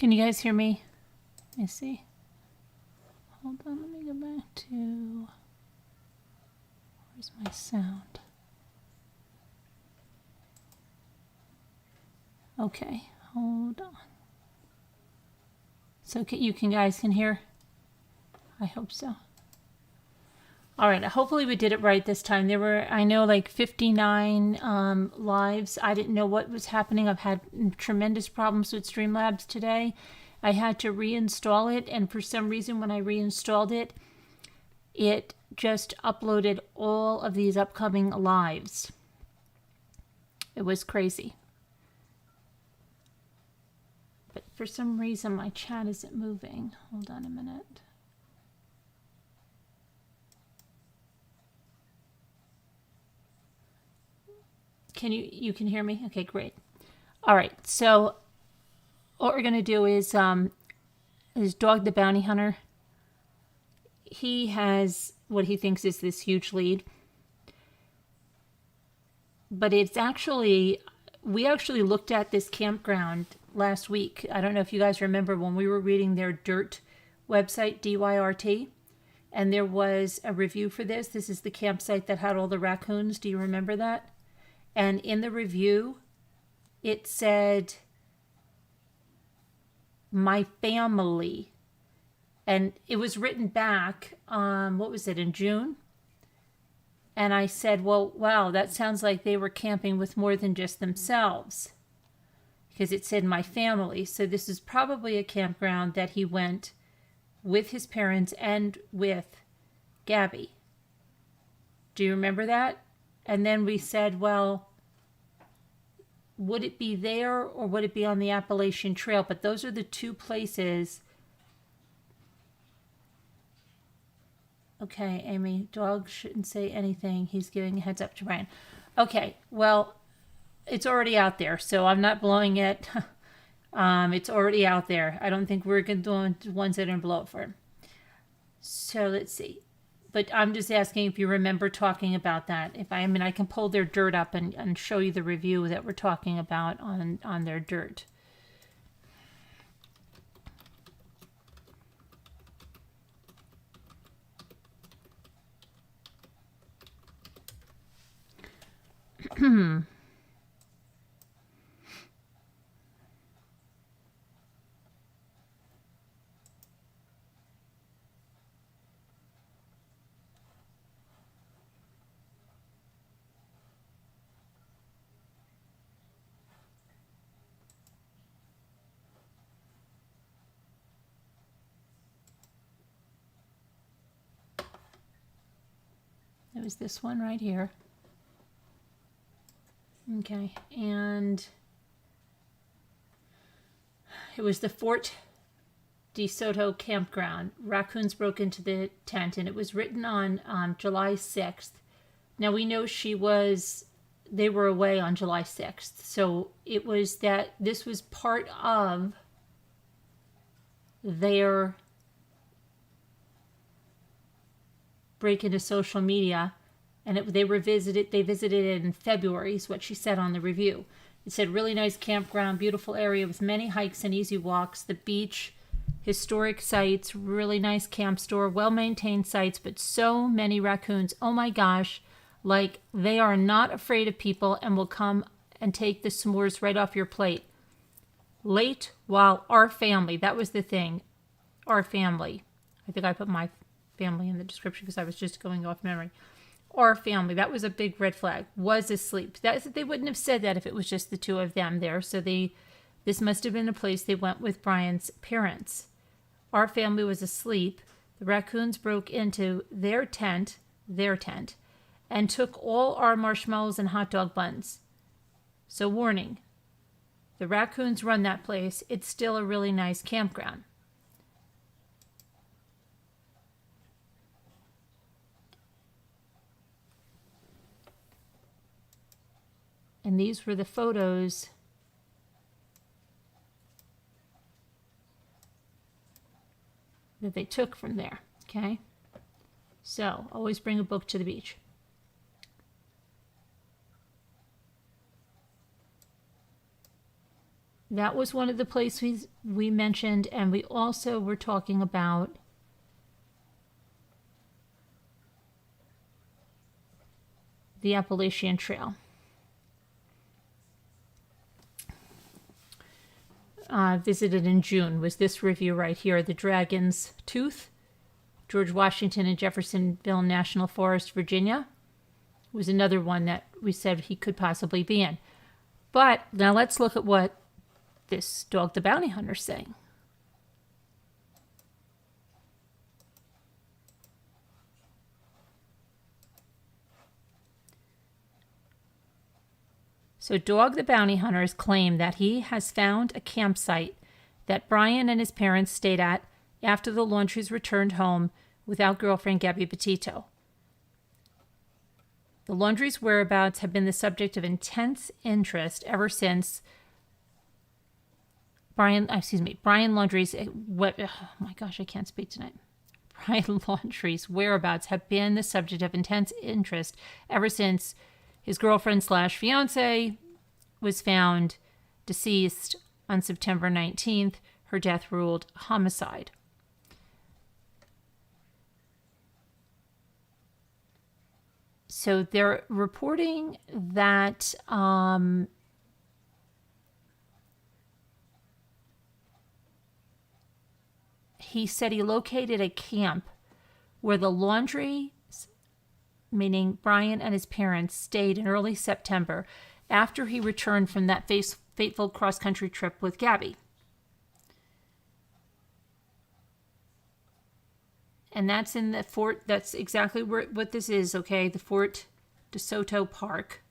Can you guys hear me? Let me see. Hold on, let me go back to... Where's my sound? Okay, hold on. So you guys can hear? I hope so. All right, hopefully we did it right this time. There were, I know, like 59 lives. I didn't know what was happening. I've had tremendous problems with Streamlabs today. I had to reinstall it, and for some reason when I reinstalled it, it just uploaded all of these upcoming lives. It was crazy. But for some reason my chat isn't moving. Hold on a minute. You can hear me? Okay, great. All right, so what we're going to do is Dog the Bounty Hunter. He has what he thinks is this huge lead. But it's actually, we actually looked at this campground last week. I don't know if you guys remember when we were reading their DYRT website, DYRT, and there was a review for this. This is the campsite that had all the raccoons. Do you remember that? And in the review, it said, my family. And it was written back, what was it, in June? And I said, well, wow, that sounds like they were camping with more than just themselves. Because it said my family. So this is probably a campground that he went with his parents and with Gabby. Do you remember that? And then we said, well, would it be there or would it be on the Appalachian Trail? But those are the two places. Okay, Amy, dog shouldn't say anything. He's giving a heads up to Brian. Okay, well, it's already out there, so I'm not blowing it. It's already out there. I don't think we're going to do ones that are going to blow it for him. So let's see. But I'm just asking if you remember talking about that. If I mean, I can pull their DYRT up and show you the review that we're talking about on their DYRT. It was this one right here. Okay, and it was the Fort de Soto campground. Raccoons broke into the tent, and it was written on July 6th. Now we know they were away on July 6th. So it was that this was part of their break into social media, and they visited it in February, is what she said on the review. It said, really nice campground, beautiful area with many hikes and easy walks, the beach, historic sites, really nice camp store, well-maintained sites, but so many raccoons. Oh my gosh, like they are not afraid of people and will come and take the s'mores right off your plate. Late while our family, that was the thing, our family. I think I put my family in the description because I was just going off memory. Our family, that was a big red flag, was asleep. They wouldn't have said that if it was just the two of them there. So this must have been a place they went with Brian's parents. Our family was asleep. The raccoons broke into their tent, and took all our marshmallows and hot dog buns. So warning, the raccoons run that place. It's still a really nice campground. And these were the photos that they took from there, okay? So, always bring a book to the beach. That was one of the places we mentioned, and we also were talking about the Appalachian Trail. Visited in June was this review right here, the Dragon's Tooth, George Washington and Jeffersonville National Forest, Virginia, was another one that we said he could possibly be in. But now let's look at what this Dog the Bounty Hunter is saying. So Dog the Bounty Hunter has claimed that he has found a campsite that Brian and his parents stayed at after the Laundries returned home without girlfriend Gabby Petito. The Laundries' whereabouts have been the subject of intense interest ever since Brian Laundrie's, oh my gosh, I can't speak tonight. Brian Laundrie's whereabouts have been the subject of intense interest ever since his girlfriend / fiance was found deceased on September 19th. Her death ruled homicide. So they're reporting that he said he located a camp where the Laundrie, meaning Brian and his parents, stayed in early September after he returned from that fateful cross-country trip with Gabby. And that's in the fort. That's exactly what this is, okay? The Fort de Soto Park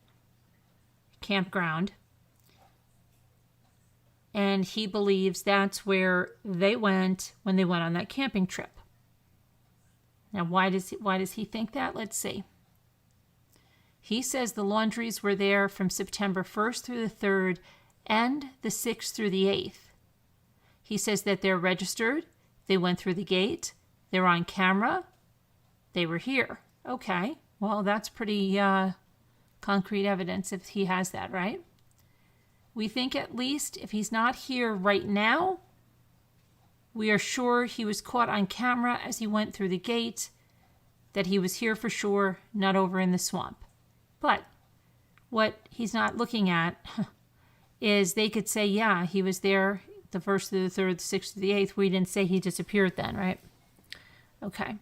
campground. And he believes that's where they went when they went on that camping trip. Now, why does he think that? Let's see. He says the Laundries were there from September 1st through the 3rd and the 6th through the 8th. He says that they're registered. They went through the gate. They're on camera. They were here. Okay. Well, that's pretty concrete evidence if he has that, right? We think at least if he's not here right now, we are sure he was caught on camera as he went through the gate, that he was here for sure, not over in the swamp. But what he's not looking at is they could say, yeah, he was there the 1st through the 3rd, the 6th through the 8th. We didn't say he disappeared then, right? Okay.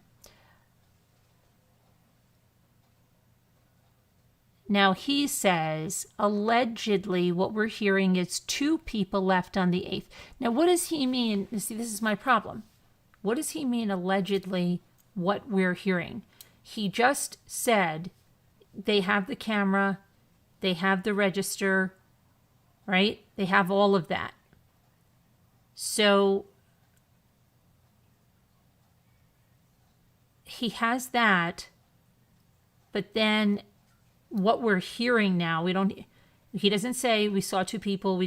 Now he says, allegedly, what we're hearing is 2 people left on the 8th. Now what does he mean? See, this is my problem. What does he mean, allegedly, what we're hearing? He just said they have the camera, they have the register, right? They have all of that. So he has that, but then what we're hearing now, he doesn't say we saw 2 people,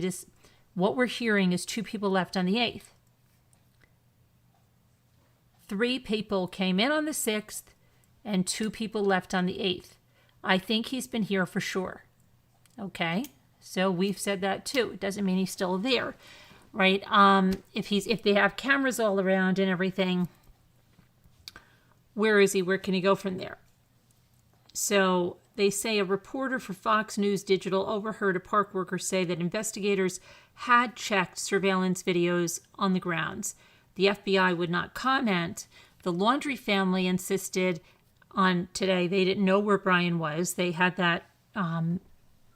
what we're hearing is 2 people left on the 8th. 3 people came in on the 6th and 2 people left on the 8th. I think he's been here for sure. Okay, so we've said that too. It doesn't mean he's still there, right? If they have cameras all around and everything, where is he? Where can he go from there? So they say a reporter for Fox News Digital overheard a park worker say that investigators had checked surveillance videos on the grounds. The FBI would not comment. The Laundrie family insisted on today they didn't know where Brian was. They had that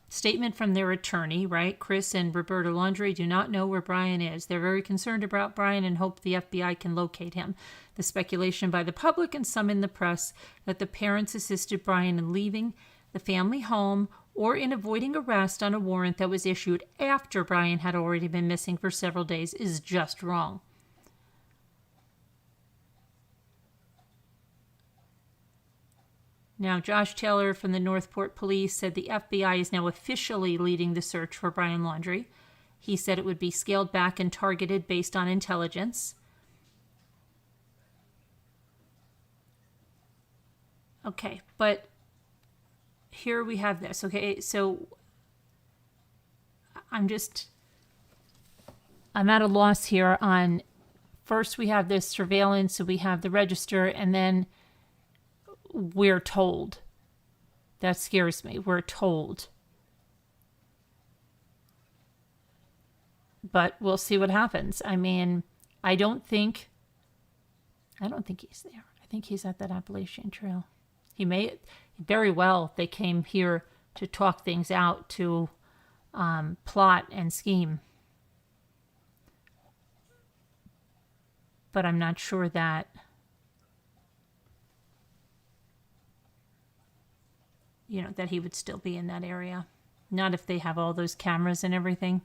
statement from their attorney, right? Chris and Roberta Laundrie do not know where Brian is. They're very concerned about Brian and hope the FBI can locate him. The speculation by the public and some in the press that the parents assisted Brian in leaving the family home or in avoiding arrest on a warrant that was issued after Brian had already been missing for several days is just wrong. Now, Josh Taylor from the Northport Police said the FBI is now officially leading the search for Brian Laundrie. He said it would be scaled back and targeted based on intelligence. Okay, but here we have this. Okay, so I'm at a loss here on, first we have this surveillance, so we have the register, and then we're told. That scares me. We're told. But we'll see what happens. I mean, I don't think he's there. I think he's at that Appalachian Trail. He may, very well, they came here to talk things out, to plot and scheme. But I'm not sure that, that he would still be in that area. Not if they have all those cameras and everything.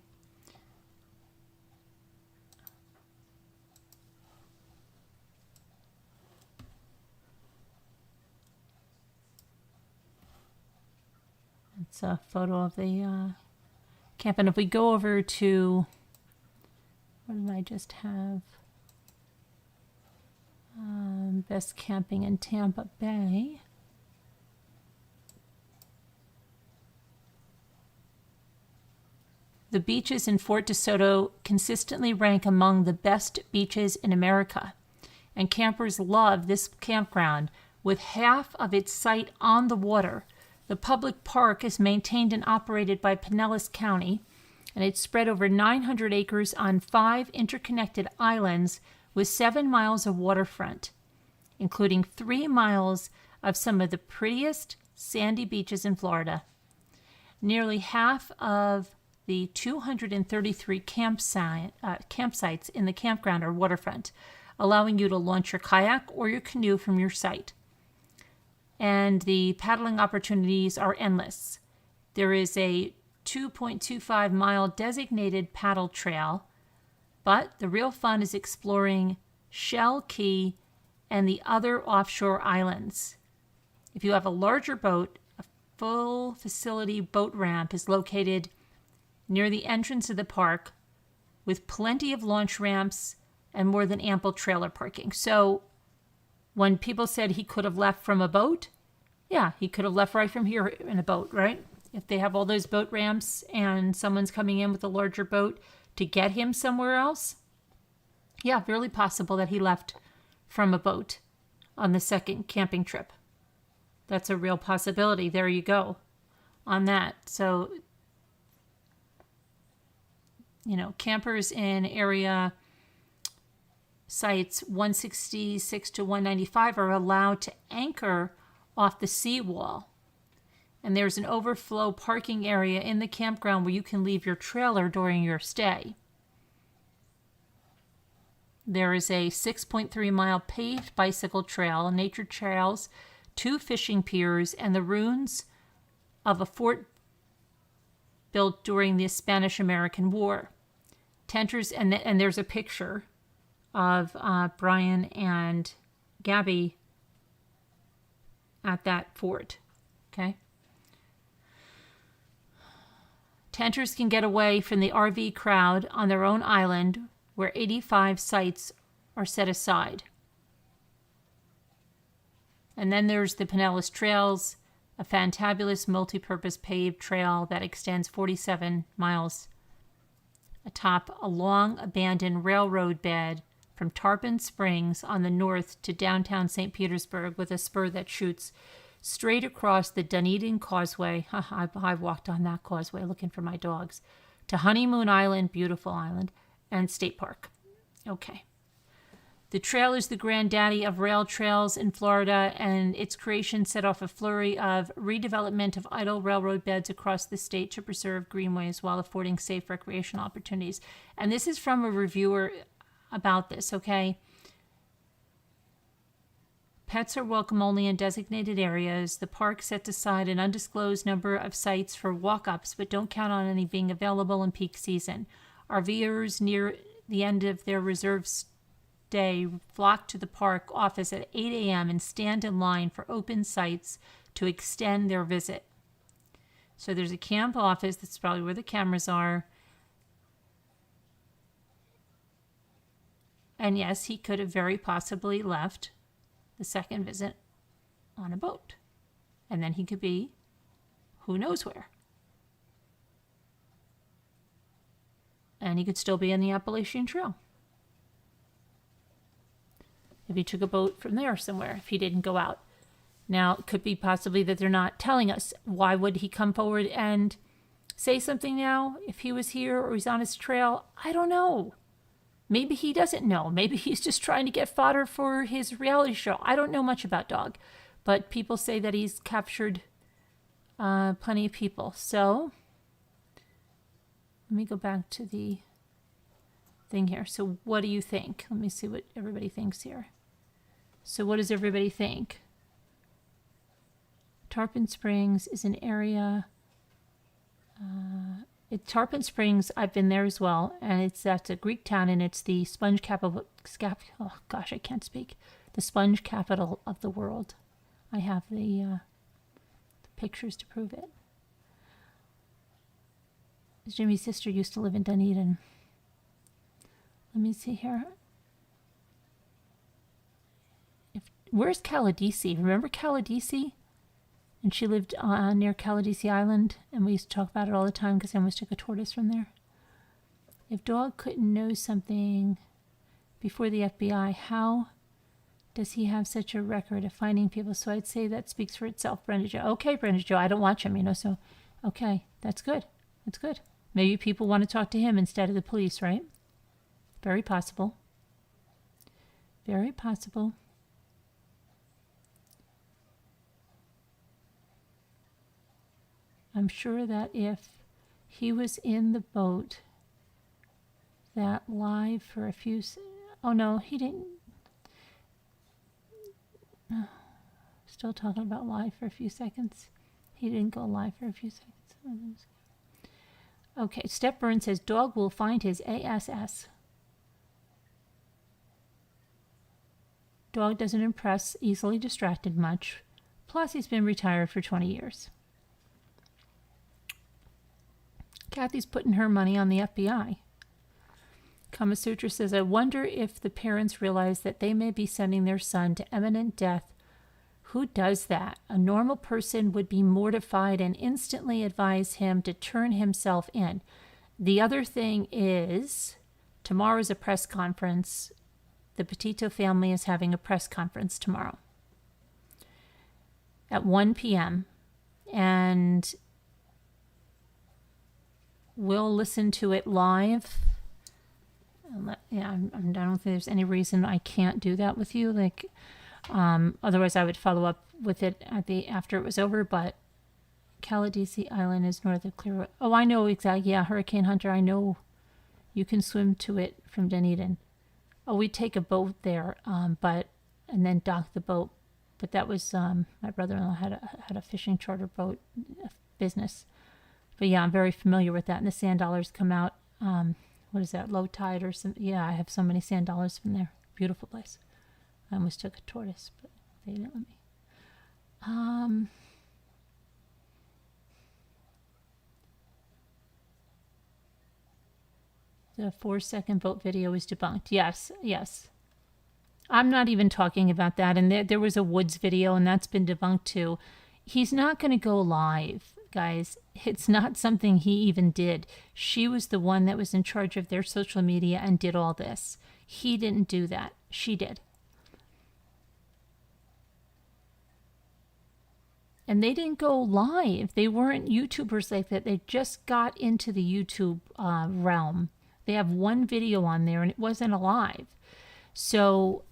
It's a photo of the camp. And if we go over to, what did I just have? Best camping in Tampa Bay. The beaches in Fort DeSoto consistently rank among the best beaches in America, and campers love this campground. With half of its site on the water, the public park is maintained and operated by Pinellas County, and it's spread over 900 acres on 5 interconnected islands with 7 miles of waterfront, including 3 miles of some of the prettiest sandy beaches in Florida. Nearly half of the 233 campsites in the campground are waterfront, allowing you to launch your kayak or your canoe from your site. And the paddling opportunities are endless. There is a 2.25 mile designated paddle trail, but the real fun is exploring Shell Key and the other offshore islands. If you have a larger boat, a full facility boat ramp is located near the entrance of the park with plenty of launch ramps and more than ample trailer parking. So when people said he could have left from a boat, yeah, he could have left right from here in a boat, right? If they have all those boat ramps and someone's coming in with a larger boat to get him somewhere else, yeah, very possible that he left from a boat on the second camping trip. That's a real possibility. There you go on that. So, campers in area sites 166 to 195 are allowed to anchor off the seawall. And there's an overflow parking area in the campground where you can leave your trailer during your stay. There is a 6.3 mile paved bicycle trail, nature trails, 2 fishing piers, and the ruins of a fort built during the Spanish-American War. Tenters, and there's a picture of Brian and Gabby at that fort. Okay. Tenters can get away from the RV crowd on their own island, where 85 sites are set aside. And then there's the Pinellas Trails, a fantabulous multi-purpose paved trail that extends 47 miles atop a long abandoned railroad bed from Tarpon Springs on the north to downtown St. Petersburg, with a spur that shoots straight across the Dunedin Causeway. I've walked on that causeway looking for my dogs. To Honeymoon Island, beautiful island, and State Park. Okay. The trail is the granddaddy of rail trails in Florida, and its creation set off a flurry of redevelopment of idle railroad beds across the state to preserve greenways while affording safe recreational opportunities. And this is from a reviewer about this, okay? Pets are welcome only in designated areas. The park sets aside an undisclosed number of sites for walk-ups, but don't count on any being available in peak season. RVers near the end of their reserve stay flock to the park office at 8 a.m. and stand in line for open sites to extend their visit. So there's a camp office. That's probably where the cameras are. And yes, he could have very possibly left the second visit on a boat. And then he could be who knows where. and he could still be in the Appalachian Trail. If he took a boat from there somewhere, if he didn't go out. Now, it could be possibly that they're not telling us. Why would he come forward and say something now if he was here or he's on his trail? I don't know. Maybe he doesn't know. Maybe he's just trying to get fodder for his reality show. I don't know much about Dog, but people say that he's captured plenty of people. So let me go back to the thing here. So what do you think? Let me see what everybody thinks here. So what does everybody think? Tarpon Springs is an area. Tarpon Springs, I've been there as well, and that's a Greek town, and it's the sponge capital. Oh gosh, I can't speak. The sponge capital of the world. I have the pictures to prove it. Jimmy's sister used to live in Dunedin. Let me see here. Where's Caladisi? Remember Caladisi? And she lived near Caladisi Island, and we used to talk about it all the time because I almost took a tortoise from there. If Dog couldn't know something before the FBI, how does he have such a record of finding people? So I'd say that speaks for itself, Brenda Jo. Okay, Brenda Jo, I don't watch him, so okay, that's good. That's good. Maybe people want to talk to him instead of the police, right? Very possible. Very possible. I'm sure that if he was in the boat that live for a few... Oh, no, he didn't. Still talking about live for a few seconds. He didn't go live for a few seconds. Okay, Steph Byrne says, Dog will find his ASS. Dog doesn't impress, easily distracted much. Plus, he's been retired for 20 years. Kathy's putting her money on the FBI. Kama Sutra says, I wonder if the parents realize that they may be sending their son to imminent death. Who does that? A normal person would be mortified and instantly advise him to turn himself in. The other thing is, tomorrow's a press conference. The Petito family is having a press conference tomorrow at 1 p.m. And we'll listen to it live. Yeah, I don't think there's any reason I can't do that with you. Otherwise, I would follow up with it after it was over. But Caladisi Island is north of Clearwater. Oh, I know exactly. Yeah, Hurricane Hunter. I know you can swim to it from Dunedin. Oh, we take a boat there, and then dock the boat. But that was my brother-in-law had a fishing charter boat business. But yeah, I'm very familiar with that. And the sand dollars come out. What is that? Low tide or something? Yeah, I have so many sand dollars from there. Beautiful place. I almost took a tortoise, but they didn't let me. The 4-second boat video is debunked. Yes. I'm not even talking about that. And there was a woods video, and that's been debunked too. He's not going to go live, guys. It's not something he even did. She was the one that was in charge of their social media and did all this. He didn't do that. She did. And they didn't go live. They weren't YouTubers like that. They just got into the YouTube realm. They have one video on there, and it wasn't alive. So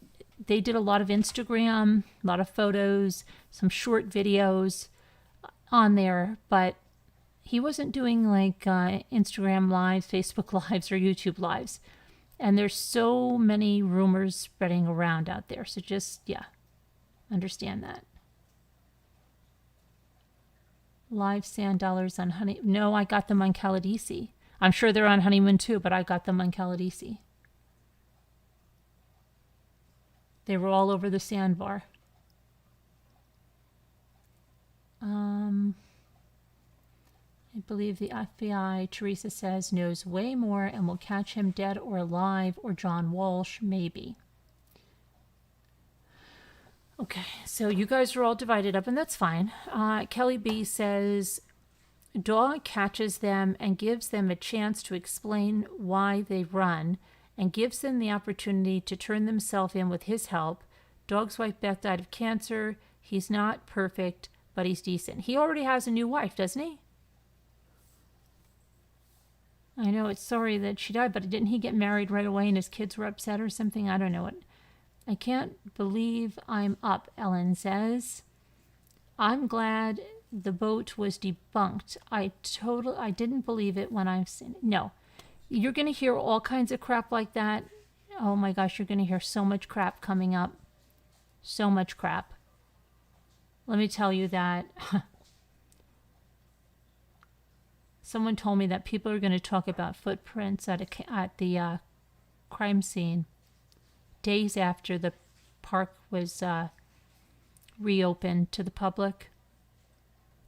they did a lot of Instagram, a lot of photos, some short videos on there, but he wasn't doing like Instagram lives, Facebook lives, or YouTube lives. And there's so many rumors spreading around out there. So just, understand that. Live sand dollars on honey. No, I got them on Caladisi. I'm sure they're on Honeymoon too, but I got them on Caladisi. They were all over the sandbar. I believe the FBI, Teresa says, knows way more and will catch him dead or alive, or John Walsh, maybe. Okay, so you guys are all divided up, and that's fine. Kelly B says, Dog catches them and gives them a chance to explain why they run and gives them the opportunity to turn themselves in with his help. Dog's wife Beth died of cancer. He's not perfect, but he's decent. He already has a new wife, doesn't he? I know it's sorry that she died, but didn't he get married right away and his kids were upset or something? I don't know it. I can't believe I'm up, Ellen says. I'm glad the boat was debunked. I didn't believe it when I've seen it. No. You're going to hear all kinds of crap like that. Oh my gosh, you're going to hear so much crap coming up. So much crap. Let me tell you that someone told me that people are going to talk about footprints at the crime scene days after the park was reopened to the public.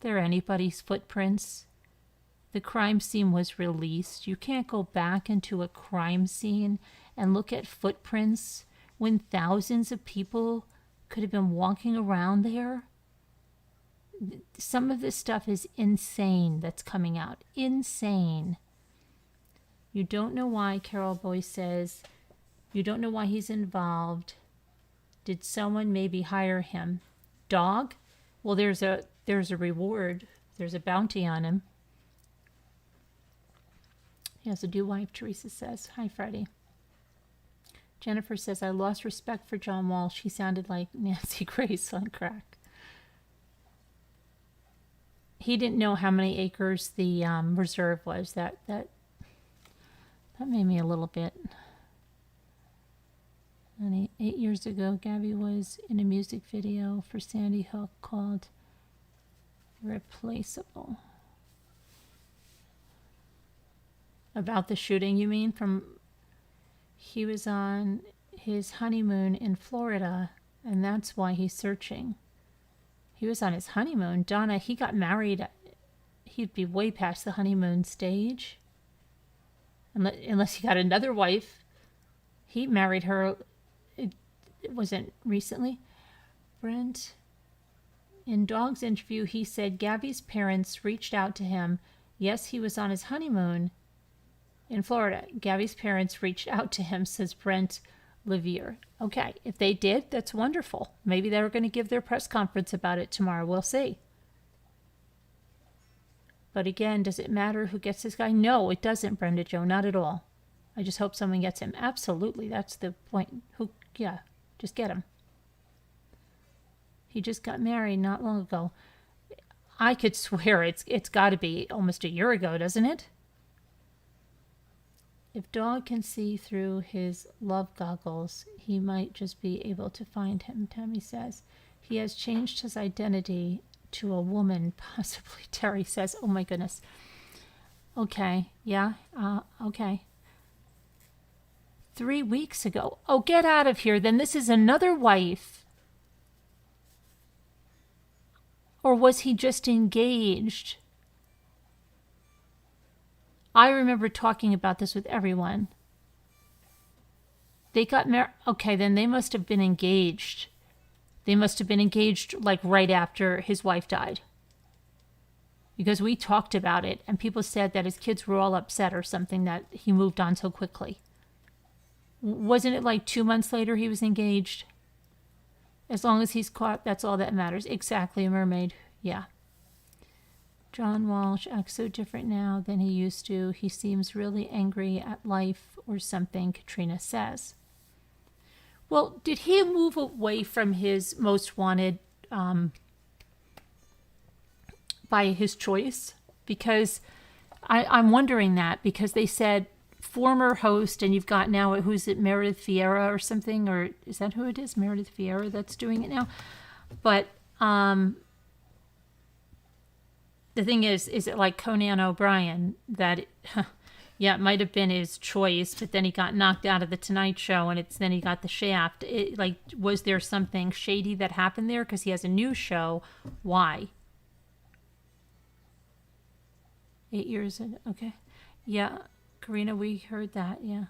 They're anybody's footprints. The crime scene was released. You can't go back into a crime scene and look at footprints when thousands of people could have been walking around there. Some of this stuff is insane that's coming out. Insane. You don't know why, Carol Boyce says. You don't know why he's involved. Did someone maybe hire him? Dog? Well, there's a reward. There's a bounty on him. He has a new wife, Teresa says. Hi, Freddie. Jennifer says, I lost respect for John Walsh. He sounded like Nancy Grace on crack. He didn't know how many acres the reserve was. That made me a little bit. And 8 years ago, Gabby was in a music video for Sandy Hook called Replaceable. About the shooting, you mean? He was on his honeymoon in Florida, and that's why he's searching. He was on his honeymoon. Donna, he got married. He'd be way past the honeymoon stage. Unless he got another wife. He married her. It wasn't recently. Brent, in Dog's interview, he said Gabby's parents reached out to him. Yes, he was on his honeymoon in Florida. Gabby's parents reached out to him, says Brent Levier. Okay, if they did, that's wonderful. Maybe they were going to give their press conference about it tomorrow. We'll see. But again, does it matter who gets this guy? No, it doesn't, Brenda Joe, not at all. I just hope someone gets him. Absolutely, that's the point. Just get him. He just got married not long ago. I could swear it's got to be almost a year ago, doesn't it? If Dog can see through his love goggles, he might just be able to find him, Tammy says. He has changed his identity to a woman, possibly, Terry says. Oh my goodness. Okay, yeah, okay. 3 weeks ago. Oh, get out of here. Then this is another wife. Or was he just engaged? I remember talking about this with everyone. They got married. Okay, then they must have been engaged. They must have been engaged like right after his wife died. Because we talked about it and people said that his kids were all upset or something that he moved on so quickly. Wasn't it like 2 months later he was engaged? As long as he's caught, that's all that matters. Exactly, a mermaid. Yeah. John Walsh acts so different now than he used to. He seems really angry at life or something, Katrina says. Well, did he move away from his most wanted by his choice? Because I'm wondering that, because they said former host, and you've got now, who's it, Meredith Vieira or something, or is that who it is? Meredith Vieira that's doing it now. But the thing is it like Conan O'Brien that, yeah, it might have been his choice, but then he got knocked out of the Tonight Show, and then he got the shaft. Was there something shady that happened there? Because he has a new show. Why? 8 years in, okay. Yeah, Karina, we heard that, yeah.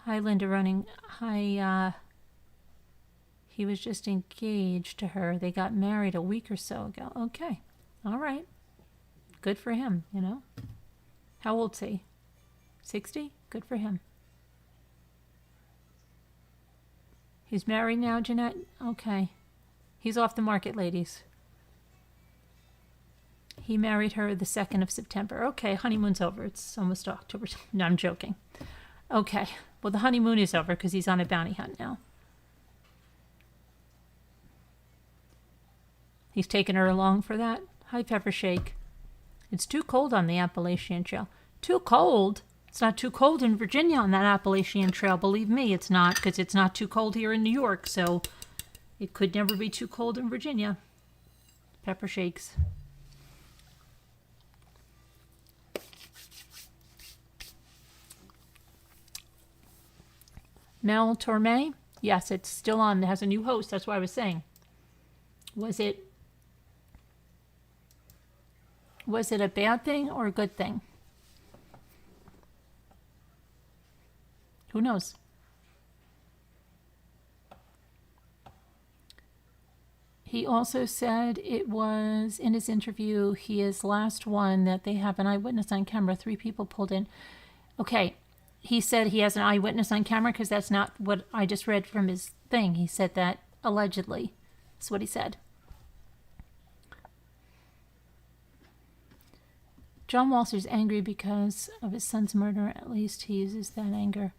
Hi, Linda Running. Hi, He was just engaged to her. They got married a week or so ago. Okay. All right. Good for him, you know. How old's he? 60? Good for him. He's married now, Jeanette? Okay. He's off the market, ladies. He married her the 2nd of September. Okay, honeymoon's over. It's almost October. No, I'm joking. Okay. Well, the honeymoon is over because he's on a bounty hunt now. He's taken her along for that. Hi, Pepper Shake. It's too cold on the Appalachian Trail. Too cold? It's not too cold in Virginia on that Appalachian Trail. Believe me, it's not, because it's not too cold here in New York, so it could never be too cold in Virginia. Pepper Shakes. Mel Torme? Yes, it's still on. It has a new host. That's what I was saying. Was it a bad thing or a good thing? Who knows? He also said it was, in his interview, his last one that they have an eyewitness on camera. 3 people pulled in. Okay, he said he has an eyewitness on camera because that's not what I just read from his thing. He said that allegedly. That's what he said. John Walsh is angry because of his son's murder. At least he uses that anger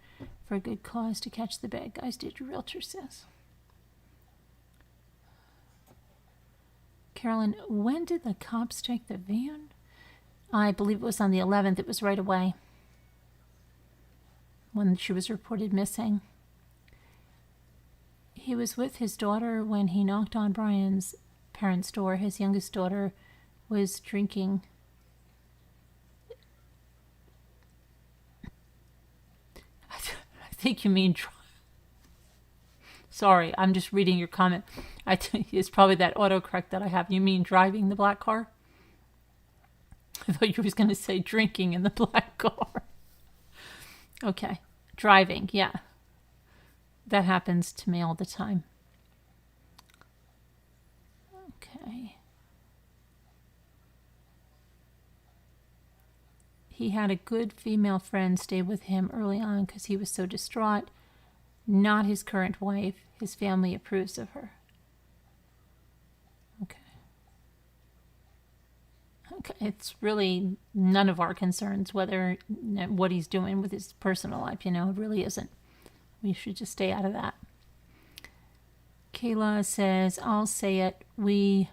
for a good cause to catch the bad guys, did your realtor says. Carolyn, when did the cops take the van? I believe it was on the 11th. It was right away when she was reported missing. He was with his daughter when he knocked on Brian's parents' door. His youngest daughter was drinking. I think you mean... Sorry, I'm just reading your comment. I think it's probably that autocorrect that I have. You mean driving the black car? I thought you was going to say drinking in the black car. Okay. Driving, yeah. That happens to me all the time. Okay. He had a good female friend stay with him early on because he was so distraught. Not his current wife. His family approves of her. Okay. Okay, it's really none of our concerns whether what he's doing with his personal life, you know, it really isn't. We should just stay out of that. Kayla says, I'll say it, we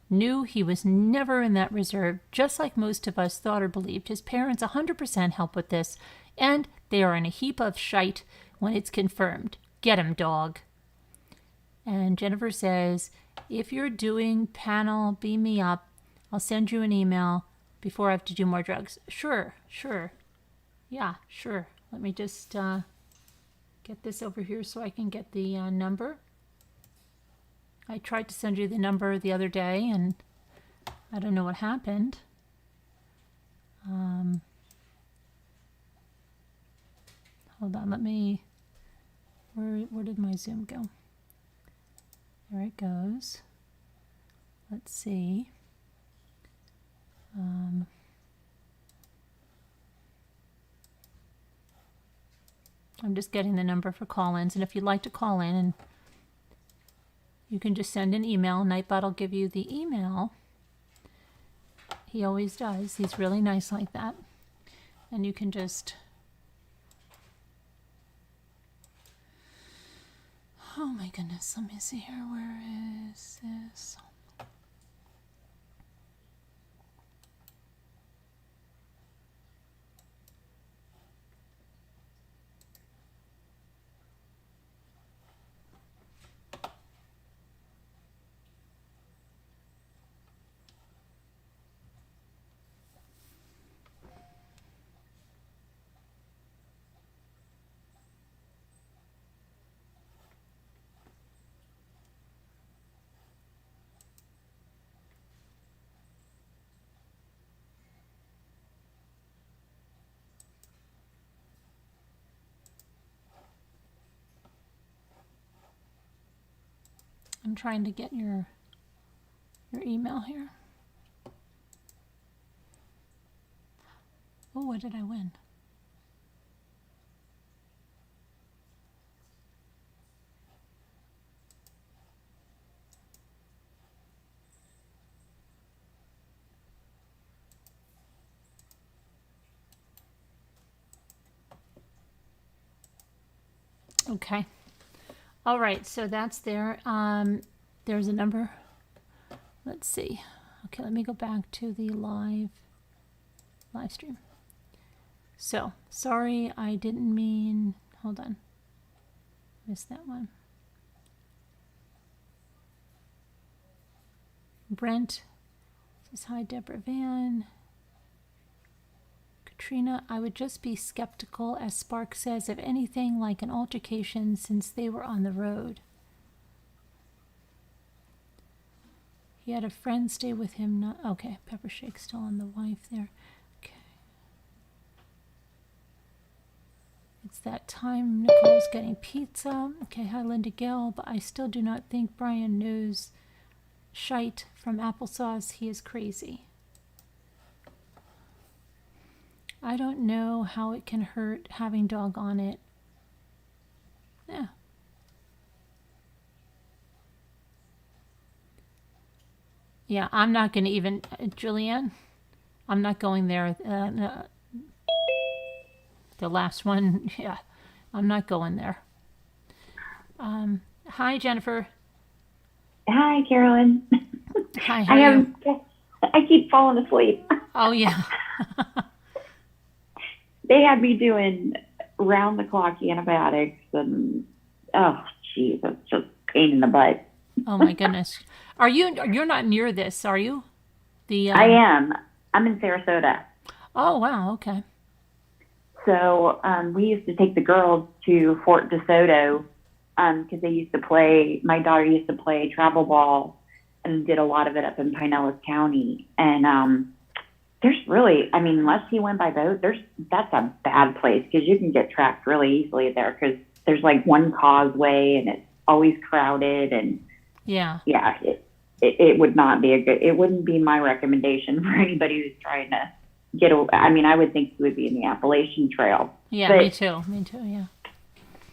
knew he was never in that reserve, just like most of us thought or believed. His parents 100% help with this, and they are in a heap of shite when it's confirmed. Get him, dog. And Jennifer says, if you're doing panel, beam me up. I'll send you an email before I have to do more drugs. Sure. Yeah, sure. Let me just get this over here so I can get the number. I tried to send you the number the other day, and I don't know what happened. Hold on, let me... Where did my Zoom go? There it goes. Let's see. I'm just getting the number for call-ins, and if you'd like to call in, and you can just send an email. Nightbot will give you the email. He always does. He's really nice like that. And you can just... Oh my goodness, let me see here. Where is this? trying to get your email here. Oh, what did I win? Okay. All right, so that's there. There's a number. Let's see. Okay, let me go back to the live stream. So, sorry, I didn't mean, hold on. Missed that one. Brent says, hi, Deborah Van. Katrina, I would just be skeptical, as Spark says, of anything like an altercation since they were on the road. He had a friend stay with him. Not okay. Pepper Shake still on the wife there. Okay. It's that time. Nicole's getting pizza. Okay. Hi, Linda Gill. But I still do not think Brian knows shite from applesauce. He is crazy. I don't know how it can hurt having dog on it. Yeah. Yeah, I'm not going to even, Julianne, I'm not going there. The last one, yeah, I'm not going there. Hi, Jennifer. Hi, Carolyn. Hi, how are you? I keep falling asleep. Oh, yeah. They had me doing round-the-clock antibiotics, and, oh, geez, that's just a pain in the butt. Oh, my goodness. You're not near this, are you? I am. I'm in Sarasota. Oh, wow, okay. So we used to take the girls to Fort DeSoto because my daughter used to play travel ball and did a lot of it up in Pinellas County. And there's really, I mean, unless he went by boat, that's a bad place because you can get trapped really easily there because there's like one causeway and it's always crowded. And yeah, it would not be it wouldn't be my recommendation for anybody who's trying to get away. I mean, I would think he would be in the Appalachian Trail. Yeah, me too, yeah.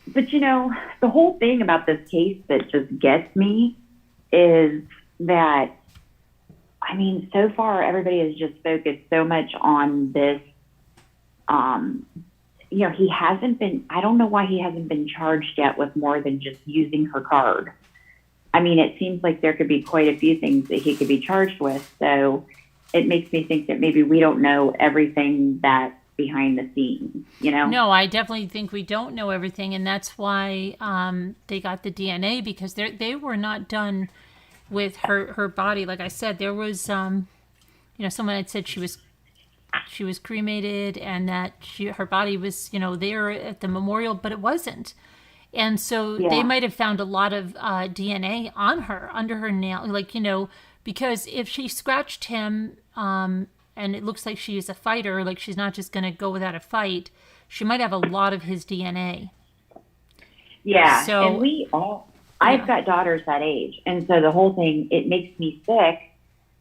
But, you know, the whole thing about this case that just gets me is that, I mean, so far everybody has just focused so much on this. You know, I don't know why he hasn't been charged yet with more than just using her card. I mean, it seems like there could be quite a few things that he could be charged with. So it makes me think that maybe we don't know everything that's behind the scenes, you know? No, I definitely think we don't know everything. And that's why they got the DNA, because they were not done with her body. Like I said, there was, you know, someone had said she was cremated and that her body was, you know, there at the memorial, but it wasn't. And so they might have found a lot of DNA on her, under her nail, like, you know, because if she scratched him and it looks like she is a fighter, like she's not just going to go without a fight, she might have a lot of his DNA. Yeah. So, and I've got daughters that age. And so the whole thing, it makes me sick,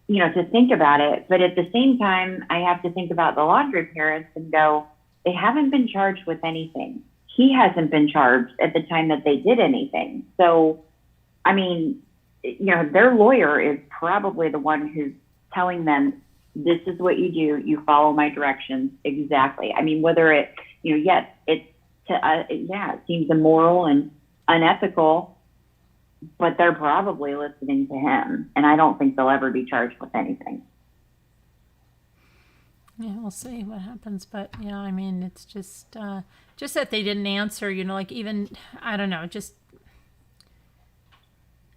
you know, to think about it. But at the same time, I have to think about the Laundrie parents and go, they haven't been charged with anything. He hasn't been charged at the time that they did anything. So, I mean, you know, their lawyer is probably the one who's telling them, this is what you do. You follow my directions. Exactly. I mean, whether it, you know, yes, it seems immoral and unethical, but they're probably listening to him. And I don't think they'll ever be charged with anything. Yeah, we'll see what happens. But yeah, I mean, it's just that they didn't answer, you know, like even, I don't know, just,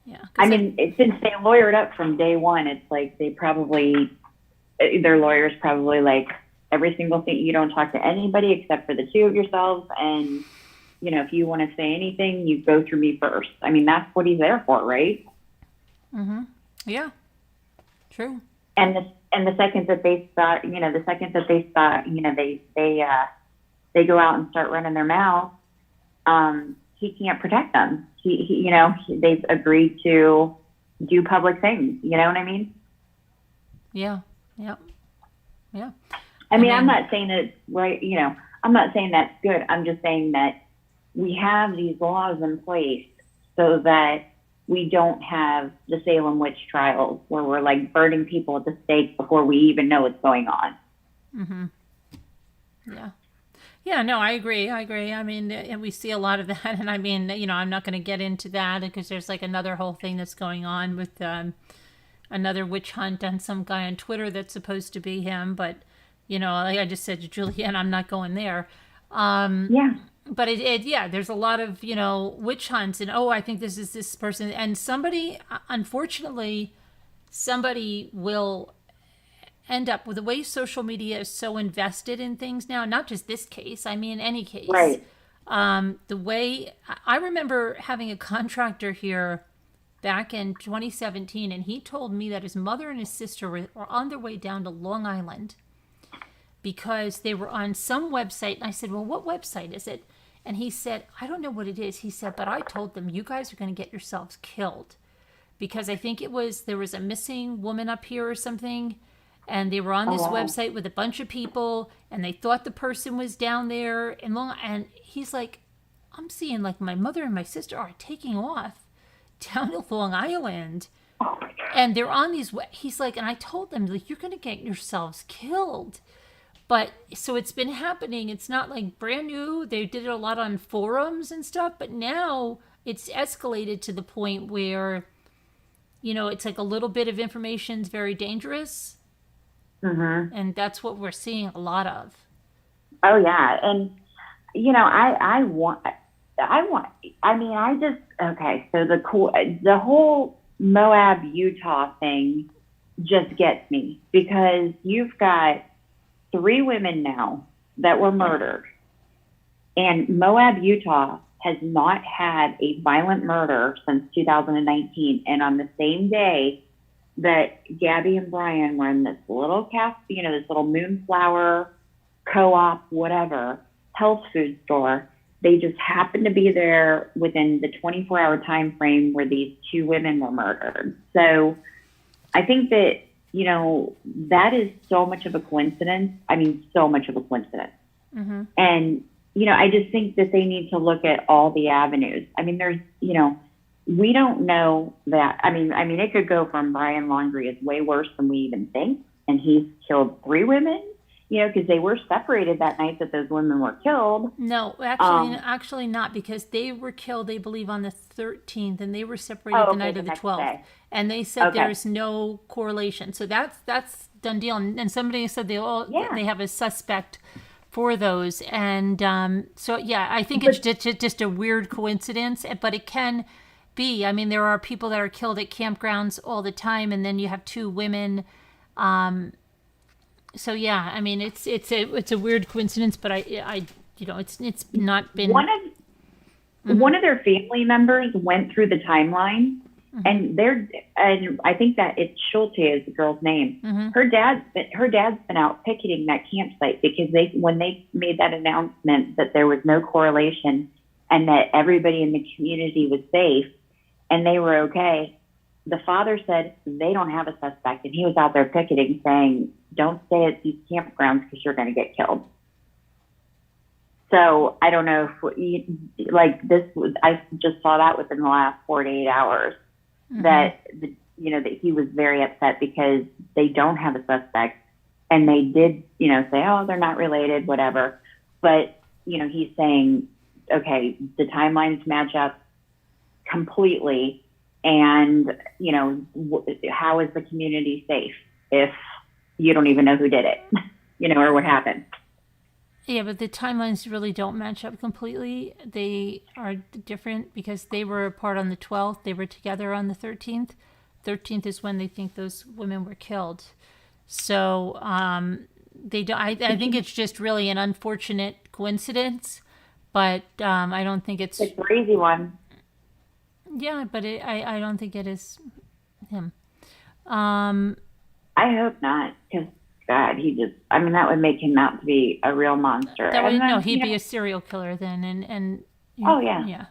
yeah. I mean, since they lawyered up from day one, it's like their lawyer's probably like, every single thing, you don't talk to anybody except for the two of yourselves. And, you know, if you want to say anything, you go through me first. I mean, that's what he's there for, right? Mm-hmm. Yeah. True. And the second that they start, you know, they go out and start running their mouth, he can't protect them. They've agreed to do public things. You know what I mean? Yeah. I mean, I'm not saying that it's right. I'm not saying that's good. I'm just saying that we have these laws in place so that we don't have the Salem witch trials where we're like burning people at the stake before we even know what's going on. Mm-hmm. Yeah, no, I agree. I mean, and we see a lot of that. And I mean, I'm not going to get into that because there's like another whole thing that's going on with another witch hunt on some guy on Twitter that's supposed to be him. But, like I just said to Julianne, I'm not going there. Yeah. But there's a lot of, witch hunts and, I think this is this person. And unfortunately, somebody will end up with the way social media is so invested in things now, not just this case, I mean, any case. Right. The way I remember having a contractor here back in 2017, and he told me that his mother and his sister were on their way down to Long Island because they were on some website. And I said, well, what website is it? And he said, I don't know what it is. He said, but I told them, you guys are going to get yourselves killed. Because I think there was a missing woman up here or something. And they were on this website with a bunch of people. And they thought the person was down there. And he's like, I'm seeing like my mother and my sister are taking off down to Long Island. Oh my God. And they're on these, he's like, and I told them, like, you're going to get yourselves killed. But so it's been happening. It's not like brand new. They did it a lot on forums and stuff. But now it's escalated to the point where, it's like a little bit of information is very dangerous. Mm-hmm. And that's what we're seeing a lot of. Oh, yeah. And, so the whole Moab, Utah thing just gets me because you've got 3 women now that were murdered. And Moab, Utah has not had a violent murder since 2019. And on the same day that Gabby and Brian were in this little this little Moonflower co-op, whatever, health food store, they just happened to be there within the 24-hour time frame where these 2 women were murdered. So I think that, that is so much of a coincidence. I mean, so much of a coincidence. Mm-hmm. And, I just think that they need to look at all the avenues. I mean, there's, we don't know that. I mean, it could go from Brian Laundrie is way worse than we even think. And he's killed 3 women, because they were separated that night that those women were killed. No, actually not, because they were killed, they believe, on the 13th, and they were separated the night of the 12th. Day. And they said there's no correlation. So that's done deal. And somebody said they have a suspect for those. And I think it's just a weird coincidence, but it can be. I mean, there are people that are killed at campgrounds all the time, and then you have 2 women. So yeah, I mean, it's a weird coincidence, but it's not been. One of their family members went through the timeline, and I think that it's Schulte is the girl's name. Mm-hmm. Her dad's been out picketing that campsite because when they made that announcement that there was no correlation and that everybody in the community was safe and they were okay. The father said they don't have a suspect, and he was out there picketing saying, don't stay at these campgrounds because you're going to get killed. So I don't know if I just saw that within the last 48 hours that that he was very upset because they don't have a suspect, and they did, say, oh, they're not related, whatever. But, he's saying, okay, the timelines match up completely. And, how is the community safe if you don't even know who did it, or what happened? Yeah, but the timelines really don't match up completely. They are different because they were apart on the 12th. They were together on the 13th. 13th is when they think those women were killed. So they don't. I think it's just really an unfortunate coincidence, but I don't think it's a crazy one. Yeah, but I don't think it is him. I hope not, because God, that would make him out to be a real monster. He'd be a serial killer then, and oh yeah, yeah,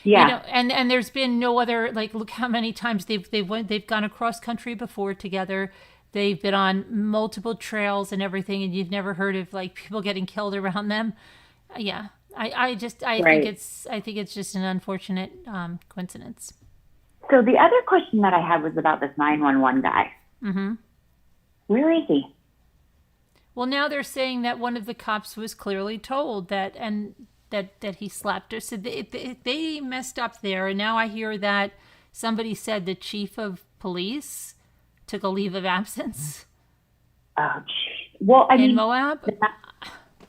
Yeah. And there's been no other, like, look how many times they've gone across country before together. They've been on multiple trails and everything, and you've never heard of like people getting killed around them. Yeah. Right. I think it's just an unfortunate coincidence. So the other question that I had was about this 911 guy. Mm-hmm. Where is he? Well, now they're saying that one of the cops was clearly told that, and that he slapped her. So they messed up there. And now I hear that somebody said the chief of police took a leave of absence. Oh, geez. Well, I in mean, Moab.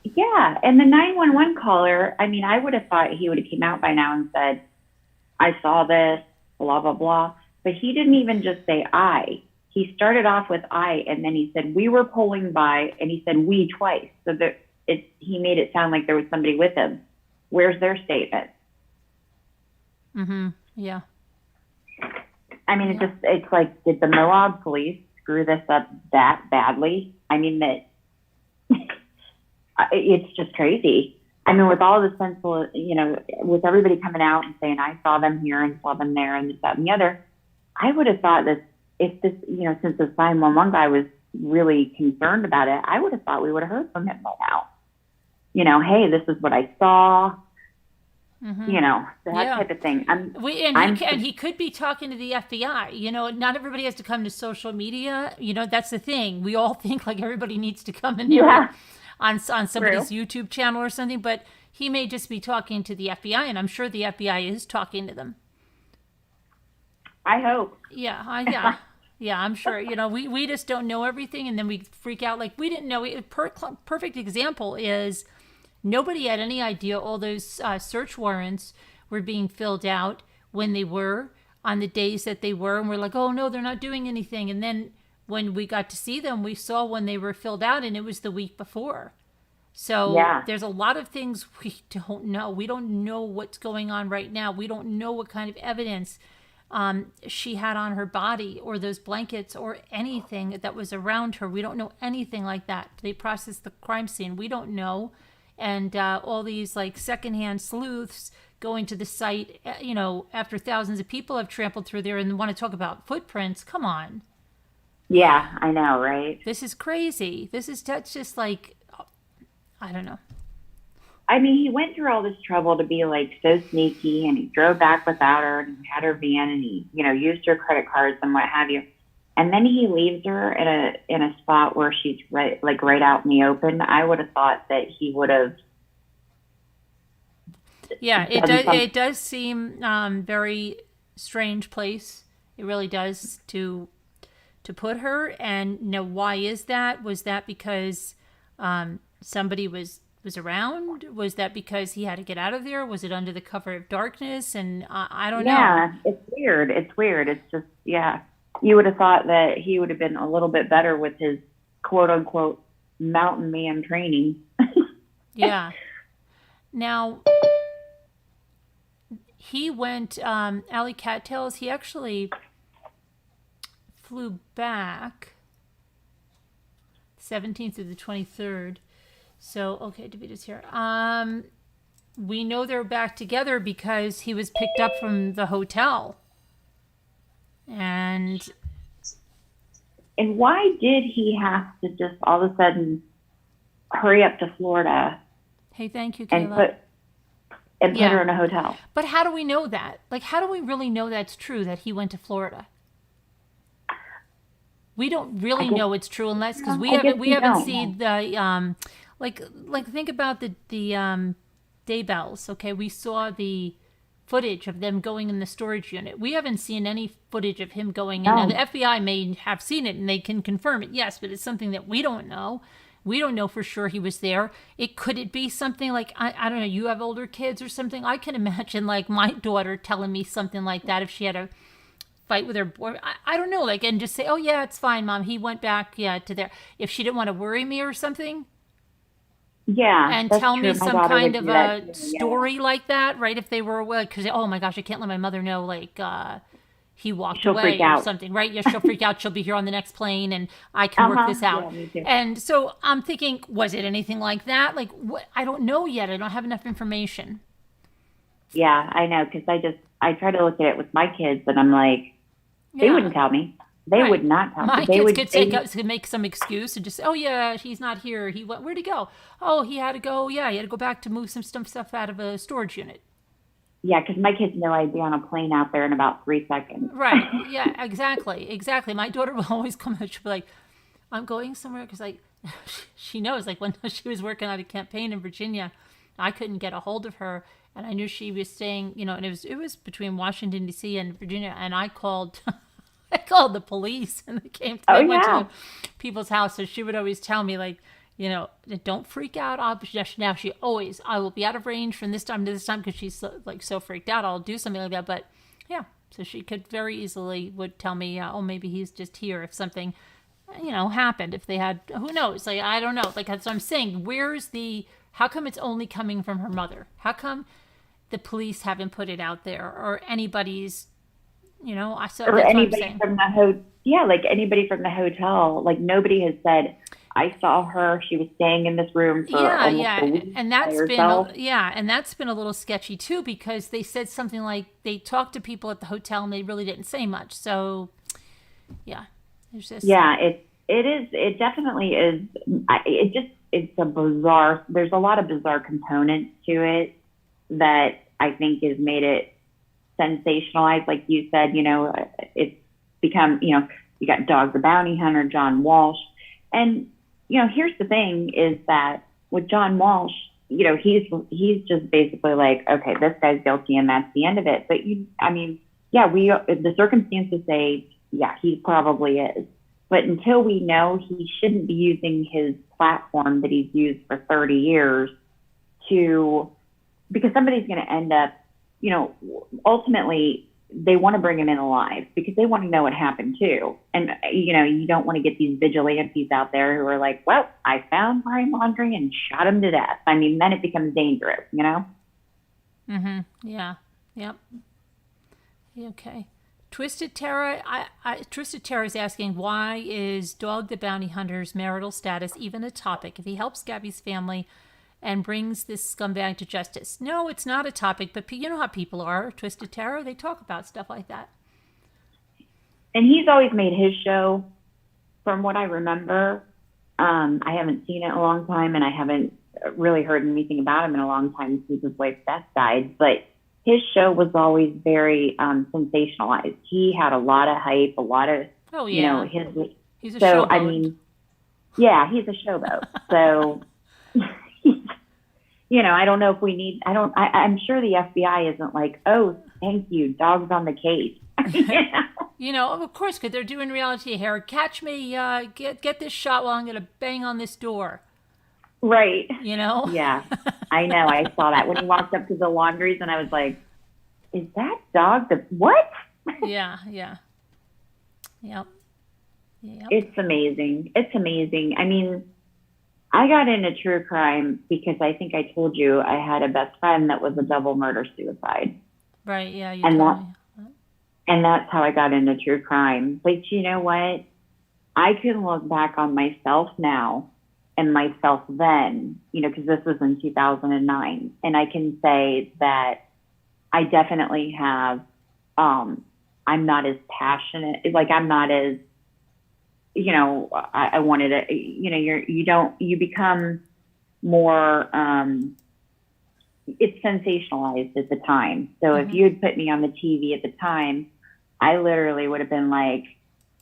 Yeah, and the 911 caller. I mean, I would have thought he would have came out by now and said, "I saw this, blah blah blah." But he didn't even just say "I." He started off with "I," and then he said, "We were pulling by," and he said "we" twice. So he made it sound like there was somebody with him. Where's their statement? Mm-hmm. Yeah. I mean, it's like, did the Moab police screw this up that badly? I mean, that it's just crazy. I mean, with all the sensible, with everybody coming out and saying, "I saw them here and saw them there and this, that, and the other," I would have thought that if this, since this 911 guy was really concerned about it, I would have thought we would have heard from him by now. Hey, this is what I saw. Mm-hmm. That type of thing. He could be talking to the FBI. Not everybody has to come to social media. That's the thing. We all think like everybody needs to come in there on somebody's YouTube channel or something, but he may just be talking to the FBI, and I'm sure the FBI is talking to them. I hope. Yeah. Yeah, I'm sure. We just don't know everything, and then we freak out like we didn't know. Perfect example is nobody had any idea all those search warrants were being filled out when they were on the days that they were, and we're like, oh no, they're not doing anything. And then when we got to see them, we saw when they were filled out, and it was the week before. So there's a lot of things we don't know. We don't know what's going on right now. We don't know what kind of evidence she had on her body or those blankets or anything that was around her. We don't know anything like that. They processed the crime scene. We don't know. And all these like secondhand sleuths going to the site, after thousands of people have trampled through there and want to talk about footprints. Come on. Yeah, I know, right? This is crazy. That's just like, I don't know. I mean, he went through all this trouble to be like so sneaky, and he drove back without her, and he had her van, and he, used her credit cards and what have you. And then he leaves her in a spot where she's right out in the open. I would have thought that he would have. Yeah, it does seem very strange place. It really does to put her. And why is that? Was that because somebody was around? Was that because he had to get out of there? Was it under the cover of darkness? And I don't know. Yeah, it's weird. It's just, you would have thought that he would have been a little bit better with his quote unquote mountain man training. Yeah. Now, he went, Alley Cattails, he actually flew back 17th through the 23rd. So, okay, Davita's here. We know they're back together because he was picked up from the hotel. And why did he have to just all of a sudden hurry up to Florida? Hey, thank you, Kayla. Put her in a hotel. But how do we know that? Like, how do we really know that's true that he went to Florida? We don't really know it's true unless because we haven't seen the like think about the Daybells. Okay, we saw the footage of them going in the storage unit. We haven't seen any footage of him going in. Now, the FBI may have seen it and they can confirm it, yes, but it's something that we don't know. We don't know for sure he was there. Could it be something like, I don't know, you have older kids or something? I can imagine like my daughter telling me something like that if she had a fight with her boy. I don't know, like, and just say, oh yeah, it's fine, Mom. He went back, to there. If she didn't want to worry me or something. Yeah. And tell me some kind of a story like that, right? If they were, because, oh my gosh, I can't let my mother know, like, he walked away or something, right? Yeah, she'll freak out. She'll be here on the next plane and I can work this out. Yeah, me too. And so I'm thinking, was it anything like that? Like, what? I don't know yet. I don't have enough information. Yeah, I know. Cause I try to look at it with my kids and I'm like, they wouldn't tell me. They would not tell My me. They kids would, could make some excuse and just say, "Oh yeah, he's not here. Where'd he go? Oh, he had to go. Yeah, he had to go back to move some stuff out of a storage unit." yeah, cause my kids know I'd be on a plane out there in about 3 seconds. Right. Yeah. Exactly. My daughter will always come and she'll be like, "I'm going somewhere," because like she knows, like when she was working on a campaign in Virginia, I couldn't get a hold of her, and I knew she was staying, and it was between Washington D.C. and Virginia, and I called. I called the police and they came. Oh They went yeah. to people's house, so she would always tell me like, don't freak out. Now I will be out of range from this time to this time because she's so freaked out. I'll do something like that, but yeah. So she could very easily would tell me, oh, maybe he's just here if something, happened. If they had, who knows? Like I don't know. Like that's what I'm saying. How come it's only coming from her mother? How come the police haven't put it out there or anybody's, Or that's what I'm anybody saying. from the yeah, like anybody from the hotel. Like nobody has said, I saw her. She was staying in this room for almost a week And by herself. that's been a little sketchy too because they said something like they talked to people at the hotel and they really didn't say much. So, yeah, there's just Yeah, it definitely is. It's a bizarre, there's a lot of bizarre components to it that I think has made it sensationalized. Like you said, it's become, you got Dog the Bounty Hunter, John Walsh. And, here's the thing is that with John Walsh, he's just basically like, okay, this guy's guilty and that's the end of it. But yeah, the circumstances say, yeah, he probably is. But until we know, he shouldn't be using his platform that he's used for 30 years because somebody's going to end up, ultimately they want to bring him in alive because they want to know what happened too. And, you don't want to get these vigilantes out there who are like, well, I found Brian Laundrie and shot him to death. Then it becomes dangerous, Mm-hmm. Yeah. Yep. Okay. Twisted Terror. Twisted Terror is asking, why is Dog the Bounty Hunter's marital status even a topic if he helps Gabby's family and brings this scumbag to justice? No, it's not a topic, but you know how people are. Twisted Terror, they talk about stuff like that. And he's always made his show, from what I remember. I haven't seen it in a long time, and I haven't really heard anything about him in a long time since his wife Beth died. But his show was always very sensationalized. He had a lot of hype, a lot of, He's a so, showboat. Yeah, he's a showboat. So, I don't know if we need, I'm sure the FBI isn't like, oh, thank you, dog's on the case. Of course, because they're doing reality here. Catch me, get this shot while I'm going to bang on this door. Right. Yeah, I know. I saw that when he walked up to the laundries and I was like, is that dog what? Yeah. Yep. It's amazing. I got into true crime because I think I told you I had a best friend that was a double murder suicide. Right, yeah, you and told me. And that's how I got into true crime. But you know what? I can look back on myself now and myself then, because this was in 2009. And I can say that I definitely have, I'm not as passionate, like I'm not as, I wanted to, you become more, it's sensationalized at the time. So if you had put me on the TV at the time, I literally would have been like,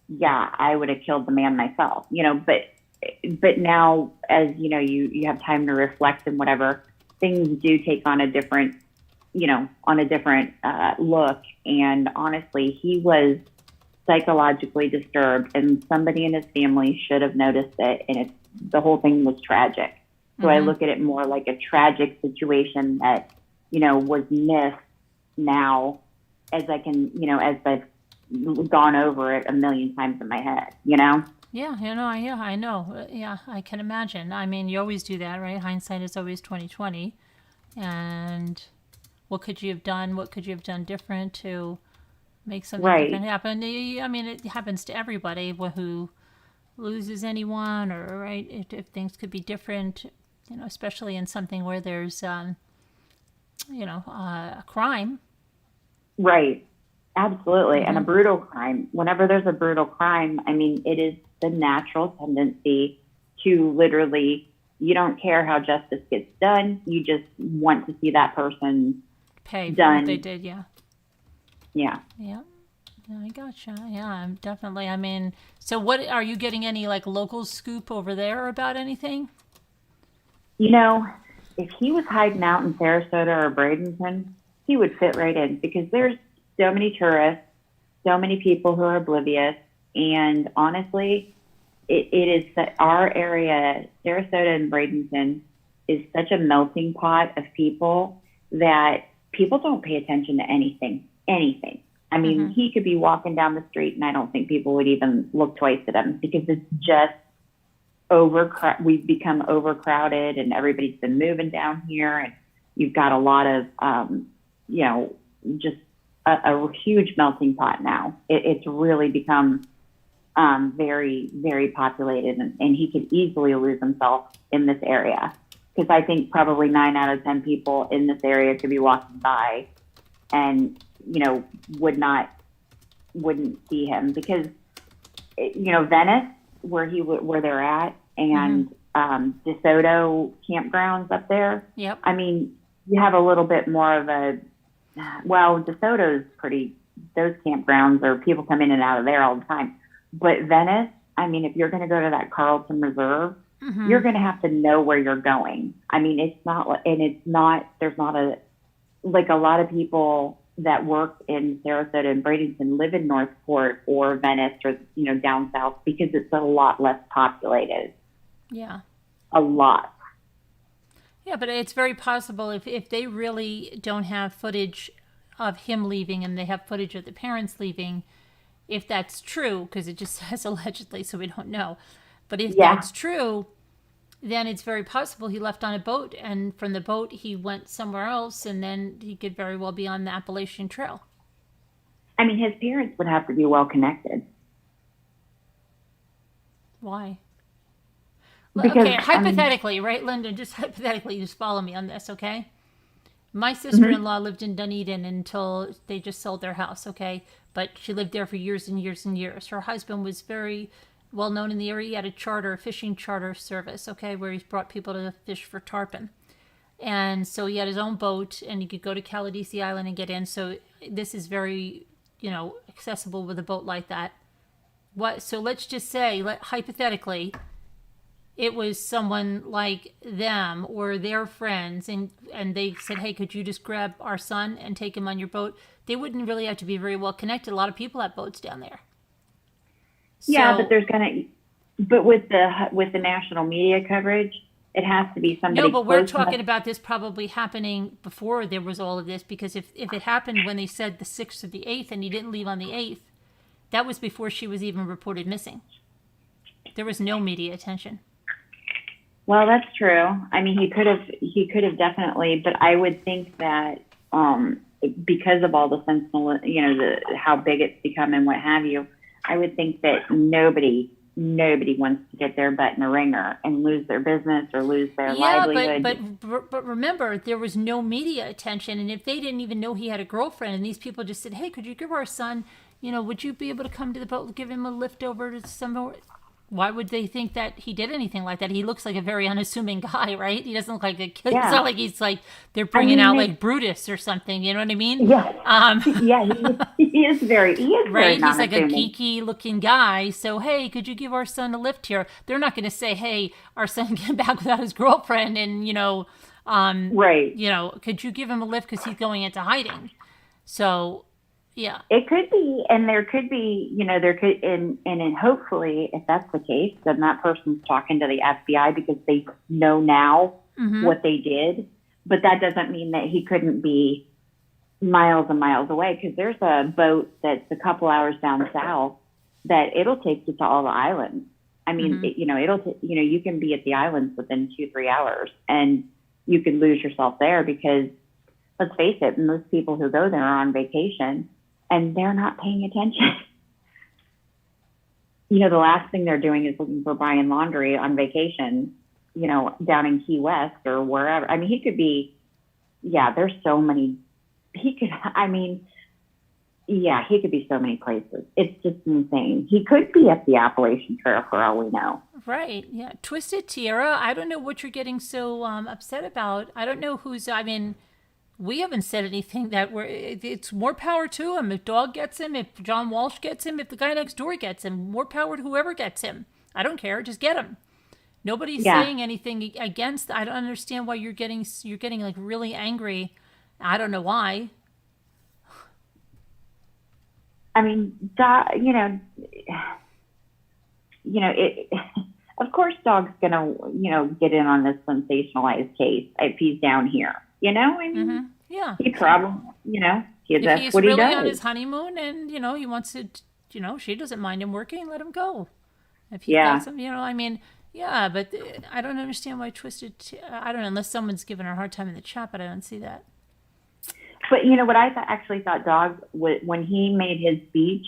yeah, I would have killed the man myself, but now as you have time to reflect and whatever, things do take on a different, look. And honestly, he was psychologically disturbed and somebody in his family should have noticed it. And the whole thing was tragic. So I look at it more like a tragic situation that, was missed now as I can, as I've gone over it a million times in my head, Yeah, I know. Yeah, I can imagine. You always do that, right? Hindsight is always 20/20. And what could you have done? What could you have done different to make something different happen? It happens to everybody who loses anyone, or right, if things could be different, especially in something where there's a crime. Right. Absolutely. And a brutal crime. Whenever there's a brutal crime, I mean, it is the natural tendency to literally, you don't care how justice gets done. You just want to see that person pay for done. what they did. Yeah. Yeah. Yeah. I gotcha. Yeah, I'm definitely. I mean, so what are you getting any like local scoop over there about anything? If he was hiding out in Sarasota or Bradenton, he would fit right in because there's so many tourists, so many people who are oblivious. And honestly, it is that our area, Sarasota and Bradenton, is such a melting pot of people that people don't pay attention to anything. I mean, he could be walking down the street and I don't think people would even look twice at him because it's just we've become overcrowded and everybody's been moving down here and you've got a lot of, just a huge melting pot now. It's really become very, very populated and he could easily lose himself in this area. Because I think probably 9 out of 10 people in this area could be walking by and, wouldn't see him because, Venice, where they're at, and DeSoto campgrounds up there. Yep. I mean, you have a little bit more of DeSoto's those campgrounds are people come in and out of there all the time. But Venice, I mean, if you're going to go to that Carlton Reserve, you're going to have to know where you're going. I mean, there's not a lot of people that work in Sarasota and Bradenton live in Northport or Venice or, down south because it's a lot less populated. Yeah. A lot. Yeah, but it's very possible if they really don't have footage of him leaving and they have footage of the parents leaving, if that's true, because it just says allegedly, so we don't know. But if that's true, then it's very possible he left on a boat, and from the boat he went somewhere else, and then he could very well be on the Appalachian Trail. I mean, his parents would have to be well connected. Why? Because, okay, hypothetically, right, Linda? Just hypothetically, just follow me on this, okay? My sister-in-law lived in Dunedin until they just sold their house, okay? But she lived there for years and years and years. Her husband was very well known in the area. He had a fishing charter service, okay, where he brought people to fish for tarpon. And so he had his own boat, and he could go to Caladisi Island and get in. So this is very, accessible with a boat like that. So let's just say, hypothetically, it was someone like them or their friends, and they said, hey, could you just grab our son and take him on your boat? They wouldn't really have to be very well connected. A lot of people have boats down there. Yeah, but but with the national media coverage, it has to be somebody. No, but we're talking about this probably happening before there was all of this, because if it happened when they said the 6th or the 8th and he didn't leave on the 8th, that was before she was even reported missing. There was no media attention. Well, that's true. I mean, he could have definitely, but I would think that because of all the sensational, how big it's become and what have you, I would think that nobody wants to get their butt in a ringer and lose their business or lose their livelihood. But remember, there was no media attention, and if they didn't even know he had a girlfriend, and these people just said, "Hey, could you give our son, would you be able to come to the boat, give him a lift over to somewhere?" Why would they think that he did anything like that? He looks like a very unassuming guy, right? He doesn't look like a kid. Yeah. It's not like he's like they're bringing out like Brutus or something. You know what I mean? Yeah. He is very right. He's like a geeky looking guy. So hey, could you give our son a lift here? They're not going to say, hey, our son came back without his girlfriend, and right. Could you give him a lift because he's going into hiding? So. Yeah, it could be, and there could be, and hopefully, if that's the case, then that person's talking to the FBI because they know now what they did. But that doesn't mean that he couldn't be miles and miles away, because there's a boat that's a couple hours down south that it'll take you to all the islands. I mean, you can be at the islands within 2-3 hours, and you could lose yourself there because, let's face it, most people who go there are on vacation. And they're not paying attention. The last thing they're doing is looking for Brian Laundrie on vacation, down in Key West or wherever. I mean, he could be, yeah, there's so many. He could, I mean, yeah, he could be so many places. It's just insane. He could be at the Appalachian Trail for all we know. Right. Yeah. Twisted Tiara. I don't know what you're getting so upset about. I don't know who's. I mean, we haven't said anything that it's more power to him. If Dog gets him, if John Walsh gets him, if the guy next door gets him, more power to whoever gets him. I don't care. Just get him. Nobody's saying anything against. I don't understand why you're getting like really angry. I don't know why. I mean, it. Of course, Dog's gonna, get in on this sensationalized case if he's down here. I mean, yeah, he probably, that's he's what he really does. on his honeymoon, and he wants to, she doesn't mind him working. Let him go. If he got some, I mean, yeah, but I don't understand why Twisted. I don't know, unless someone's giving her a hard time in the chat, but I don't see that. But what I actually thought Dog, when he made his speech,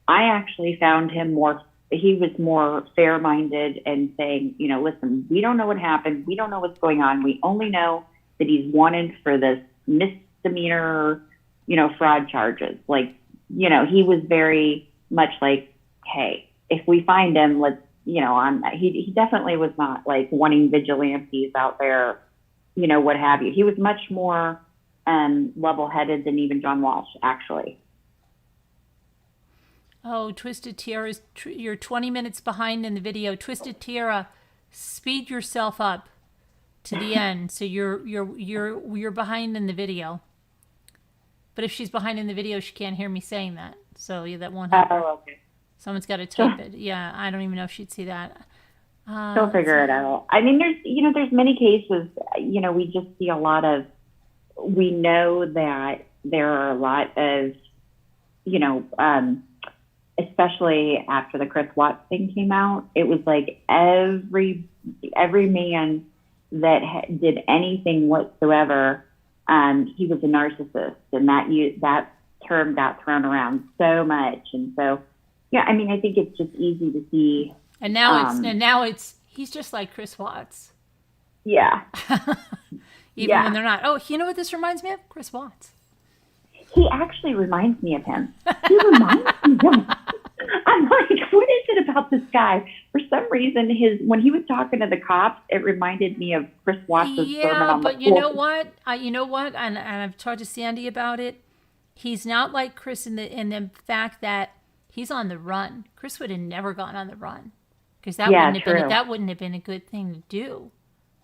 I actually found him he was more fair-minded and saying, listen, we don't know what happened. We don't know what's going on. We only know that he's wanted for this misdemeanor, fraud charges. Like, he was very much like, hey, if we find him, let's, he definitely was not like wanting vigilantes out there, what have you. He was much more level-headed than even John Walsh, actually. Oh, Twisted Tiara, you're 20 minutes behind in the video. Twisted Tiara, speed yourself up to the end, so you're behind in the video. But if she's behind in the video, she can't hear me saying that. So yeah, that won't happen. Oh, okay. Someone's got to type it. Yeah, I don't even know if she'd see that. She'll figure it out. I mean, there's many cases. We just see a lot of. We know that there are a lot of, especially after the Chris Watts thing came out, it was like every man that did anything whatsoever, he was a narcissist, and that term got thrown around so much, and so yeah, I mean, I think it's just easy to see. And now it's he's just like Chris Watts. Yeah. Even when they're not. Oh, you know what this reminds me of? Chris Watts. He actually reminds me of him. He reminds me of him. I'm like, what is it about this guy? For some reason, when he was talking to the cops, it reminded me of Chris Watts' sermon on the but you know what? And I've talked to Sandy about it. He's not like Chris in the fact that he's on the run. Chris would have never gone on the run because that wouldn't have been a good thing to do.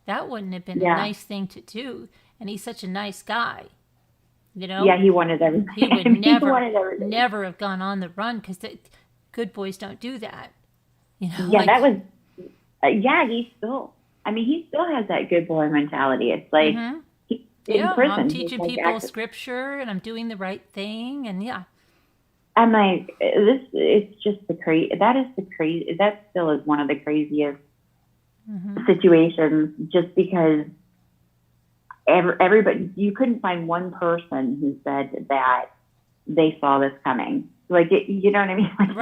That wouldn't have been a nice thing to do. And he's such a nice guy, Yeah, he wanted everything. He would never have gone on the run because good boys don't do that. That was. He still has that good boy mentality. It's like he's in prison. I'm teaching people scripture and I'm doing the right thing, and I'm like, it's just the crazy. That still is one of the craziest situations, just because everybody, you couldn't find one person who said that they saw this coming. Like, you know what I mean? Like,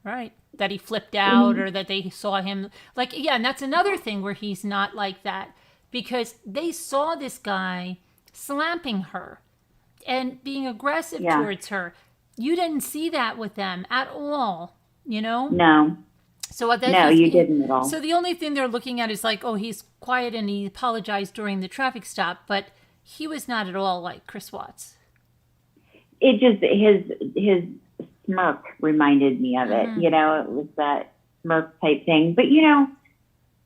right. That he flipped out or that they saw him. Like, and that's another thing where he's not like that, because they saw this guy slapping her and being aggressive towards her. You didn't see that with them at all, No. So you didn't at all. So the only thing they're looking at is like, oh, he's quiet and he apologized during the traffic stop, but he was not at all like Chris Watts. It just his smirk reminded me of it. It was that smirk type thing. But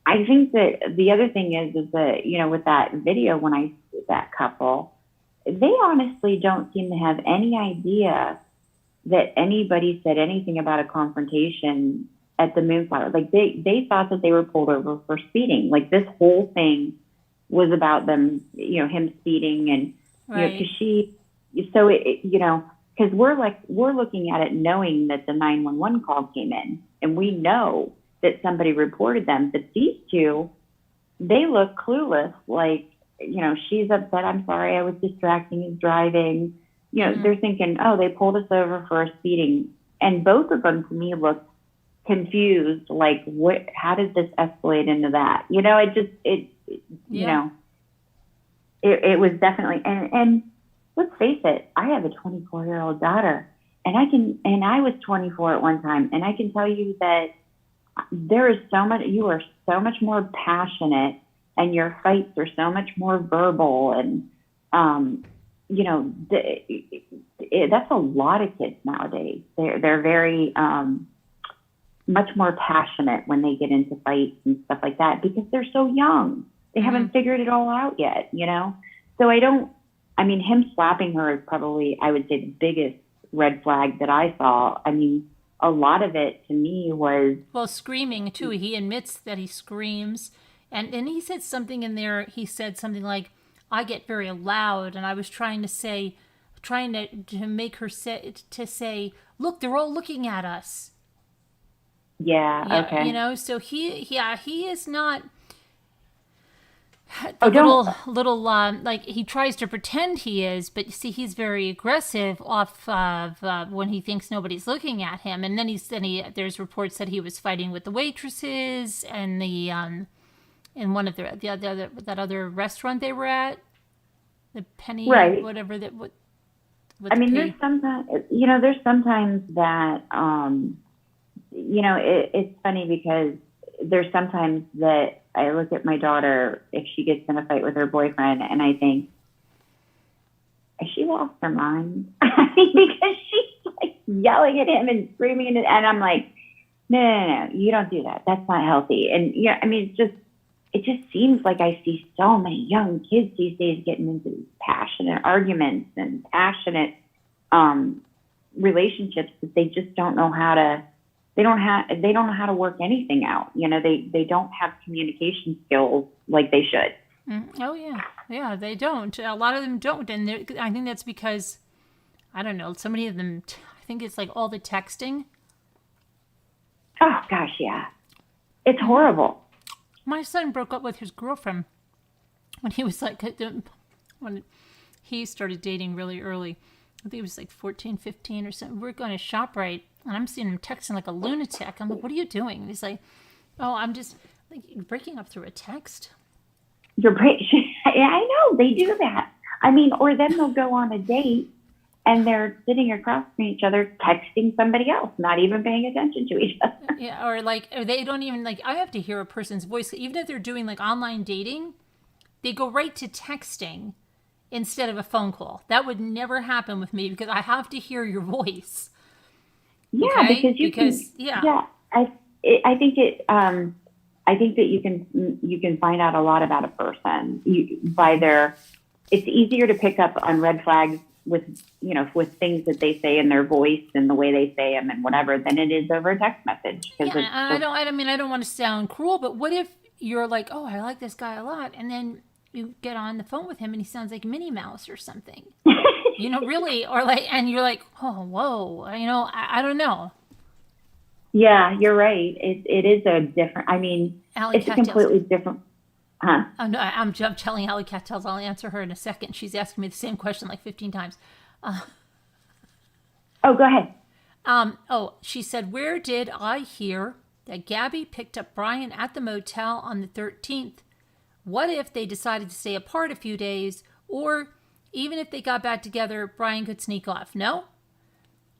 I think that the other thing is that with that video, when I see that couple, they honestly don't seem to have any idea that anybody said anything about a confrontation at the Moonflower. Like they thought that they were pulled over for speeding. Like this whole thing was about them, him speeding and, because we're looking at it knowing that the 911 call came in and we know that somebody reported them, but these two, they look clueless. Like, she's upset. I'm sorry. I was distracting his driving. They're thinking, oh, they pulled us over for a speeding. And both of them to me looked confused, like how did this escalate into that? it was definitely, and let's face it, I have a 24-year-old daughter, and I was 24 at one time, and I can tell you that you are so much more passionate, and your fights are so much more verbal, and, that's a lot of kids nowadays. They're very, much more passionate when they get into fights and stuff like that, because they're so young. They haven't figured it all out yet, So him slapping her is probably, I would say, the biggest red flag that I saw. I mean, a lot of it to me was... Well, screaming, too. He admits that he screams. And he said something in there. He said something like, I get very loud. And I was trying to make her say, look, they're all looking at us. Yeah, okay. So he is not... he tries to pretend he is, but you see, he's very aggressive off of when he thinks nobody's looking at him, and then there's reports that he was fighting with the waitresses and in one of that other restaurant they were at, the Penny, right? Whatever that. There's sometimes that it's funny because there's sometimes that I look at my daughter if she gets in a fight with her boyfriend, and I think, has she lost her mind? Because she's like yelling at him and screaming, and I'm like, no, you don't do that. That's not healthy. And it just seems like I see so many young kids these days getting into these passionate arguments and passionate relationships that they just don't know how to. They don't know how to work anything out. They don't have communication skills like they should. Oh yeah, they don't. A lot of them don't, and I think that's because, I don't know, so many of them. I think it's like all the texting. Oh gosh, yeah, it's horrible. My son broke up with his girlfriend when he was when he started dating really early. I think it was like 14, 15 or something. We're going to ShopRite, and I'm seeing him texting like a lunatic. I'm like, what are you doing? And he's like, oh, I'm just like breaking up through a text. Yeah, I know. They do that. Or then they'll go on a date, and they're sitting across from each other texting somebody else, not even paying attention to each other. Yeah, or they don't even, I have to hear a person's voice. Even if they're doing online dating, they go right to texting instead of a phone call. That would never happen with me because I have to hear your voice. Yeah, okay? because I think that you can find out a lot about a person it's easier to pick up on red flags with things that they say in their voice and the way they say them and whatever than it is over a text message. I don't want to sound cruel, but what if you're like, oh, I like this guy a lot, and then you get on the phone with him and he sounds like Minnie Mouse or something, really, or and you're like, oh, whoa, I don't know. Yeah, you're right. It is a different. It's a completely different. Huh? Oh no, I'm telling Alley Cattels. I'll answer her in a second. She's asking me the same question like 15 times. Oh, go ahead. She said, where did I hear that Gabby picked up Brian at the motel on the 13th? What if they decided to stay apart a few days, or even if they got back together, Brian could sneak off? No?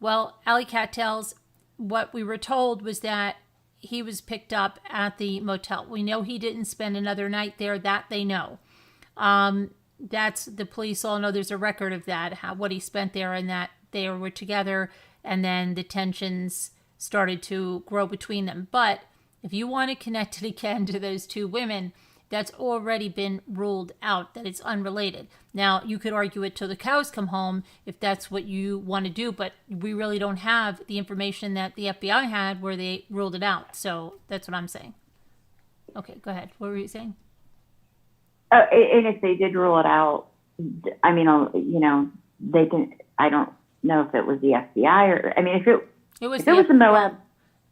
Well, Alley Cattels, what we were told was that he was picked up at the motel. We know he didn't spend another night there. That they know. That's the police all know. There's a record of that, what he spent there, and that they were together, and then the tensions started to grow between them. But if you want to connect it again to those two women, that's already been ruled out, that it's unrelated. Now, you could argue it till the cows come home if that's what you want to do, but we really don't have the information that the FBI had where they ruled it out. So that's what I'm saying. Okay, go ahead. What were you saying? And if they did rule it out, they can. I don't know if it was the FBI or. If it was the Moab.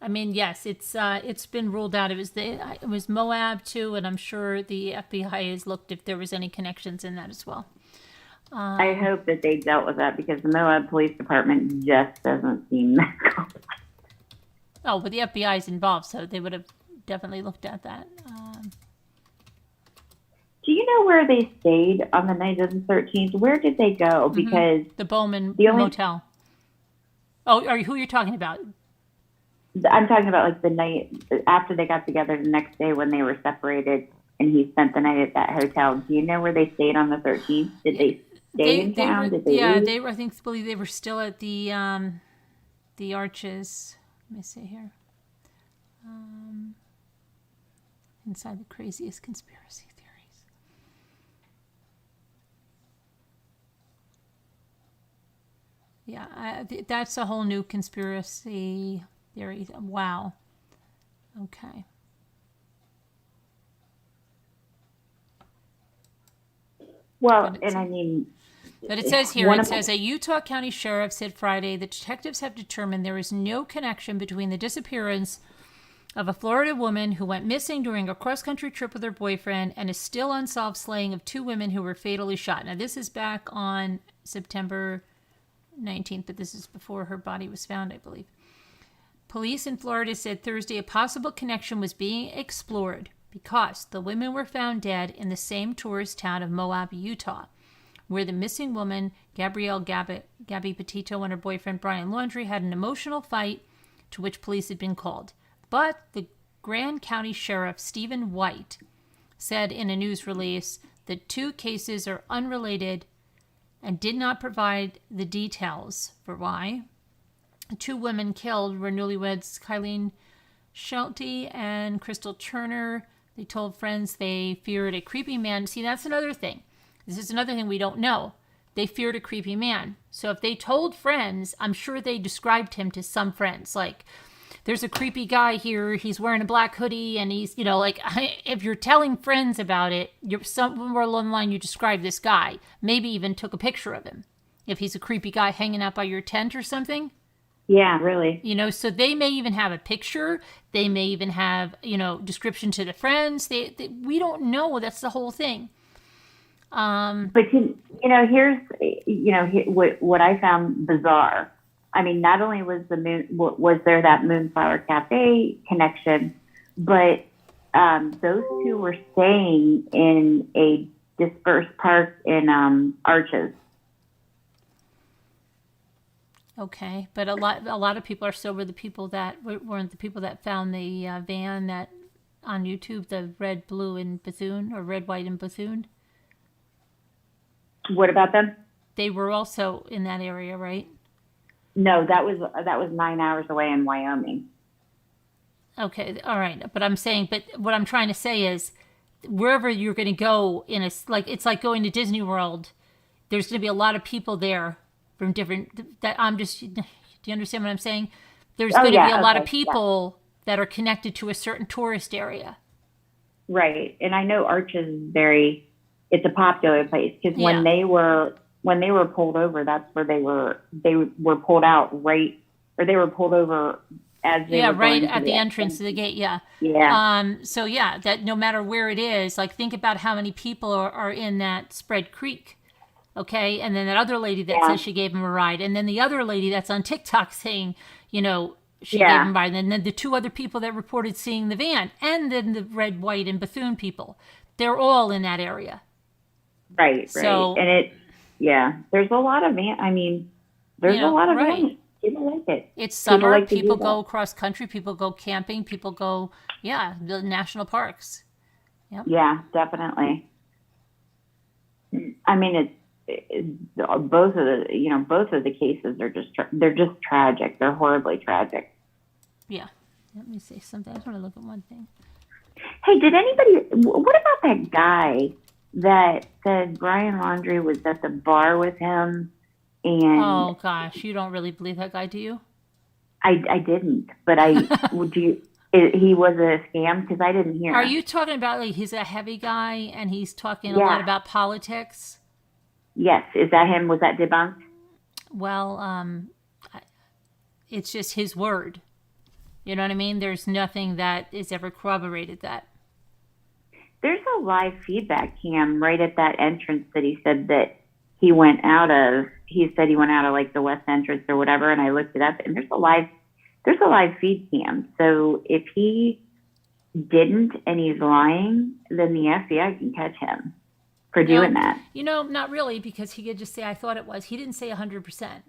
Yes, it's been ruled out. It was Moab too, and I'm sure the FBI has looked if there was any connections in that as well. I hope that they dealt with that because the Moab Police Department just doesn't seem that complex. Oh, but the FBI is involved, so they would have definitely looked at that. Do you know where they stayed on the night of the 13th? Where did they go? Because the Bowman Motel. Oh, who are you talking about? I'm talking about like the night after they got together the next day when they were separated and he spent the night at that hotel. Do you know where they stayed on the 13th? Did they stay in town? Did they leave? They were, I believe they were still at the Arches. Let me see here. Inside the craziest conspiracy theories. Yeah, that's a whole new conspiracy theory. Wow. Okay. Well, and I mean... But it says here, a Utah County Sheriff said Friday that detectives have determined there is no connection between the disappearance of a Florida woman who went missing during a cross-country trip with her boyfriend and a still unsolved slaying of 2 women who were fatally shot. Now, this is back on September 19th, but this is before her body was found, I believe. Police in Florida said Thursday a possible connection was being explored because the women were found dead in the same tourist town of Moab, Utah, where the missing woman, Gabby Petito, and her boyfriend, Brian Laundrie, had an emotional fight to which police had been called. But the Grand County Sheriff, Stephen White, said in a news release that 2 cases are unrelated and did not provide the details for why. The 2 women killed were newlyweds Kylene Shelty and Crystal Turner. They told friends they feared a creepy man. See, that's another thing. This is another thing we don't know. They feared a creepy man. So if they told friends, I'm sure they described him to some friends. Like, there's a creepy guy here. He's wearing a black hoodie and he's, if you're telling friends about it, you're somewhere along the line you describe this guy. Maybe even took a picture of him. If he's a creepy guy hanging out by your tent or something. Yeah, really. So they may even have a picture. They may even have, description to the friends. We don't know. That's the whole thing. But here's what I found bizarre. I mean, not only was there that Moonflower Cafe connection, but those 2 were staying in a dispersed park in Arches. Okay, but a lot of people are still the people that weren't the people that found the van that on YouTube, the red, blue, and Bethune, or red, white, and Bethune. What about them? They were also in that area, right? No, that was 9 hours away in Wyoming. Okay, all right. But what I'm trying to say is, wherever you're going to go it's like going to Disney World. There's going to be a lot of people there from different. Do you understand what I'm saying? There's going to be a lot of people that are connected to a certain tourist area. Right, and I know Arches is it's a popular place because when they were pulled over, that's where they were pulled out right, or they were pulled over as they were right at the entrance to the gate. Yeah. So that no matter where it is, like think about how many people are in that Spread Creek. Okay. And then that other lady that says she gave him a ride. And then the other lady that's on TikTok saying, she gave him a ride. And then the 2 other people that reported seeing the van, and then the red, white, and Bethune people, they're all in that area. Right. So, and there's a lot of there's a lot of vans. People like it. It's summer. People go cross country. People go camping. People go, the national parks. Yep. Yeah, definitely. I mean, it's both of the cases are they're just tragic. They're horribly tragic. Yeah. Let me say something. I just want to look at one thing. Hey, what about that guy that said Brian Laundrie was at the bar with him? And oh gosh, you don't really believe that guy, do you? I didn't, but he was a scam because I didn't hear. Are you talking about he's a heavy guy and he's talking a lot about politics? Yes, is that him? Was that debunked? Well, it's just his word. You know what I mean? There's nothing that is ever corroborated that. There's a live feedback cam right at that entrance that he said that he went out of. He said he went out of like the west entrance or whatever, and I looked it up, and there's a live feed cam. So if he didn't and he's lying, then the FBI can catch him for doing that. Not really, because he could just say, I thought it was. He didn't say 100%.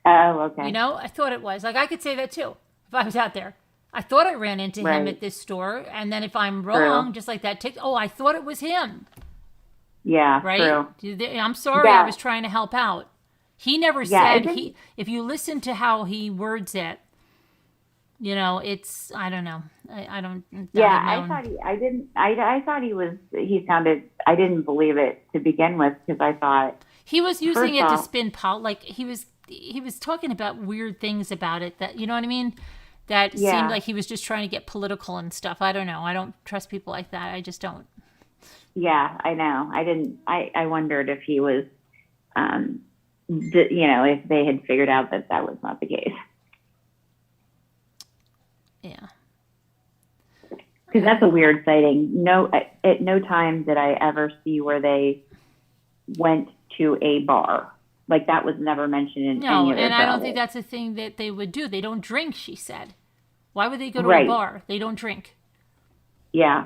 Oh, okay. I thought it was. Like, I could say that too if I was out there. I thought I ran into him at this store. And then if I'm wrong, just like that, I thought it was him. Yeah, right? True. I'm sorry, I was trying to help out. He never said, if you listen to how he words it, it's, I don't know. I don't. I thought he sounded, I didn't believe it to begin with, because I thought. He was using it to spin like he was talking about weird things about it that, you know what I mean? That seemed like he was just trying to get political and stuff. I don't know. I don't trust people like that. I just don't. Yeah, I know. I wondered if he was, if they had figured out that was not the case. Yeah. Because that's a weird sighting. At no time did I ever see where they went to a bar. Like, that was never mentioned in any of their and I don't think that's a thing that they would do. They don't drink, she said. Why would they go to a bar? They don't drink. Yeah.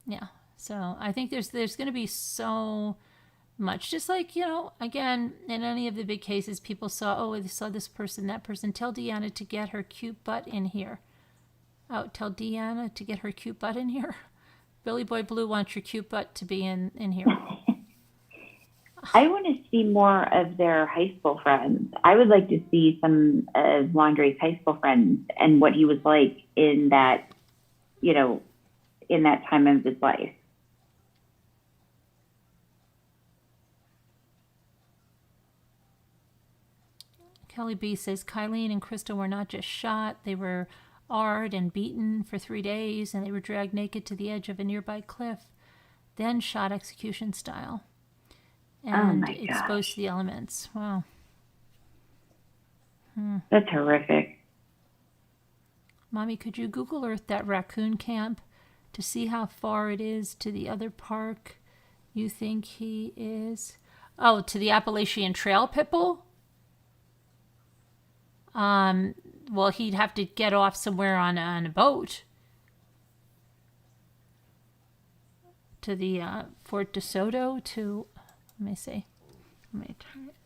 Yeah. So I think there's going to be so much. Just like, again, in any of the big cases, people saw, they saw this person, that person. Tell Deanna to get her cute butt in here. Oh, tell Deanna to get her cute butt in here. Billy Boy Blue wants your cute butt to be in here. I want to see more of their high school friends. I would like to see some of Laundrie's high school friends and what he was like in that, in that time of his life. Kelly B says Kylene and Krista were not just shot, they were arred and beaten for 3 days, and they were dragged naked to the edge of a nearby cliff, then shot execution style. And exposed to the elements. Wow. That's horrific. Mommy, could you Google Earth that raccoon camp to see how far it is to the other park you think he is? Oh, to the Appalachian Trail, Pitbull? Well, he'd have to get off somewhere on a boat to the Fort de Soto to... Let me see. Let me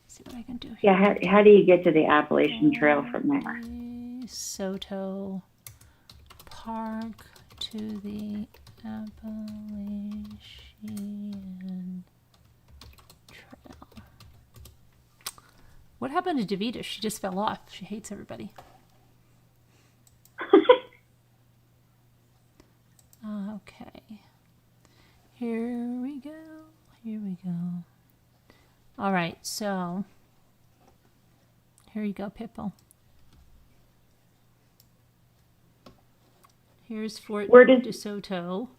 see what I can do here. Yeah, how do you get to the Appalachian Trail from there? Soto Park to the Appalachian Trail. What happened to Davita? She just fell off. She hates everybody. Okay. Here we go. Here we go. All right, so here you go, Pitbull. Here's Fort de Soto.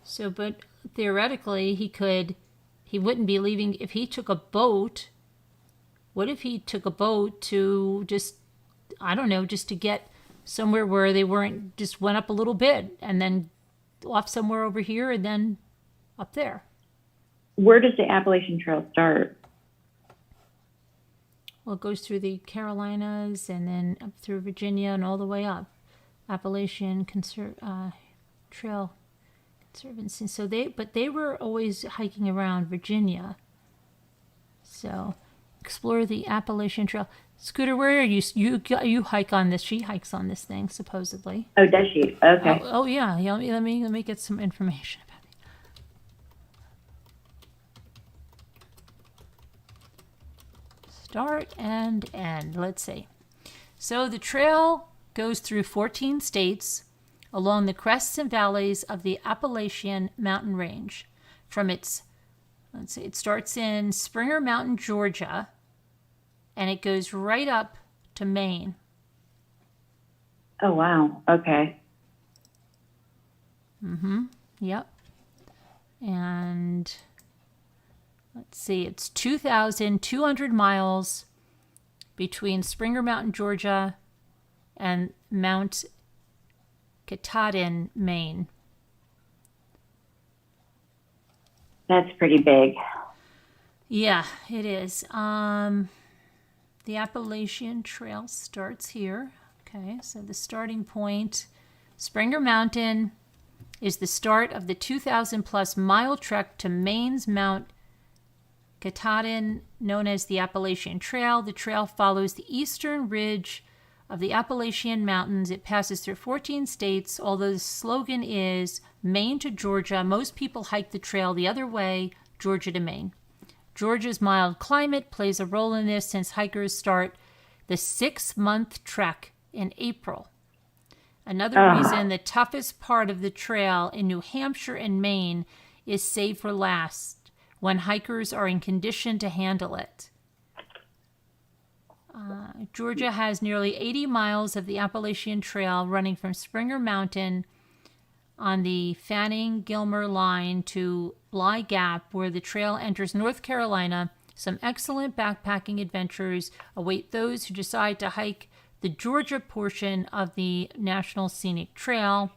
So, but theoretically, he wouldn't be leaving if he took a boat. What if he took a boat to just to get somewhere where they weren't, just went up a little bit and then off somewhere over here and then up there. Where does the Appalachian Trail start? Well, it goes through the Carolinas and then up through Virginia and all the way up. Appalachian Trail Conservancy. So they were always hiking around Virginia. So explore the Appalachian Trail. Scooter, where are you? You hike on this. She hikes on this thing, supposedly. Oh, does she? Okay. Oh yeah. Let me get some information about it. Start and end. Let's see. So the trail goes through 14 states along the crests and valleys of the Appalachian mountain range. It starts in Springer Mountain, Georgia, and it goes right up to Maine. Oh, wow. Okay. Yep. And let's see, it's 2,200 miles between Springer Mountain, Georgia, and Mount Katahdin, Maine. That's pretty big. Yeah, it is. The Appalachian Trail starts here. Okay, so the starting point, Springer Mountain, is the start of the 2,000-plus mile trek to Maine's Mount Katahdin, known as the Appalachian Trail. The trail follows the eastern ridge of the Appalachian Mountains. It passes through 14 states. Although the slogan is Maine to Georgia, most people hike the trail the other way, Georgia to Maine. Georgia's mild climate plays a role in this, since hikers start the 6-month trek in April. Another reason the toughest part of the trail in New Hampshire and Maine is saved for last, when hikers are in condition to handle it. Georgia has nearly 80 miles of the Appalachian Trail running from Springer Mountain on the Fanning-Gilmer line to Bly Gap, where the trail enters North Carolina. Some excellent backpacking adventures await those who decide to hike the Georgia portion of the National Scenic Trail.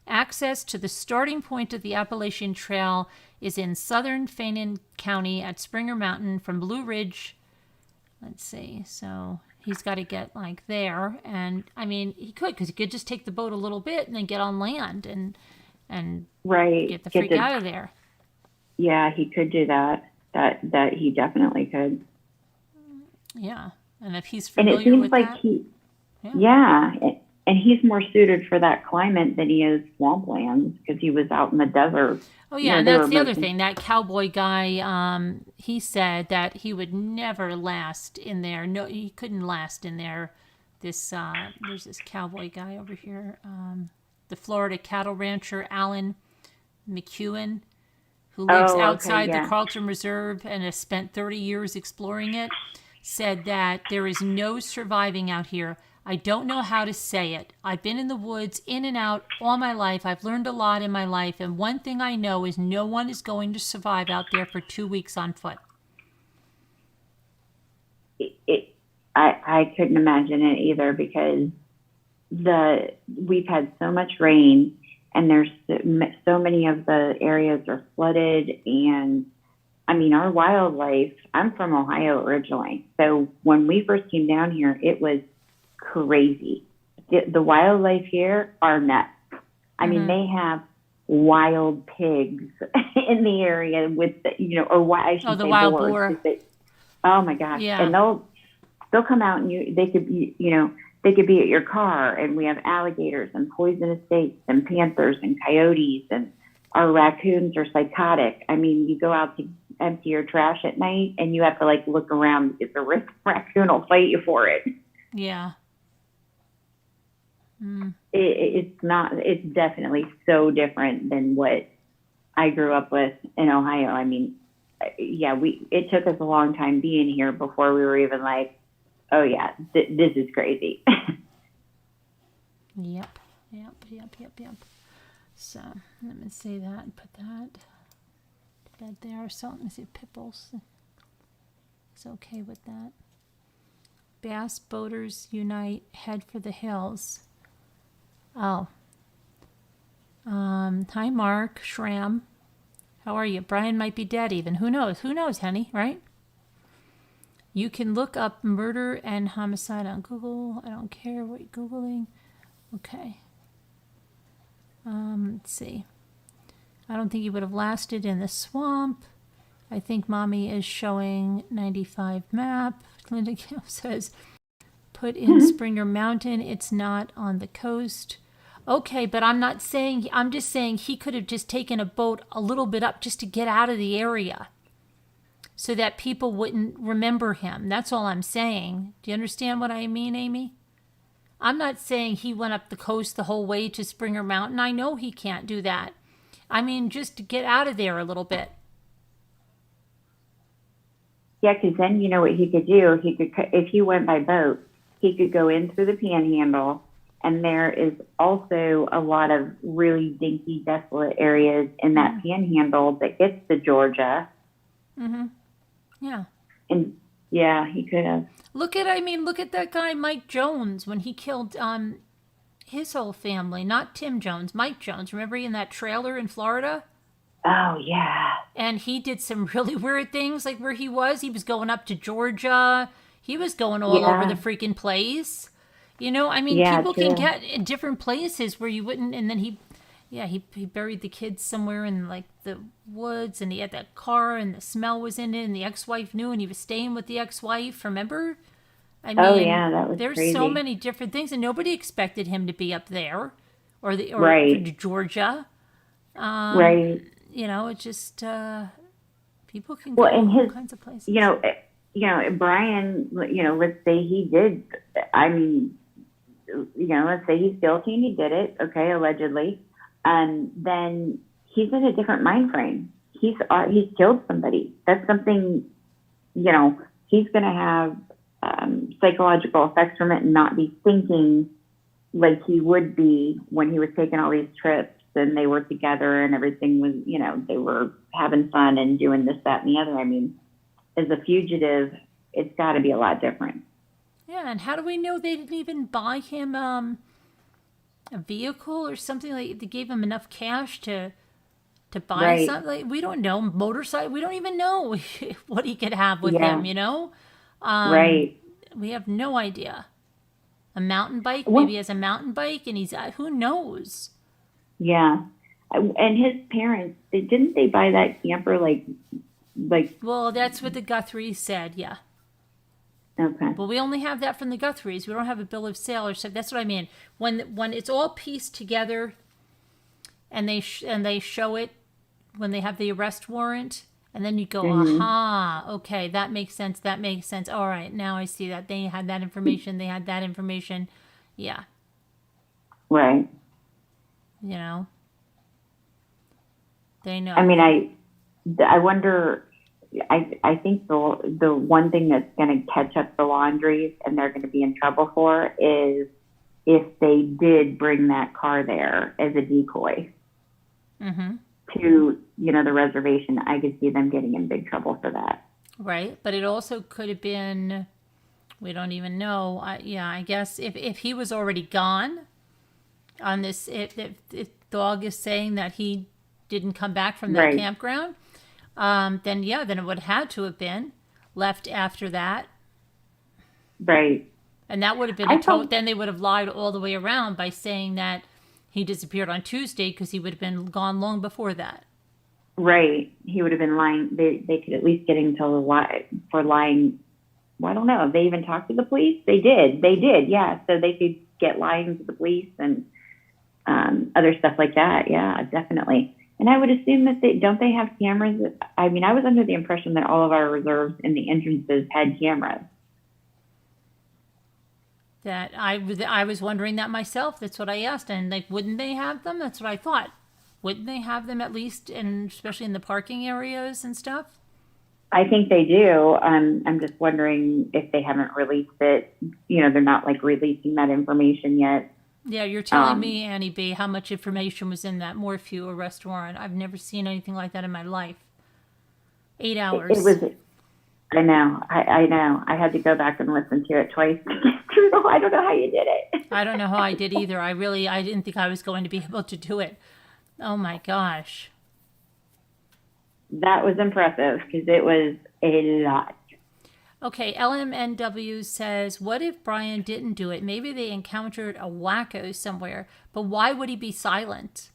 Access to the starting point of the Appalachian Trail is in southern Fannin County at Springer Mountain from Blue Ridge. Let's see, so he's got to get like there, and I mean he could, because he could just take the boat a little bit and then get on land and get the freak out of there. Yeah, he could do that. That he definitely could. Yeah, and if he's familiar with and it seems like that, and he's more suited for that climate than he is swamplands, because he was out in the desert. Oh yeah, and that's the other thing. That cowboy guy, he said that he would never last in there. No, he couldn't last in there. There's this cowboy guy over here, the Florida cattle rancher Alan McEwen, who lives outside the Carlton Reserve and has spent 30 years exploring it, said that there is no surviving out here. I don't know how to say it. I've been in the woods, in and out, all my life. I've learned a lot in my life, and one thing I know is no one is going to survive out there for 2 weeks on foot. I couldn't imagine it either, because we've had so much rain, and there's so many of the areas are flooded, and I mean, our wildlife, I'm from Ohio originally, so when we first came down here, it was crazy. The wildlife here are nuts. I mean, they have wild pigs in the area with the wild boar. Oh my gosh! Yeah. And they'll come out and they could be at your car, and we have alligators and poisonous snakes and panthers and coyotes, and our raccoons are psychotic. I mean, you go out to empty your trash at night, and you have to look around because the raccoon will fight you for it. Yeah. It's definitely so different than what I grew up with in Ohio. I mean, it took us a long time being here before we were even like, oh yeah, this is crazy. Yep. So let me see that and put that to bed there. So let me see, Pipples is okay with that. Bass boaters unite, head for the hills. Oh. Hi, Mark Schramm. How are you? Brian might be dead even. Who knows? Who knows, honey, right? You can look up murder and homicide on Google. I don't care what you're Googling. Okay. Let's see. I don't think you would have lasted in the swamp. I think Mommy is showing 95 map. Linda Gill says, put in Springer Mountain. It's not on the coast. Okay, but I'm just saying he could have just taken a boat a little bit up just to get out of the area so that people wouldn't remember him. That's all I'm saying. Do you understand what I mean, Amy? I'm not saying he went up the coast the whole way to Springer Mountain. I know he can't do that. I mean, just to get out of there a little bit. Yeah, because then you know what he could do? If he went by boat, he could go in through the Panhandle, and there is also a lot of really dinky, desolate areas in that Panhandle that gets to Georgia. Mm-hmm. Yeah. And yeah, he could have. Look at that guy Mike Jones when he killed his whole family. Not Tim Jones, Mike Jones. Remember in that trailer in Florida? Oh yeah. And he did some really weird things, like where he was going up to Georgia. He was going all over the freaking place. You know, I mean, people can get in different places where you wouldn't, and then he buried the kids somewhere in like the woods, and he had that car, and the smell was in it, and the ex-wife knew, and he was staying with the ex-wife. Remember? I mean, that was there's crazy. so many different things, and nobody expected him to be up there, or Georgia. Right. You know, it just people can go all kinds of places. You know, Brian. You know, let's say he did. I mean, you know, let's say he's guilty and he did it. Okay, allegedly. Then he's in a different mind frame. He's killed somebody. That's something. You know, he's going to have psychological effects from it and not be thinking like he would be when he was taking all these trips and they were together and everything was, you know, they were having fun and doing this, that, and the other. I mean, as a fugitive, it's got to be a lot different. Yeah, and how do we know they didn't even buy him a vehicle or something? Like they gave him enough cash to buy something? Like, we don't know. Motorcycle, we don't even know what he could have with him, you know? We have no idea. A mountain bike, maybe he has a mountain bike, and he's who knows? Yeah, and his parents, didn't they buy that camper like? Well, that's what the Guthries said. Yeah. Okay. Well, we only have that from the Guthries. We don't have a bill of sale or something. That's what I mean. When it's all pieced together, and they show it when they have the arrest warrant. And then you go, aha, okay, that makes sense. That makes sense. All right, now I see that. They had that information. They had that information. Yeah. Right. You know? They know. I mean, I wonder, I think the one thing that's going to catch up the Laundries and they're going to be in trouble for is if they did bring that car there as a decoy. Mm-hmm. To, you know, the reservation. I could see them getting in big trouble for that. Right. But it also could have been, we don't even know. I guess if he was already gone on this, if Dog is saying that he didn't come back from that campground, then it would have had to have been left after that. Right. And that would have been then they would have lied all the way around by saying that he disappeared on Tuesday because he would have been gone long before that. Right. He would have been lying. They could at least get him for lying. Well, I don't know. Have they even talked to the police? They did. Yeah. So they could get lying to the police and other stuff like that. Yeah, definitely. And I would assume that don't they have cameras? I mean, I was under the impression that all of our reserves in the entrances had cameras. That I was wondering that myself. That's what I asked. And like, wouldn't they have them? That's what I thought. Wouldn't they have them at least, and especially in the parking areas and stuff? I think they do. I'm just wondering if they haven't released it. You know, they're not like releasing that information yet. Yeah, you're telling me, Annie B., how much information was in that Morphew arrest warrant. I've never seen anything like that in my life. 8 hours. It was. I know. I know. I had to go back and listen to it twice to get through the. I don't know how you did it. I don't know how I did either. I didn't think I was going to be able to do it. Oh my gosh. That was impressive because it was a lot. Okay, LMNW says, what if Brian didn't do it? Maybe they encountered a wacko somewhere, but why would he be silent?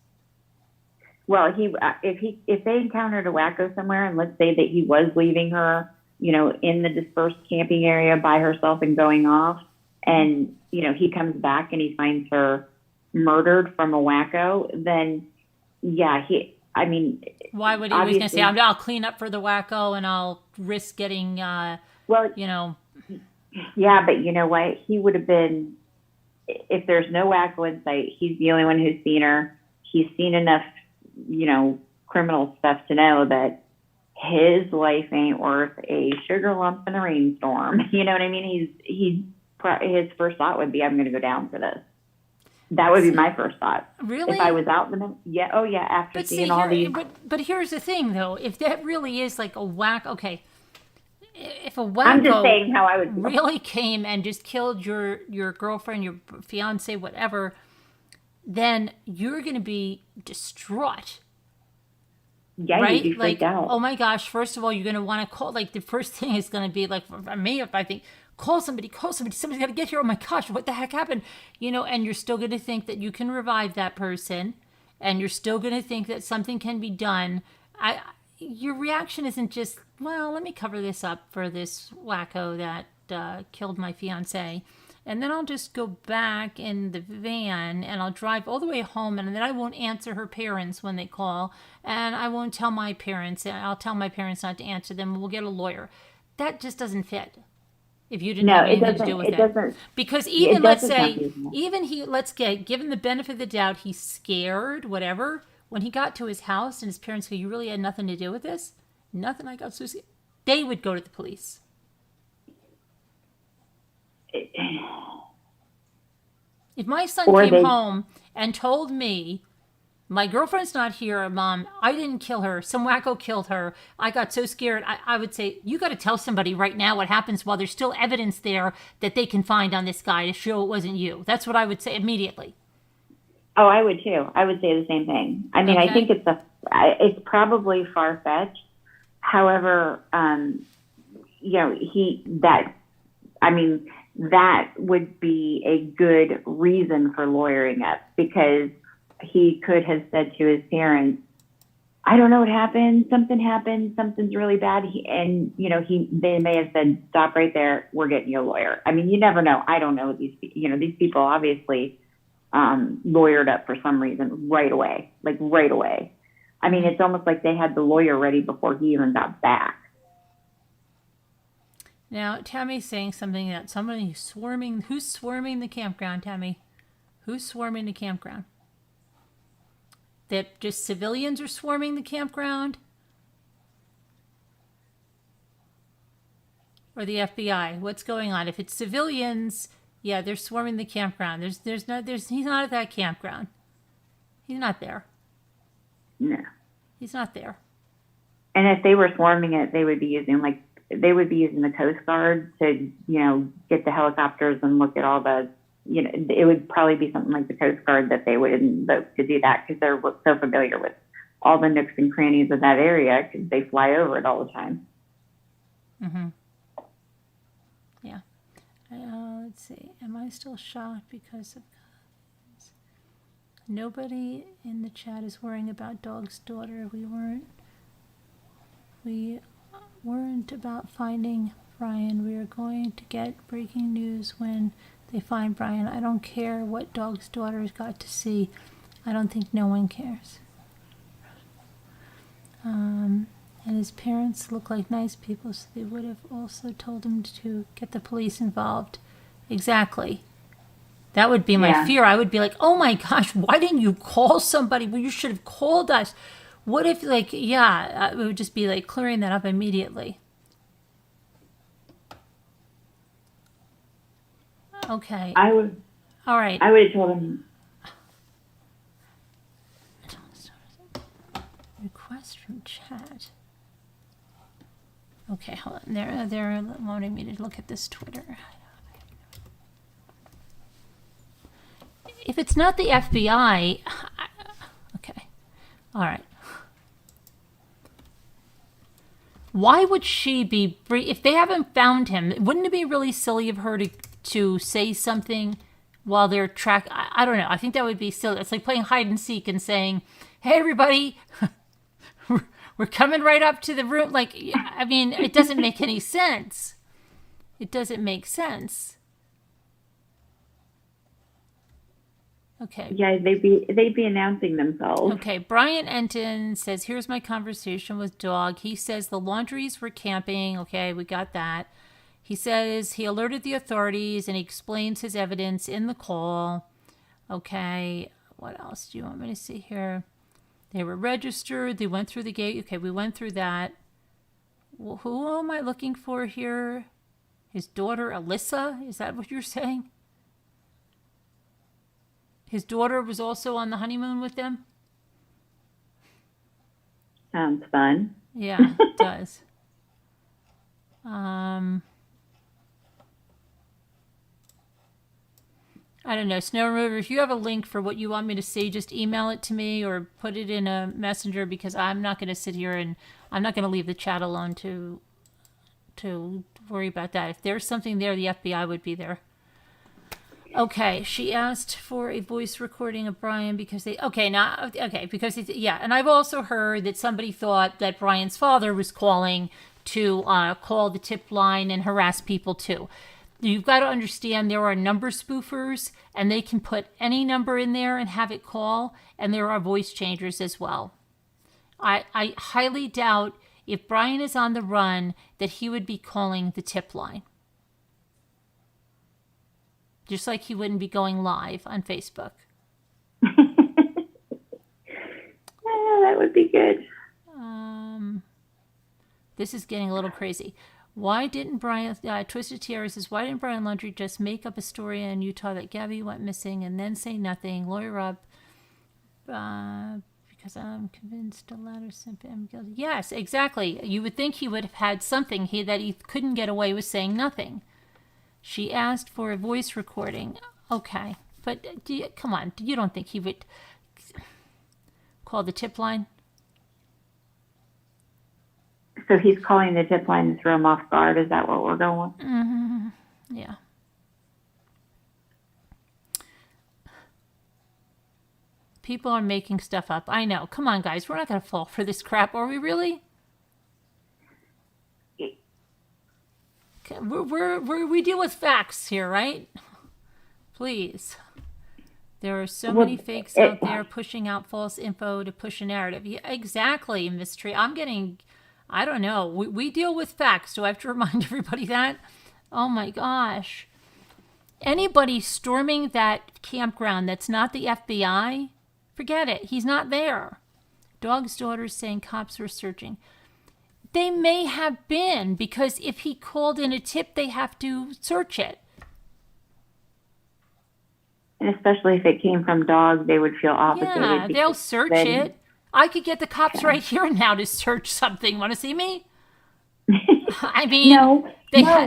Well, if they encountered a wacko somewhere, and let's say that he was leaving her, you know, in the dispersed camping area by herself and going off, and, you know, he comes back and he finds her murdered from a wacko, then, yeah, why would he? He was going to say, I'll clean up for the wacko and I'll risk getting, you know. Yeah, but you know what? He would have been, if there's no wacko in sight, he's the only one who's seen her. He's seen enough, you know, criminal stuff to know that his life ain't worth a sugar lump in a rainstorm. You know what I mean? His first thought would be, I'm going to go down for this. That would be my first thought. Really? If I was out in the yeah, oh yeah, after seeing all these. But here's the thing, though. If that really is like a whack, okay. If a wacko I'm just saying how I would really came and just killed your girlfriend, your fiance, whatever, then you're going to be distraught. Yeah, right? You'd be freaked out. Oh my gosh! First of all, you're going to want to call. Like the first thing is going to be like for me, if I think, call somebody, somebody's got to get here. Oh my gosh, what the heck happened? And you're still going to think that you can revive that person, and you're still going to think that something can be done. Your reaction isn't just, well, let me cover this up for this wacko that killed my fiance. And then I'll just go back in the van and I'll drive all the way home, and then I won't answer her parents when they call, and I won't tell my parents, and I'll tell my parents not to answer them, and we'll get a lawyer. That just doesn't fit. If you didn't have anything to do with it. Because even, let's say, given the benefit of the doubt, he's scared, whatever, when he got to his house and his parents go, you really had nothing to do with this? Nothing, I got so scared. They would go to the police. If my son came home and told me, my girlfriend's not here, Mom, I didn't kill her, some wacko killed her, I got so scared, I would say, you got to tell somebody right now what happens while there's still evidence there that they can find on this guy to show it wasn't you. That's what I would say immediately. Oh, I would too. I would say the same thing. I mean, okay. I think it's probably far-fetched. However, that would be a good reason for lawyering up, because he could have said to his parents, I don't know what happened. Something's really bad. They may have said, stop right there. We're getting you a lawyer. I mean, you never know. I don't know. These people obviously lawyered up for some reason right away. I mean, it's almost like they had the lawyer ready before he even got back. Now, Tammy's saying something that somebody's swarming. Who's swarming the campground, Tammy? Who's swarming the campground? That just civilians are swarming the campground? Or the FBI? What's going on? If it's civilians, yeah, they're swarming the campground. He's not at that campground. He's not there. No. He's not there. And if they were swarming it, they would be using the Coast Guard to, get the helicopters and look at all the, it would probably be something like the Coast Guard that they would invoke to do that, because they're so familiar with all the nooks and crannies of that area, because they fly over it all the time. Mm-hmm. Yeah. Let's see. Am I still shocked because of... Nobody in the chat is worrying about Dog's daughter. We weren't about finding Brian. We are going to get breaking news when they find Brian. I don't care what Dog's daughter's got to see. I don't think no one cares. And his parents look like nice people, so they would have also told him to get the police involved. Exactly. That would be my fear. I would be like, oh my gosh, why didn't you call somebody? Well, you should have called us. What if, it would just be clearing that up immediately. Okay. I would. All right. I would have told him. Request from chat. Okay, hold on. They're wanting me to look at this Twitter. If it's not the FBI, okay. All right. Why would she be, if they haven't found him, wouldn't it be really silly of her to say something while they're I don't know. I think that would be silly. It's like playing hide and seek and saying, hey, everybody, we're coming right up to the room. It doesn't make any sense. It doesn't make sense. Okay. Yeah, they'd be announcing themselves. Okay, Brian Enton says, here's my conversation with Dog. He says the Laundries were camping. Okay, we got that. He says he alerted the authorities and he explains his evidence in the call. Okay, what else do you want me to see here? They were registered. They went through the gate. Okay, we went through that. Well, who am I looking for here? His daughter, Alyssa? Is that what you're saying? His daughter was also on the honeymoon with them? Sounds fun. Yeah, it does. I don't know. Snow Remover, if you have a link for what you want me to see, just email it to me or put it in a messenger, because I'm not going to sit here and I'm not going to leave the chat alone to worry about that. If there's something there, the FBI would be there. Okay, she asked for a voice recording of Brian because and I've also heard that somebody thought that Brian's father was calling to call the tip line and harass people too. You've got to understand there are number spoofers, and they can put any number in there and have it call, and there are voice changers as well. I highly doubt if Brian is on the run that he would be calling the tip line. Just like he wouldn't be going live on Facebook. That would be good. This is getting a little crazy. Why didn't Brian, Twisted Tiara says, why didn't Brian Laundrie just make up a story in Utah that Gabby went missing and then say nothing? Lawyer Rob, because I'm convinced the latter simply am guilty. Yes, exactly. You would think he would have had something that he couldn't get away with saying nothing. She asked for a voice recording. Okay, but come on, you don't think he would call the tip line? So he's calling the tip line to throw him off guard. Is that what we're going with? Mm-hmm. Yeah. People are making stuff up. I know. Come on, guys. We're not going to fall for this crap, are we really? We deal with facts here, right? Please. There are so many fakes out there pushing out false info to push a narrative. Yeah, exactly, Mystery. I don't know. We deal with facts. Do I have to remind everybody that? Oh my gosh. Anybody storming that campground that's not the FBI, forget it. He's not there. Dog's daughter's saying cops were searching. They may have been, because if he called in a tip, they have to search it. And especially if it came from Dog, they would feel obligated. Yeah, they'll search it. I could get the cops right here now to search something. Want to see me? I mean,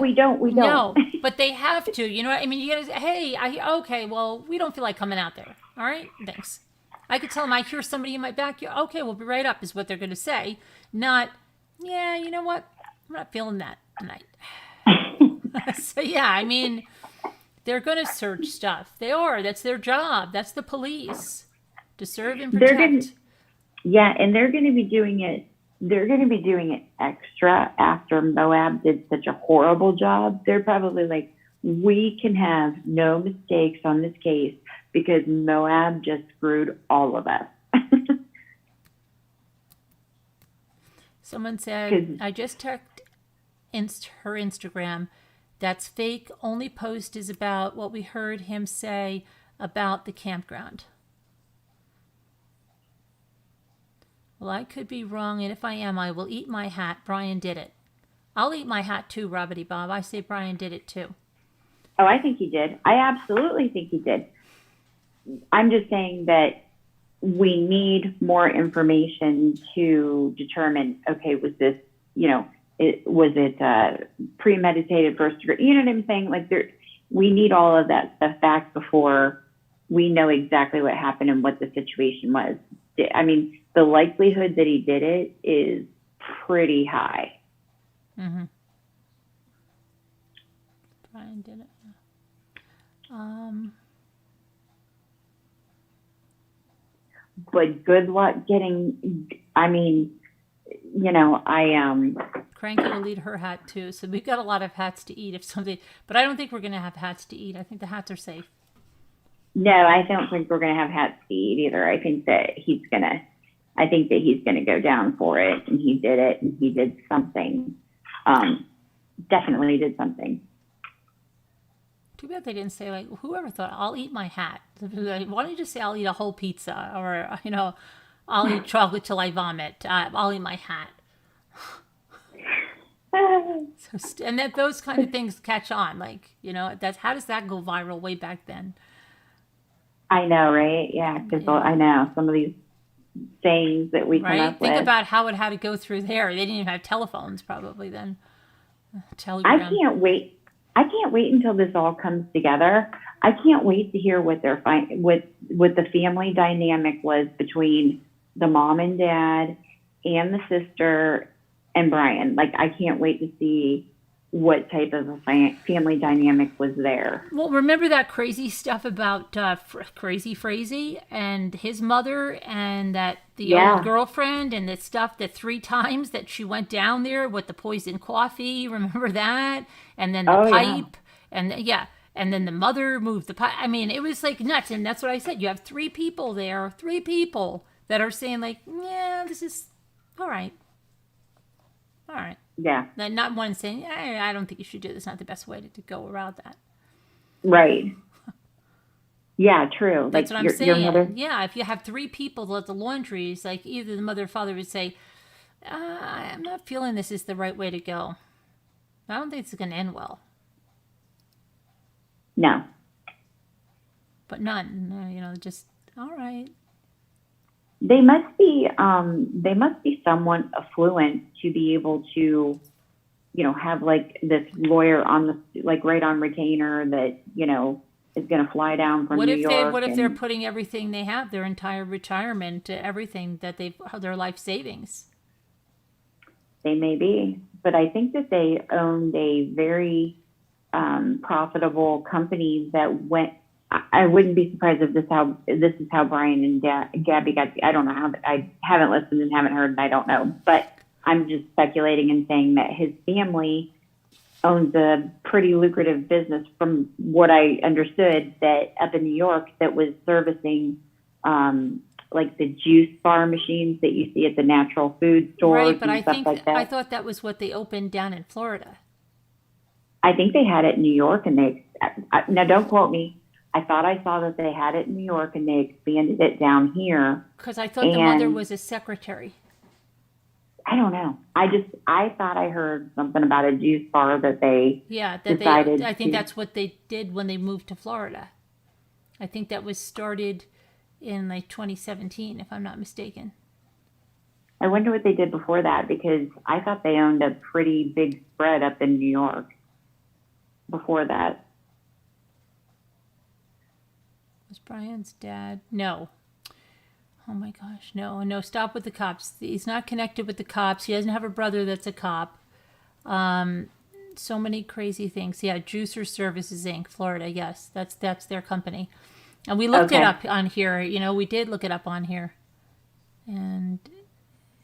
we don't. No, but they have to. You know what I mean? You gotta say, hey, okay, well, we don't feel like coming out there. All right, thanks. I could tell them I hear somebody in my backyard. Okay, we'll be right up, is what they're going to say. Not, yeah, you know what? I'm not feeling that tonight. So, yeah, I mean, they're going to search stuff. They are. That's their job. That's the police, to serve and protect. And they're going to be doing it. They're going to be doing it extra after Moab did such a horrible job. They're probably like, we can have no mistakes on this case because Moab just screwed all of us. Someone said, I just checked her Instagram. That's fake. Only post is about what we heard him say about the campground. Well, I could be wrong, and if I am, I will eat my hat. Brian did it. I'll eat my hat too, Robbity Bob. I say Brian did it too. Oh, I think he did. I absolutely think he did. I'm just saying that we need more information to determine, okay, was this, was it premeditated first degree? You know what I'm saying? Like, we need all of that stuff back before we know exactly what happened and what the situation was. I mean, the likelihood that he did it is pretty high. Mm-hmm. Brian did it. But good luck getting, Cranky will eat her hat too. So we've got a lot of hats to eat but I don't think we're going to have hats to eat. I think the hats are safe. No, I don't think we're going to have hats to eat either. I think that he's going to go down for it, and he did it, and he did something. Definitely did something. Too bad they didn't say, like, whoever thought, I'll eat my hat. Why don't you just say, I'll eat a whole pizza, or, I'll eat chocolate till I vomit. I'll eat my hat. And that those kind of things catch on, like, how does that go viral way back then? I know, right? Yeah, because I know some of these sayings that we come up with. Think about how it had to go through there. They didn't even have telephones probably then. Telegram. I can't wait until this all comes together. I can't wait to hear what they're what the family dynamic was between the mom and dad and the sister and Brian. Like, I can't wait to see what type of a family dynamic was there. Well, remember that crazy stuff about Crazy Frazee and his mother and that the old girlfriend and the stuff that 3 times that she went down there with the poison coffee. Remember that? And then the pipe. And and then the mother moved the pipe. I mean, it was like nuts. And that's what I said. You have 3 people there, 3 people that are saying like, yeah, this is all right. All right. Yeah. Not one saying, I don't think you should do this. It's not the best way to go around that. Right. Yeah, true. That's what I'm saying. Yeah, if you have 3 people at the laundry, it's like either the mother or father would say, I'm not feeling this is the right way to go. I don't think it's going to end well. No. But none, just, all right. They must be somewhat affluent to be able to, have like this lawyer on the, like right on retainer that, is going to fly down from New York. What if they're putting everything they have, their entire retirement, everything that their life savings? They may be, but I think that they owned a very profitable company that went. I wouldn't be surprised if this is how Brian and Gabby got. I don't know how. I haven't listened and haven't heard, and I don't know. But I'm just speculating and saying that his family owns a pretty lucrative business, from what I understood, that up in New York that was servicing like the juice bar machines that you see at the natural food stores. Right, but and stuff like that. I thought that was what they opened down in Florida. I think they had it in New York, and now don't quote me. I thought I saw that they had it in New York and they expanded it down here. Because I thought the mother was a secretary. I don't know. I thought I heard something about a juice bar that they decided. I think that's what they did when they moved to Florida. I think that was started in like 2017, if I'm not mistaken. I wonder what they did before that, because I thought they owned a pretty big spread up in New York before that. Was Brian's dad? No. Oh my gosh, no, stop with the cops. He's not connected with the cops. He doesn't have a brother that's a cop. So many crazy things. Yeah, Juicer Services Inc., Florida. Yes, that's their company. And we looked it up on here. We did look it up on here. And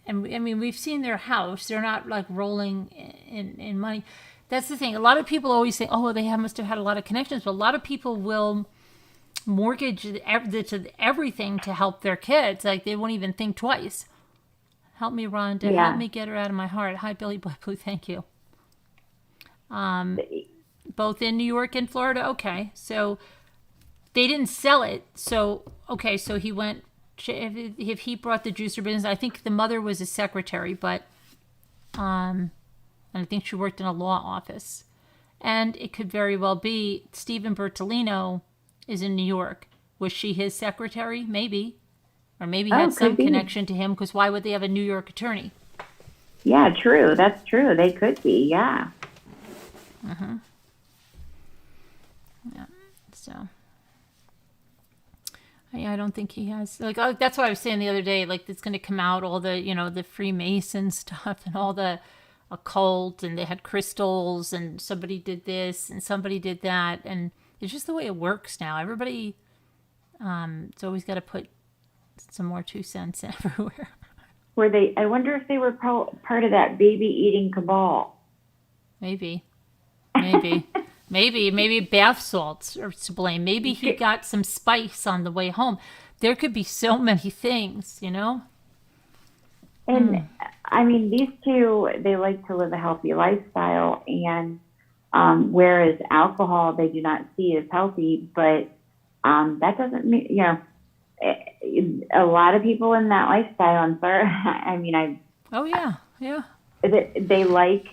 I mean, we've seen their house. They're not like rolling in money. That's the thing. A lot of people always say, oh, they must have had a lot of connections. But a lot of people will mortgage everything to help their kids. Like, they won't even think twice. Help me, Rhonda. Help me get her out of my heart. Hi, Billy Blue. Thank you. Both in New York and Florida. Okay. So they didn't sell it. So he went, if he brought the juicer business, I think the mother was a secretary, but and I think she worked in a law office. And it could very well be Stephen Bertolino is in New York. Was she his secretary? Maybe. Or maybe had some connection to him, because why would they have a New York attorney? Yeah, true. That's true. They could be, yeah. Uh-huh. Yeah, so... Yeah, I don't think he has. Like, that's what I was saying the other day. Like, it's going to come out, all the, the Freemason stuff and all the occult, and they had crystals, and somebody did this and somebody did that, and it's just the way it works now. Everybody, it's always got to put some more 2 cents everywhere. I wonder if they were part of that baby eating cabal. Maybe. Maybe bath salts are to blame. Maybe he got some spice on the way home. There could be so many things, And I mean, these two, they like to live a healthy lifestyle, and whereas alcohol they do not see as healthy, but that doesn't mean, a lot of people in that lifestyle, I'm sorry, I mean, they like,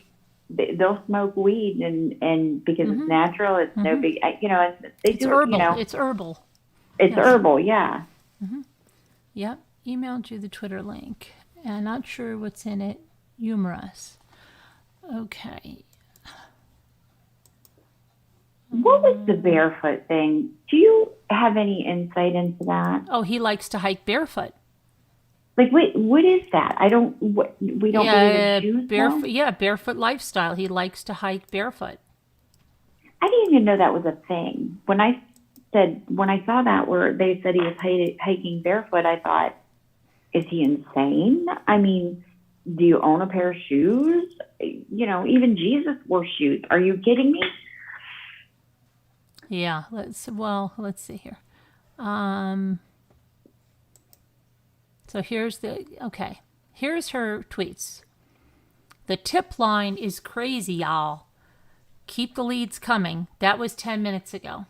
they'll smoke weed and because it's natural, it's no big, it's herbal. It's herbal. It's herbal, yeah. Mm-hmm. Yep. Emailed you the Twitter link. And not sure what's in it. Humorous. Okay. What was the barefoot thing? Do you have any insight into that? Oh, he likes to hike barefoot. Like, wait, what is that? We don't believe in shoes now? Yeah, barefoot lifestyle. He likes to hike barefoot. I didn't even know that was a thing. When I saw that where they said he was hiking barefoot, I thought, is he insane? I mean, do you own a pair of shoes? Even Jesus wore shoes. Are you kidding me? Yeah, let's see here. So here's her tweets. The tip line is crazy, y'all. Keep the leads coming. That was 10 minutes ago.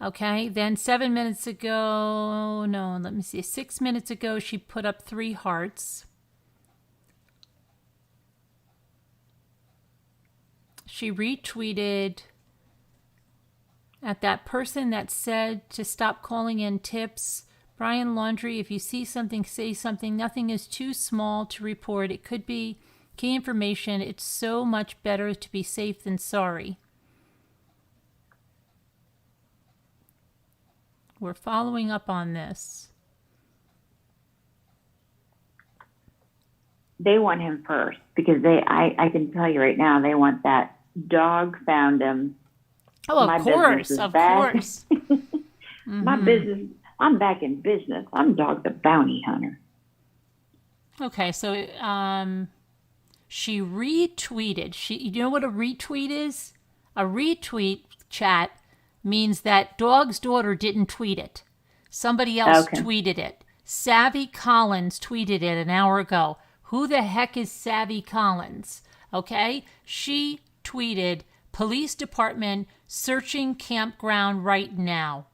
Okay, then 7 minutes ago, no, let me see, 6 minutes ago, she put up 3 hearts. She retweeted at that person that said to stop calling in tips. Brian Laundrie, if you see something, say something. Nothing is too small to report. It could be key information. It's so much better to be safe than sorry. We're following up on this. They want him first because I can tell you right now, they want that dog found him. Oh, of course. My business, I'm back in business. I'm Dog the Bounty Hunter. Okay, so she retweeted. You know what a retweet is? A retweet, chat, means that Dog's daughter didn't tweet it. Somebody else tweeted it. Savvy Collins tweeted it an hour ago. Who the heck is Savvy Collins? Okay? She tweeted, police department searching campground right now.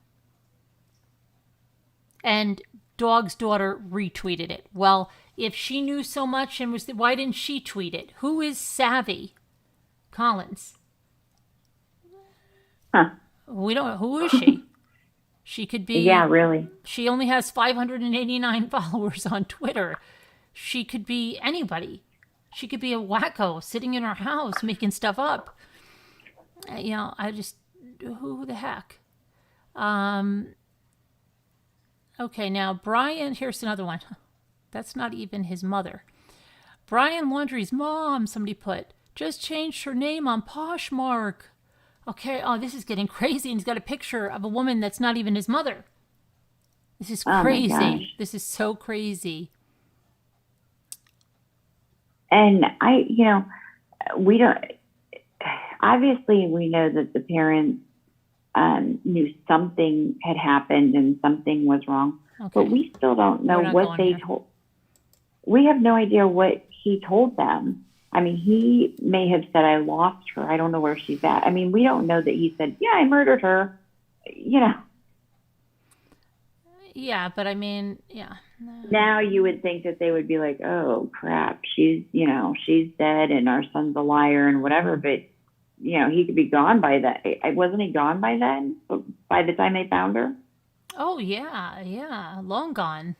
And Dog's daughter retweeted it. Well, if she knew so much and why didn't she tweet it? Who is Savvy Collins? Huh. We don't. Who is she? She could be. Yeah, really. She only has 589 followers on Twitter. She could be anybody. She could be a wacko sitting in her house making stuff up. Who the heck? Okay, now Brian, here's another one. That's not even his mother. Brian Laundrie's mom, somebody put, just changed her name on Poshmark. Okay, this is getting crazy. And he's got a picture of a woman that's not even his mother. This is crazy. Oh my gosh. This is so crazy. And we don't, obviously we know that the parents knew something had happened and something was wrong, but we still don't know what they told. We have no idea what he told them. I mean, he may have said, I lost her. I don't know where she's at. I mean, we don't know that he said, yeah, I murdered her, Yeah, but I mean, yeah. Now you would think that they would be like, oh, crap, she's dead and our son's a liar and whatever. But, he could be gone by that. Wasn't he gone by then? By the time they found her? Oh, yeah. Long gone.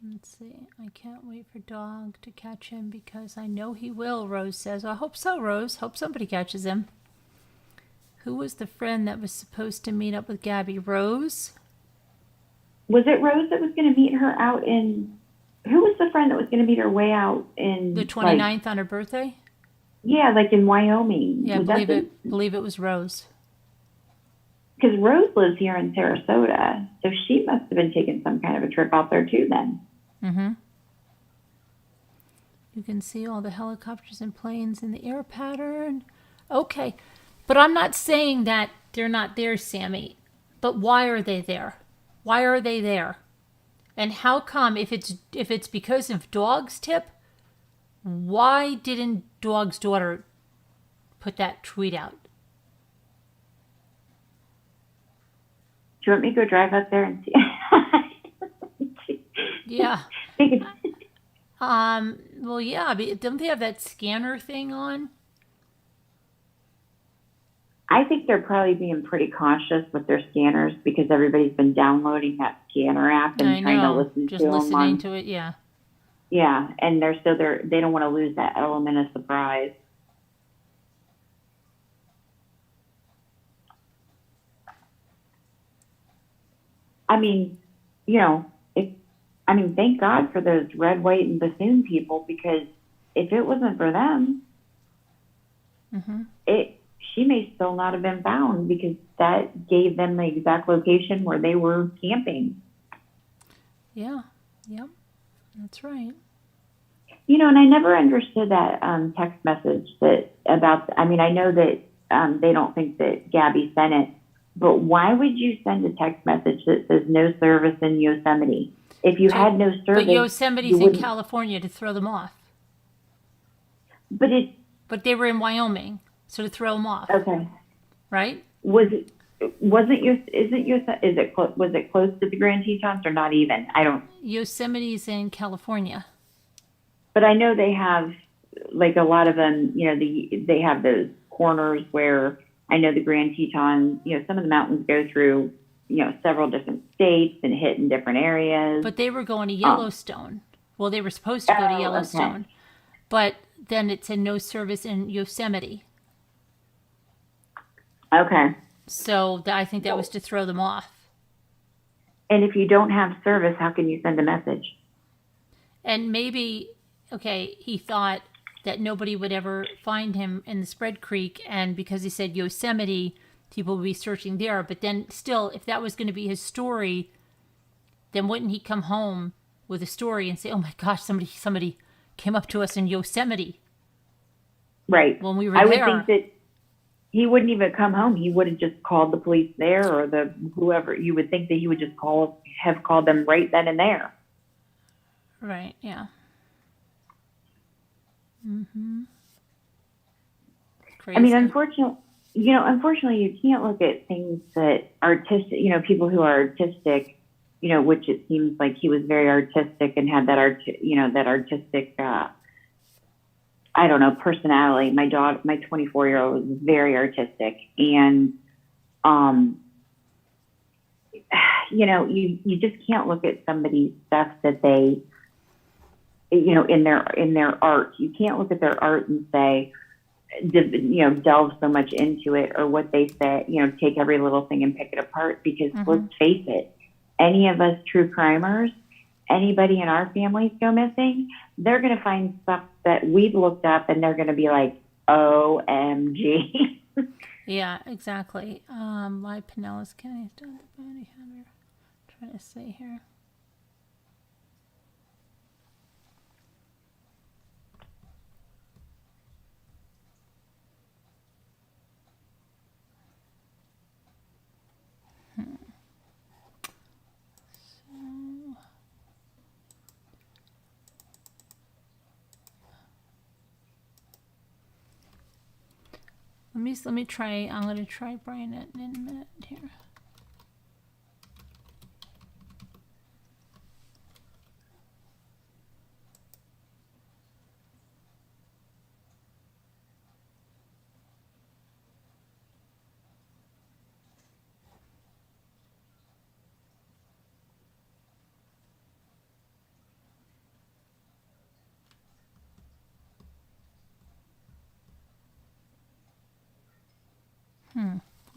Let's see. I can't wait for Dog to catch him because I know he will, Rose says. I hope so, Rose. Hope somebody catches him. Who was the friend that was supposed to meet up with Gabby? Rose? Was it Rose that was going to meet her out in... Who was the friend that was going to meet her way out in... The 29th on her birthday? Yeah, like in Wyoming. Yeah, believe it was Rose. Because Rose lives here in Sarasota, so she must have been taking some kind of a trip out there too then. Mm-hmm. You can see all the helicopters and planes in the air pattern. Okay, but I'm not saying that they're not there, Sammy. But why are they there? Why are they there? And how come, if it's because of Dog's tip, why didn't Dog's daughter put that tweet out? Do you want me to go drive up there and see? Yeah. Well, yeah. But don't they have that scanner thing on? I think they're probably being pretty cautious with their scanners because everybody's been downloading that scanner app and trying to listen to them. Just listening to it, yeah. Yeah, and they don't want to lose that element of surprise. I mean, thank God for those red, white, and bassoon people, because if it wasn't for them, she may still not have been found, because that gave them the exact location where they were camping. Yeah. Yep. That's right. And I never understood that text message I know that they don't think that Gabby sent it, but why would you send a text message that says no service in Yosemite? If you had no service, but Yosemite's in California, to throw them off. But they were in Wyoming, so to throw them off. Okay. Right? Was it close to the Grand Tetons or not even? Yosemite's in California. But I know they have, like, a lot of them, they have those corners where I know the Grand Tetons, some of the mountains go through, several different states and hit in different areas. But they were going to Yellowstone. Well, they were supposed to go to Yellowstone. Okay. But then it said no service in Yosemite. Okay. So I think that was to throw them off. And if you don't have service, how can you send a message? And maybe, he thought that nobody would ever find him in the Spread Creek, and because he said Yosemite, people would be searching there. But then still, if that was going to be his story, then wouldn't he come home with a story and say, oh my gosh, somebody came up to us in Yosemite. Right. When we were there. I would think that he wouldn't even come home. He would have just called the police there, or whoever. You would think that he would just have called them right then and there. Right. Yeah. Crazy. I mean, unfortunately, you can't look at things that artistic. People who are artistic. Which it seems like he was very artistic and had that artistic. Personality. My 24-year-old was very artistic, and you just can't look at somebody's stuff that they, in their art. You can't look at their art and say, delve so much into it, or what they say, take every little thing and pick it apart, because let's face it, any of us true crimers, anybody in our families go missing, they're going to find stuff that we've looked up, and they're going to be like, OMG. Yeah, exactly. Why Pinellas County done the bounty hunter? Trying to say here. Let me try. I'm going to try Brian in a minute here.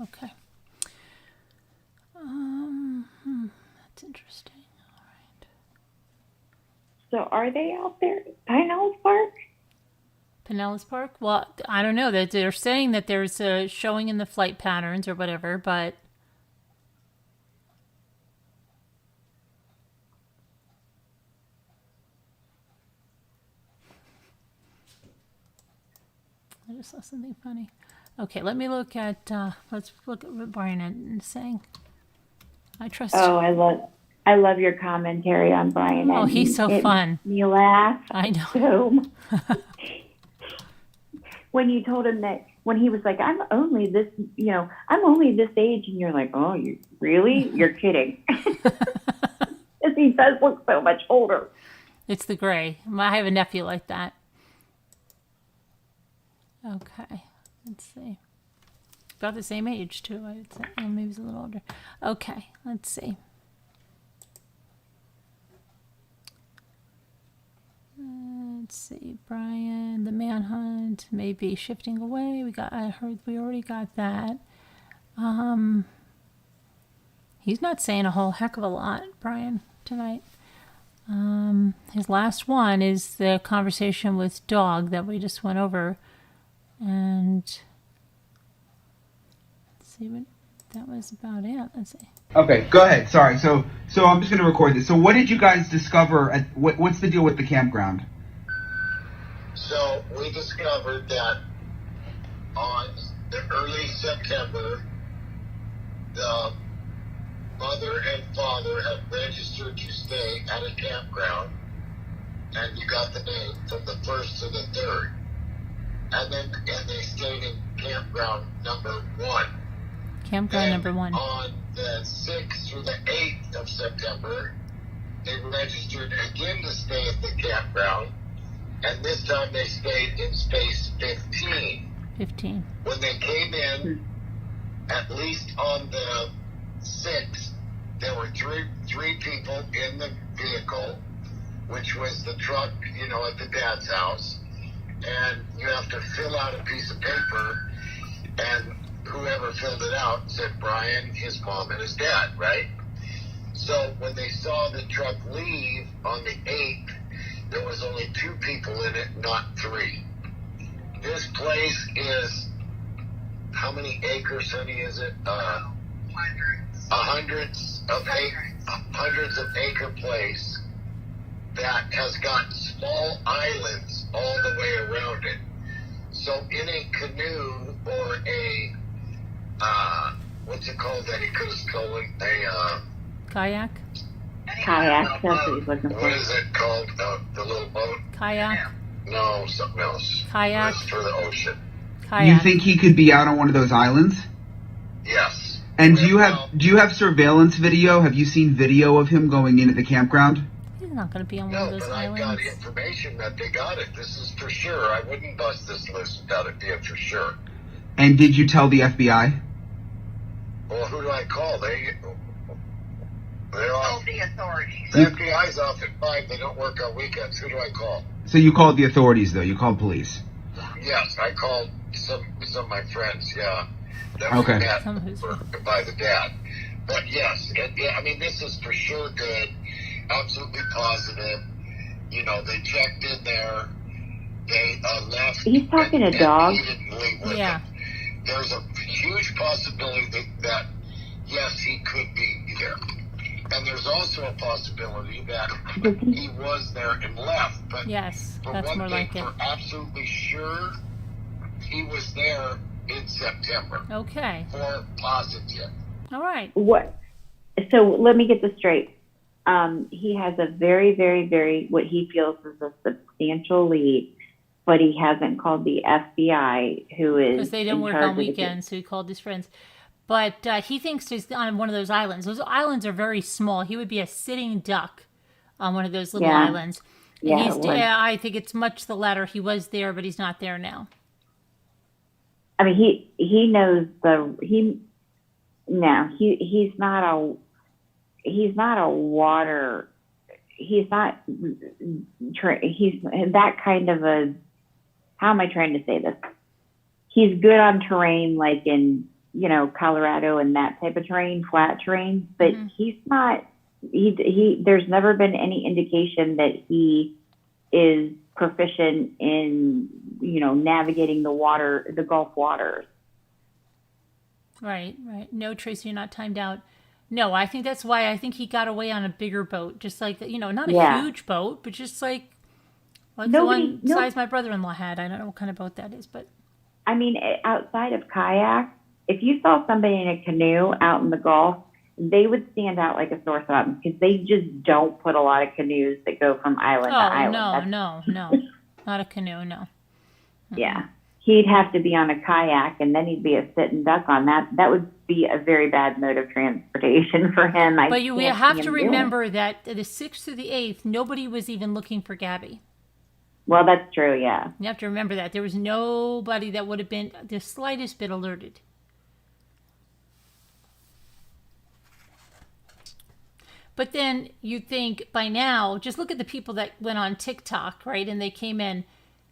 Okay. That's interesting. All right. So are they out there at Pinellas Park? Pinellas Park? Well, I don't know. They're saying that there's a showing in the flight patterns or whatever, but I just saw something funny. Okay, let me look at, let's look at what Brian is saying. I trust. Oh, I love your commentary on Brian. Oh, he's so fun. You laugh. I know. So, when you told him that, when he was like, I'm only this age, and you're like, oh, you really? You're kidding. Because he does look so much older. It's the gray. I have a nephew like that. Okay, let's see. About the same age, too, I would say. Oh, maybe he's a little older. Okay, let's see. Let's see, Brian, the manhunt may be shifting away. I heard we already got that. He's not saying a whole heck of a lot, Brian, tonight. His last one is the conversation with Dog that we just went over. And let's see what that was about it. Let's see. Okay, go ahead. Sorry. So I'm just going to record this. So what did you guys discover what's the deal with the campground? So we discovered that on the early September, the mother and father had registered to stay at a campground, and you got the name from the 1st to the 3rd. And they stayed in campground number 1. Campground number 1. On the 6th through the 8th of September, they registered again to stay at the campground, and this time they stayed in space 15. 15. When they came in, at least on the 6th, there were three people in the vehicle, which was the truck, at the dad's house, and you have to fill out a piece of paper, and whoever filled it out said Brian, his mom, and his dad, right? So when they saw the truck leave on the 8th, there was only 2 people in it, not 3. This place is, how many acres, honey, is it? Hundreds of acre place that has got small islands all the way around it. So in a canoe or a, what's it called that he could have stolen? Kayak? Kayak, that's what he's looking for. What is it called? The little boat? Kayak? No, something else. Kayak? It's for the ocean. Kayak. You think he could be out on one of those islands? Yes. And do you have surveillance video? Have you seen video of him going in at the campground? He's not going to be on one of those islands. No, but I got information that they got it. This is for sure. I wouldn't bust this loose without it being for sure. And did you tell the FBI? Well, who do I call? They're all the authorities. The FBI's off at 5. They don't work on weekends. Who do I call? So you called the authorities, though? You called police? Yes, I called some of my friends, yeah. That Okay. we met by the dad. But yes, this is for sure good. Absolutely positive. They checked in there. They left. He's talking to Dog. He didn't leave with Yeah. him. There's a huge possibility that yes, he could be there. And there's also a possibility that he was there and left. But Yes, for that's one more thing, like it. for absolutely sure, he was there in September. Okay. For positive. All right. What? So let me get this straight. He has a very, very, very, what he feels is a substantial lead, but he hasn't called the FBI, who is Because they didn't work on weekends, so he called his friends. But he thinks he's on one of those islands. Those islands are very small. He would be a sitting duck on one of those little islands. And I think it's much the latter. He was there, but he's not there now. I mean, he knows he's not a water. He's not. He's that kind of a. How am I trying to say this? He's good on terrain, like in Colorado and that type of terrain, flat terrain. But he's not. There's never been any indication that he is proficient in navigating the Gulf waters. Right. No, Tracy, you're not timed out. No, I think that's why I think he got away on a bigger boat, just like not a huge boat, but just like the one size my brother-in-law had. I don't know what kind of boat that is, but I mean, outside of kayak, if you saw somebody in a canoe out in the Gulf, they would stand out like a sore thumb because they just don't put a lot of canoes that go from island to island. No, not a canoe, no. Yeah. He'd have to be on a kayak, and then he'd be a sitting duck on that. That would be a very bad mode of transportation for him. But you have to remember that the 6th through the 8th, nobody was even looking for Gabby. Well, that's true, yeah. You have to remember that. There was nobody that would have been the slightest bit alerted. But then you think by now, just look at the people that went on TikTok, right? And they came in.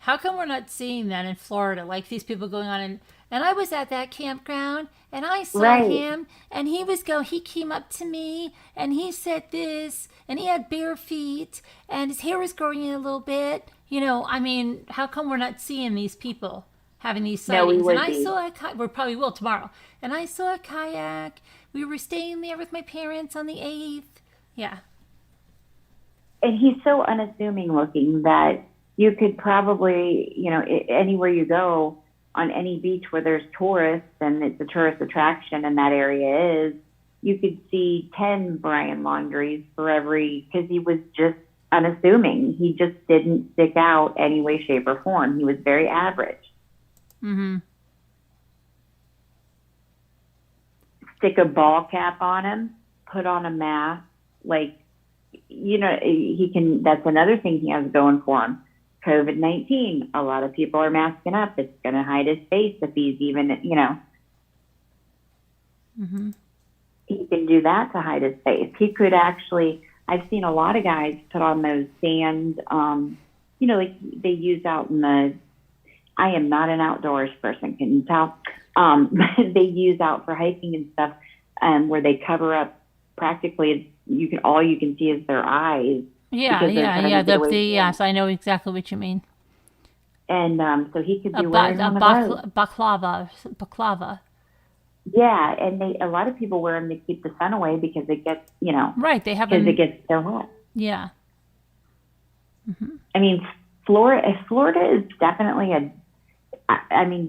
How come we're not seeing that in Florida? Like these people going on and I was at that campground, and I saw him, and he came up to me, and he said this, and he had bare feet, and his hair was growing in a little bit. I mean, how come we're not seeing these people having these sightings? No, and I saw we probably will tomorrow. And I saw a kayak. We were staying there with my parents on the 8th. Yeah. And he's so unassuming looking that you could probably, anywhere you go on any beach where there's tourists and it's a tourist attraction and that area is, you could see 10 Brian Laundries for because he was just unassuming. He just didn't stick out any way, shape, or form. He was very average. Mm-hmm. Stick a ball cap on him, put on a mask, he can, that's another thing he has going for him. COVID-19, a lot of people are masking up. It's going to hide his face if he's even, Mm-hmm. He can do that to hide his face. He could actually, I've seen a lot of guys put on those sand, like they use out in I am not an outdoors person, can you tell? They use out for hiking and stuff, where they cover up practically, all you can see is their eyes. Yeah. Yes, I know exactly what you mean. And so he could be wearing baklava. Yeah, and a lot of people wear them to keep the sun away because it gets, right. They have because it gets so hot. Yeah. Mm-hmm. I mean, Florida is definitely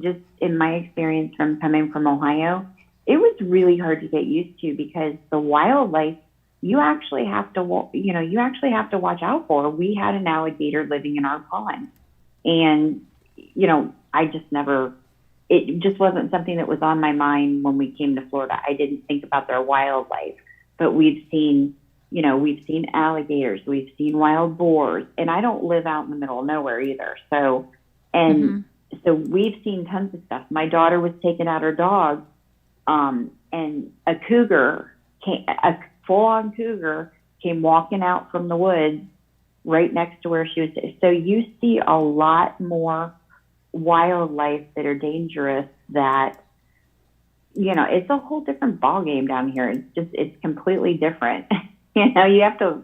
just in my experience from coming from Ohio, it was really hard to get used to because the wildlife you actually have to watch out for. We had an alligator living in our pond, and it just wasn't something that was on my mind when we came to Florida. I didn't think about their wildlife, but we've seen alligators, we've seen wild boars, and I don't live out in the middle of nowhere either. So, so we've seen tons of stuff. My daughter was taking out her dog, and a full-on cougar came walking out from the woods right next to where she was. So you see a lot more wildlife that are dangerous that, it's a whole different ball game down here. It's completely different. You have to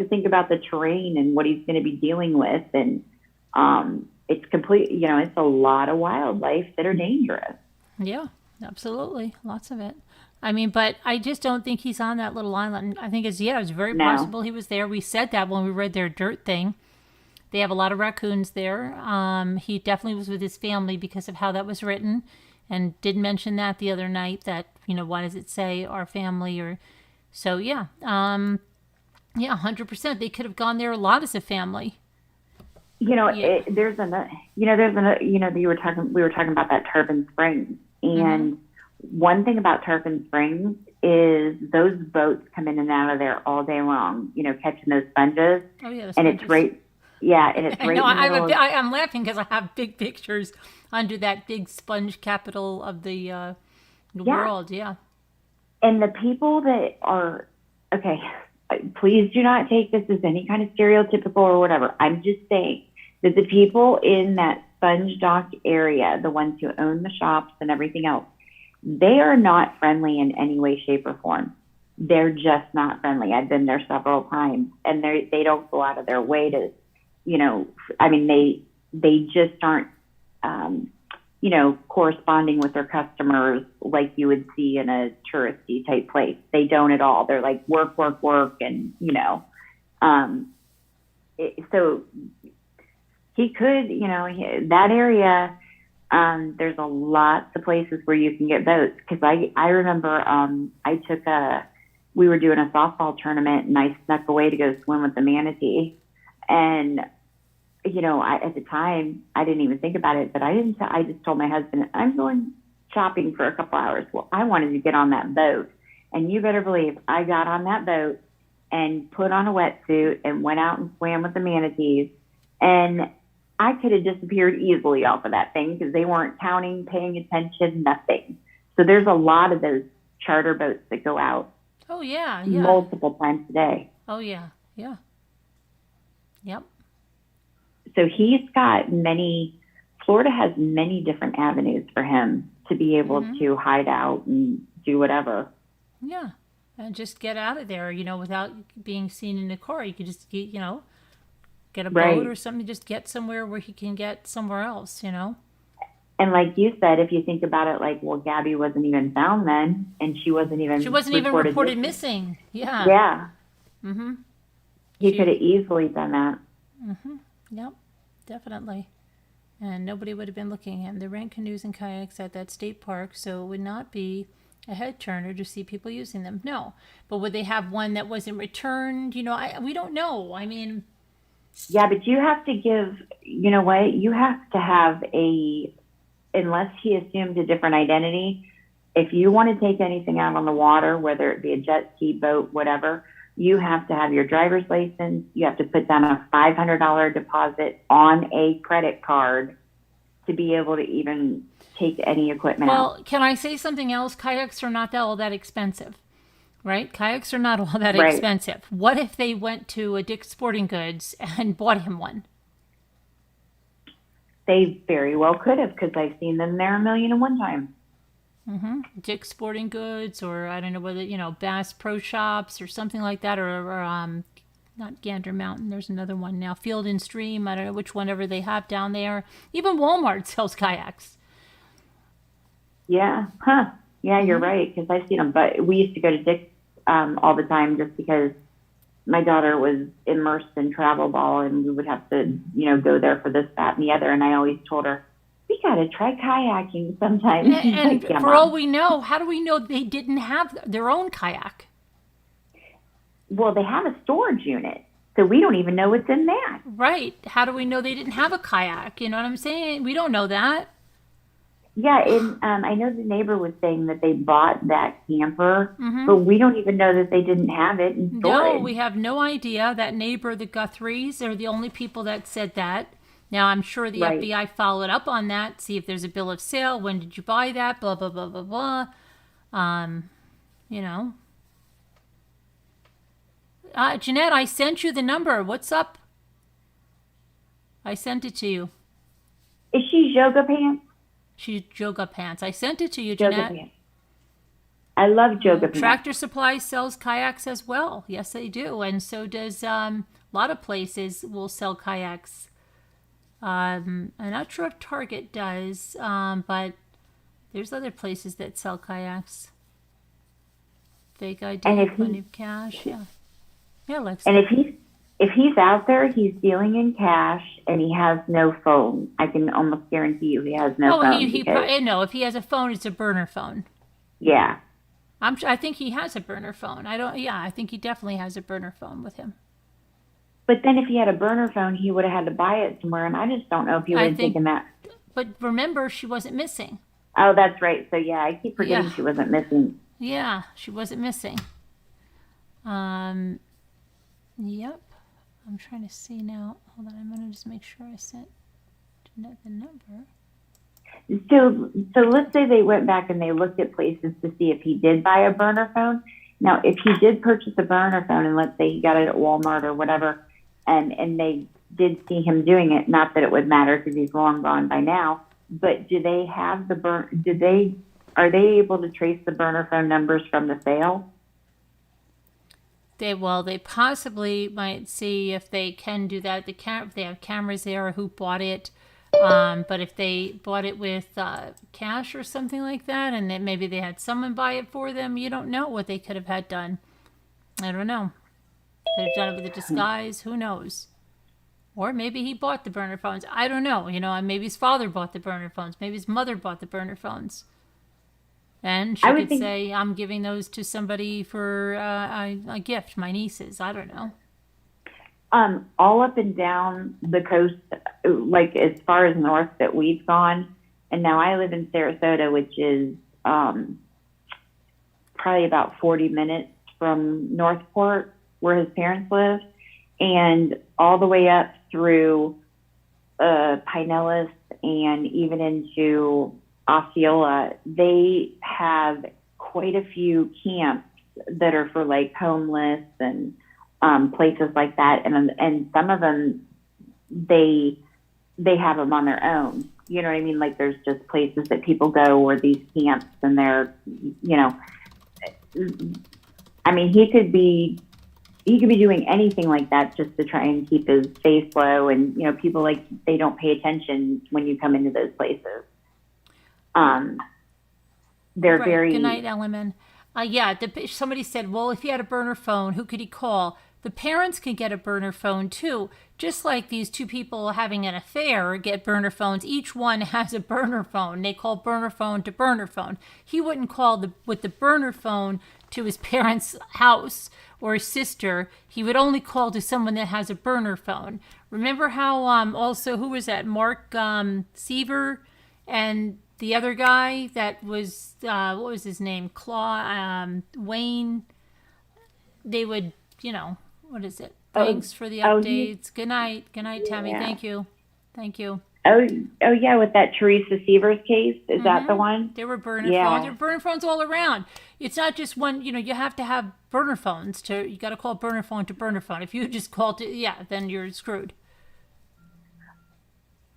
think about the terrain and what he's going to be dealing with. And, it's it's a lot of wildlife that are dangerous. Yeah, absolutely. Lots of it. I mean, but I just don't think he's on that little island. I think it's very possible he was there. We said that when we read their dirt thing. They have a lot of raccoons there. He definitely was with his family because of how that was written, and did mention that the other night that, why does it say our family or so? Yeah. 100%. They could have gone there a lot as a family. We were talking about that Tarpon Springs, and one thing about Tarpon Springs is those boats come in and out of there all day long, catching those sponges. Oh yeah, and it's right. Yeah, and it's right. I'm laughing because I have big pictures under that big sponge capital of the world. Yeah. And the people that are please do not take this as any kind of stereotypical or whatever. I'm just saying that the people in that sponge dock area, the ones who own the shops and everything else, they are not friendly in any way, shape, or form. They're just not friendly. I've been there several times, and they don't go out of their way to, they just aren't, corresponding with their customers like you would see in a touristy type place. They don't at all. They're like work, and so he could, that area. There's a lot of places where you can get boats. Cause I remember, we were doing a softball tournament and I snuck away to go swim with the manatee. And, at the time I didn't even think about it, but I just told my husband, I'm going shopping for a couple hours. Well, I wanted to get on that boat, and you better believe I got on that boat and put on a wetsuit and went out and swam with the manatees. And I could have disappeared easily off of that thing because they weren't counting, paying attention, nothing. So there's a lot of those charter boats that go out. Oh, yeah. Multiple times a day. Oh, yeah. Yeah. Yep. So he's got many Florida has many different avenues for him to be able to hide out and do whatever. Yeah. And just get out of there, without being seen in a car. You could just, get a boat or something, just get somewhere where he can get somewhere else, And like you said, if you think about it, like, well, Gabby wasn't even found then, and she wasn't even reported missing. Yeah. Yeah. Mm-hmm. He could have easily done that. Mm-hmm. Yep, definitely. And nobody would have been looking at him. They rent canoes and kayaks at that state park, so it would not be a head turner to see people using them. No. But would they have one that wasn't returned? We don't know. I mean... Yeah, but you have to give, you know what? You have to have unless he assumed a different identity, if you want to take anything out on the water, whether it be a jet ski, boat, whatever, you have to have your driver's license. You have to put down a $500 deposit on a credit card to be able to even take any equipment out. Well, can I say something else? Kayaks are not all that expensive, right? Kayaks are not all that expensive. What if they went to a Dick's Sporting Goods and bought him one? They very well could have, because I've seen them there 1,000,001 times. Mm-hmm. Dick's Sporting Goods, or I don't know whether, Bass Pro Shops or something like that, or not Gander Mountain, there's another one now, Field and Stream, I don't know which one ever they have down there. Even Walmart sells kayaks. Yeah, yeah, you're right, because I've seen them, but we used to go to Dick's all the time just because my daughter was immersed in travel ball, and we would have to, go there for this, that, and the other. And I always told her, we got to try kayaking sometime. And like, for all we know, how do we know they didn't have their own kayak? Well, they have a storage unit, so we don't even know what's in that. Right. How do we know they didn't have a kayak? You know what I'm saying? We don't know that. Yeah, and I know the neighbor was saying that they bought that camper, but we don't even know that they didn't have it in storage. No, we have no idea. That neighbor, the Guthries, are the only people that said that. Now, I'm sure the FBI followed up on that, see if there's a bill of sale. When did you buy that? Blah, blah, blah, blah, blah. Jeanette, I sent you the number. What's up? I sent it to you. Is she Yoga Pants? She's Yoga Pants. I sent it to you, Jeanette. Yoga Pants. I love Yoga Pants. Tractor Supply sells kayaks as well. Yes, they do. And so does a lot of places will sell kayaks. I'm not sure if Target does, but there's other places that sell kayaks. Fake ID, plenty of cash. Yeah. Yeah, Lexi. And if he's out there, he's dealing in cash, and he has no phone. I can almost guarantee you he has no phone. No, if he has a phone, it's a burner phone. Yeah. I think he has a burner phone. I think he definitely has a burner phone with him. But then if he had a burner phone, he would have had to buy it somewhere, and I just don't know if he would have taken that. But remember, she wasn't missing. Oh, that's right. So, yeah, I keep forgetting she wasn't missing. Yeah, she wasn't missing. Yep. I'm trying to see now. Hold on, I'm going to just make sure I sent Jeanette the number. So let's say they went back and they looked at places to see if he did buy a burner phone. Now, if he did purchase a burner phone, and let's say he got it at Walmart or whatever, and they did see him doing it, not that it would matter because he's long gone by now, but do they have are they able to trace the burner phone numbers from the sale? They possibly might see if they can do that. If they have cameras there, or who bought it. But if they bought it with cash or something like that, and then maybe they had someone buy it for them, you don't know what they could have had done. I don't know. Could have done it with a disguise. Who knows? Or maybe he bought the burner phones. I don't know. Maybe his father bought the burner phones. Maybe his mother bought the burner phones. And she could say, I'm giving those to somebody for a gift, my nieces. I don't know. All up and down the coast, like as far as north that we've gone. And now I live in Sarasota, which is probably about 40 minutes from Northport, where his parents live. And all the way up through Pinellas and even into Osceola, they have quite a few camps that are for like homeless and places like that, and some of them they have them on their own, You know what I mean? Like there's just places that people go or these camps and they're, you know, I mean, he could be doing anything like that just to try and keep his face low. And, you know, people like, they don't pay attention when you come into those places. They're right. very... Good night, Elliman. Yeah, somebody said, well, if he had a burner phone, who could he call? The parents can get a burner phone too. Just like these two people having an affair get burner phones, each one has a burner phone. They call burner phone to burner phone. He wouldn't call with the burner phone to his parents' house or his sister. He would only call to someone that has a burner phone. Remember how also, who was that? Mark Seaver and the other guy that was, what was his name? Wayne. They would, you know, what is it? Thanks for the updates. Good night. Good night, Tammy. Yeah. Thank you. Thank you. Oh yeah, with that Teresa Severs case, is that the one? There were burner phones. There were burner phones all around. It's not just one. You know, you have to have burner phones you got to call burner phone to burner phone. If you just call then you're screwed.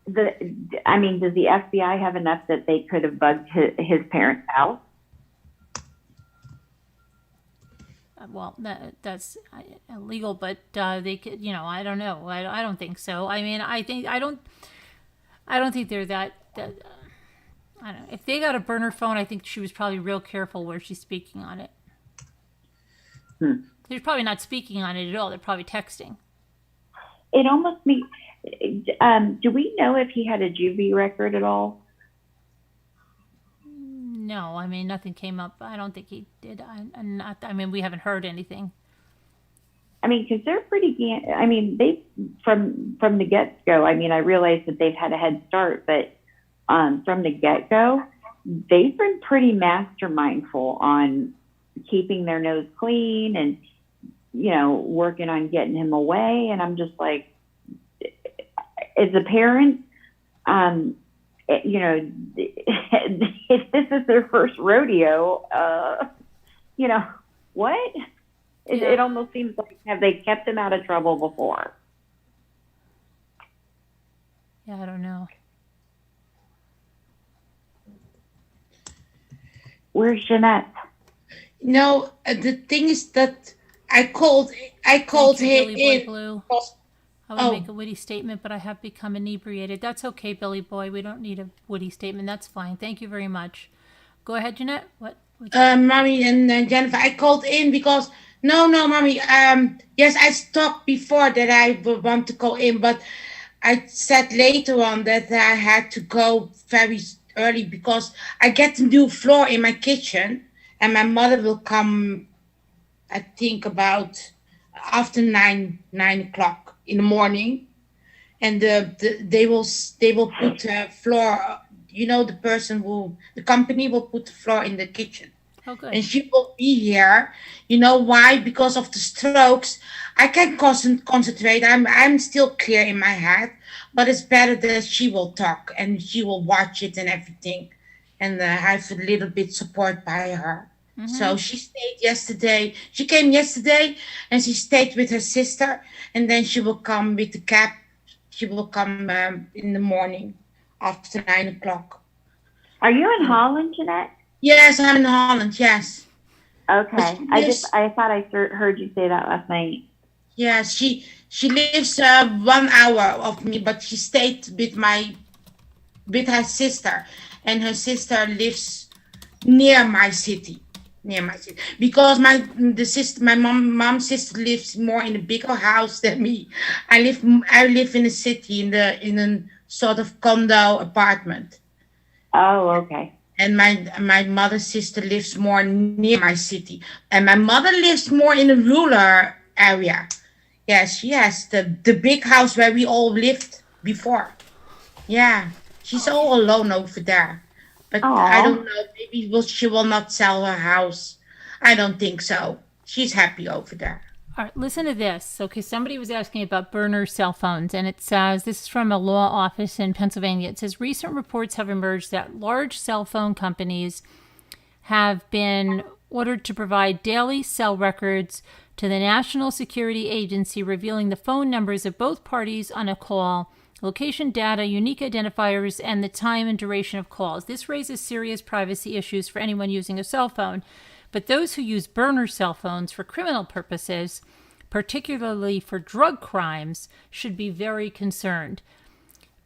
Does the FBI have enough that they could have bugged his parents' house? Well, that's illegal, but they could. You know, I don't know. I don't think so. I mean, I don't think they're that. I don't know. If they got a burner phone, I think she was probably real careful where she's speaking on it. They're probably not speaking on it at all. They're probably texting. It almost makes. Do we know if he had a juvie record at all? No, I mean nothing came up. I don't think he did. I mean, we haven't heard anything. I mean, because they're pretty. I mean, they from the get go. I mean, I realize that they've had a head start, but from the get go, they've been pretty mastermindful on keeping their nose clean and, you know, working on getting him away. And I'm just like, as a parent, you know, if this is their first rodeo, you know, what? It almost seems like, have they kept him out of trouble before? Yeah, I don't know. Where's Jeanette? No, the thing is that I called him Billy Boy in. Blue. I would make a witty statement, but I have become inebriated. That's okay, Billy Boy. We don't need a witty statement. That's fine. Thank you very much. Go ahead, Jeanette. What? Mommy and Jennifer, I called in because no, Mommy. Yes, I stopped before that I would want to call in, but I said later on that I had to go very early because I get a new floor in my kitchen, and my mother will come, I think about after 9 o'clock in the morning, and they will put a floor. You know, the company will put the floor in the kitchen. Oh, good. And she will be here. You know why? Because of the strokes. I can't concentrate. I'm still clear in my head, but it's better that she will talk and she will watch it and everything, and have a little bit support by her. Mm-hmm. So she stayed yesterday. She came yesterday and she stayed with her sister, and then she will come with the cab. She will come in the morning after 9 o'clock. Are you in Holland, Jeanette? Yes, I'm in Holland. Yes. Okay. I thought I heard you say that last night. Yeah, she lives 1 hour of me, but she stayed with her sister, and her sister lives near my city. Because my mom's sister lives more in a bigger house than me. I live in a city in a sort of condo apartment. Oh, okay. And my mother's sister lives more near my city, and my mother lives more in a rural area. Yes, she has the big house where we all lived before. Yeah, she's all alone over there. But aww. I don't know, maybe she will not sell her house. I don't think so. She's happy over there. All right, listen to this. Okay, somebody was asking about burner cell phones, and it says, this is from a law office in Pennsylvania. It says, recent reports have emerged that large cell phone companies have been ordered to provide daily cell records to the National Security Agency, revealing the phone numbers of both parties on a call location data, unique identifiers, and the time and duration of calls. This raises serious privacy issues for anyone using a cell phone. But those who use burner cell phones for criminal purposes, particularly for drug crimes, should be very concerned,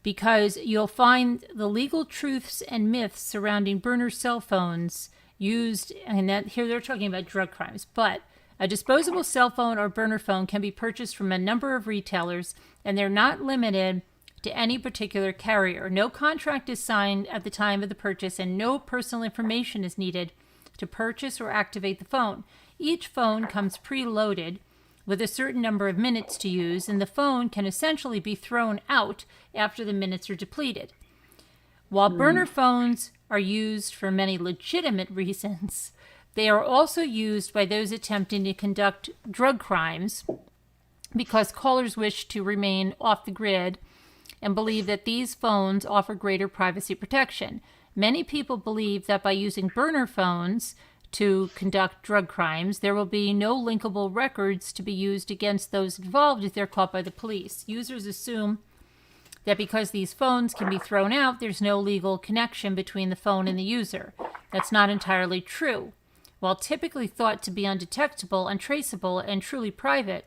because you'll find the legal truths and myths surrounding burner cell phones used, and that here they're talking about drug crimes, but a disposable cell phone or burner phone can be purchased from a number of retailers, and they're not limited to any particular carrier. No contract is signed at the time of the purchase, and no personal information is needed to purchase or activate the phone. Each phone comes preloaded with a certain number of minutes to use, and the phone can essentially be thrown out after the minutes are depleted. While burner phones are used for many legitimate reasons, they are also used by those attempting to conduct drug crimes because callers wish to remain off the grid and believe that these phones offer greater privacy protection. Many people believe that by using burner phones to conduct drug crimes, there will be no linkable records to be used against those involved if they're caught by the police. Users assume that because these phones can be thrown out, there's no legal connection between the phone and the user. That's not entirely true. While typically thought to be undetectable, untraceable, and truly private,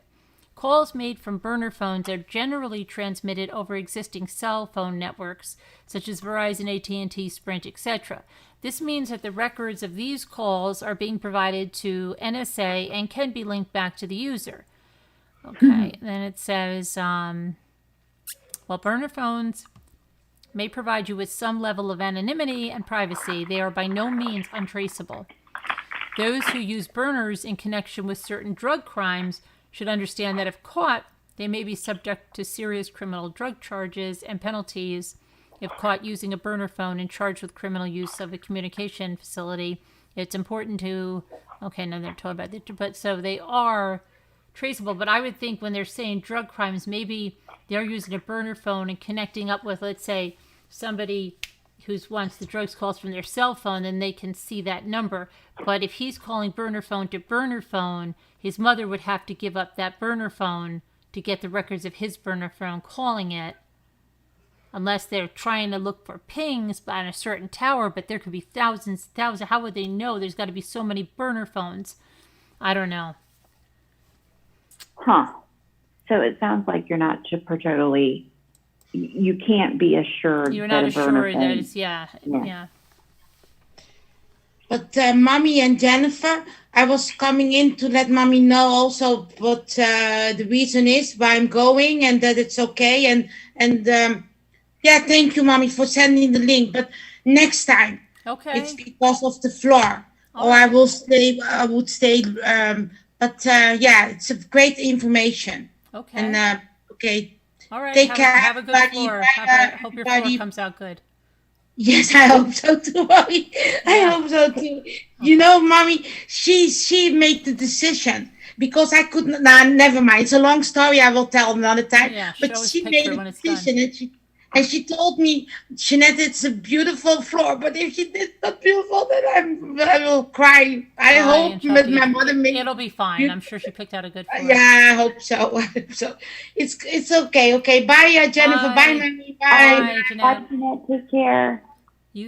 calls made from burner phones are generally transmitted over existing cell phone networks, such as Verizon, AT&T, Sprint, etc. This means that the records of these calls are being provided to NSA and can be linked back to the user. Okay, then it says, while burner phones may provide you with some level of anonymity and privacy, they are by no means untraceable. Those who use burners in connection with certain drug crimes should understand that if caught, they may be subject to serious criminal drug charges and penalties if caught using a burner phone and charged with criminal use of a communication facility. It's important to, okay, now they're talking about it, but so they are traceable. But I would think when they're saying drug crimes, maybe they're using a burner phone and connecting up with, let's say, somebody who wants the drugs calls from their cell phone, then they can see that number. But if he's calling burner phone to burner phone, his mother would have to give up that burner phone to get the records of his burner phone calling it, unless they're trying to look for pings on a certain tower, but there could be thousands. How would they know? There's got to be so many burner phones. I don't know. Huh. So it sounds like you're not particularly, you can't be assured. You're not assured that it's, yeah. But Mommy and Jennifer, I was coming in to let Mommy know also what the reason is why I'm going and that it's okay. And yeah, thank you, Mommy, for sending the link. But next time, it's because of the floor. Or I will stay. I would stay. But yeah, it's a great information. Okay. And okay. All right. Take care. Have a good floor. Hope your floor comes out good. Yes, I hope so too, Mommy. I hope so too. You know, Mommy, she made the decision because I couldn't. Nah, never mind. It's a long story. I will tell another time. Yeah, but she made a decision, and she told me, Jeanette, it's a beautiful floor. But if it's not beautiful, then I will cry. I hope that my mother made. It'll be fine. I'm sure she picked out a good floor. Yeah, I hope so. I hope so. It's okay. Okay. Bye, Jennifer. Bye, Mommy. Bye. Jeanette. Take care.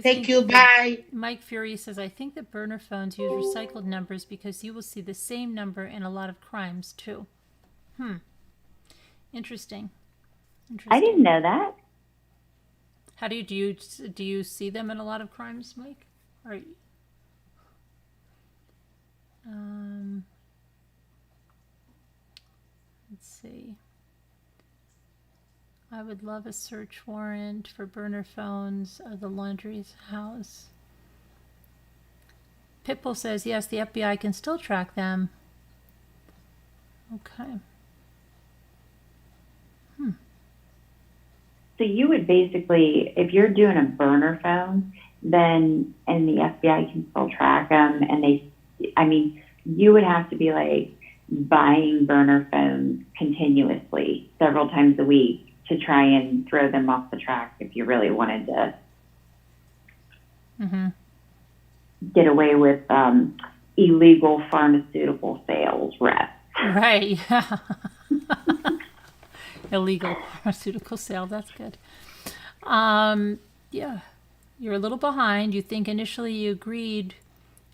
Thank you. Bye. Mike Fury says, I think that burner phones use recycled numbers because you will see the same number in a lot of crimes too. Interesting. I didn't know that. How do you see them in a lot of crimes, Mike? Or, let's see. I would love a search warrant for burner phones of the Laundrie's house. Pitbull says, yes, the FBI can still track them. Okay. So you would basically, if you're doing a burner phone, then, and the FBI can still track them, and you would have to be like buying burner phones continuously several times a week to try and throw them off the track if you really wanted to get away with illegal pharmaceutical sales reps. Right, yeah. illegal pharmaceutical sale. That's good. Yeah, you're a little behind. You think initially you agreed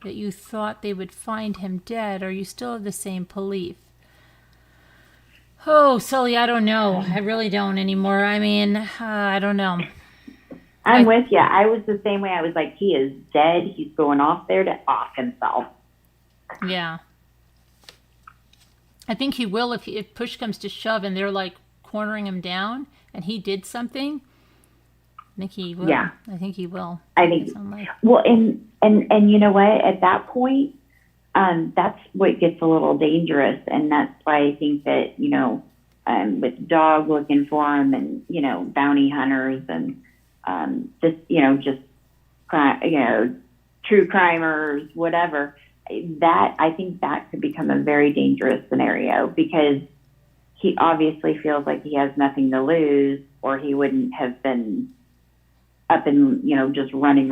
that you thought they would find him dead. Are you still of the same belief? Oh, Sully, I don't know. I really don't anymore. I mean, I don't know. I'm with you. I was the same way. I was like, he is dead. He's going off there to off himself. Yeah. I think he will if push comes to shove and they're like cornering him down and he did something. I think he will. Yeah. I think he will. I think. Well, and you know what? At that point, that's what gets a little dangerous, and that's why I think that with dog looking for him, and bounty hunters, and just true crimers, whatever. That I think that could become a very dangerous scenario because he obviously feels like he has nothing to lose, or he wouldn't have been up and just running.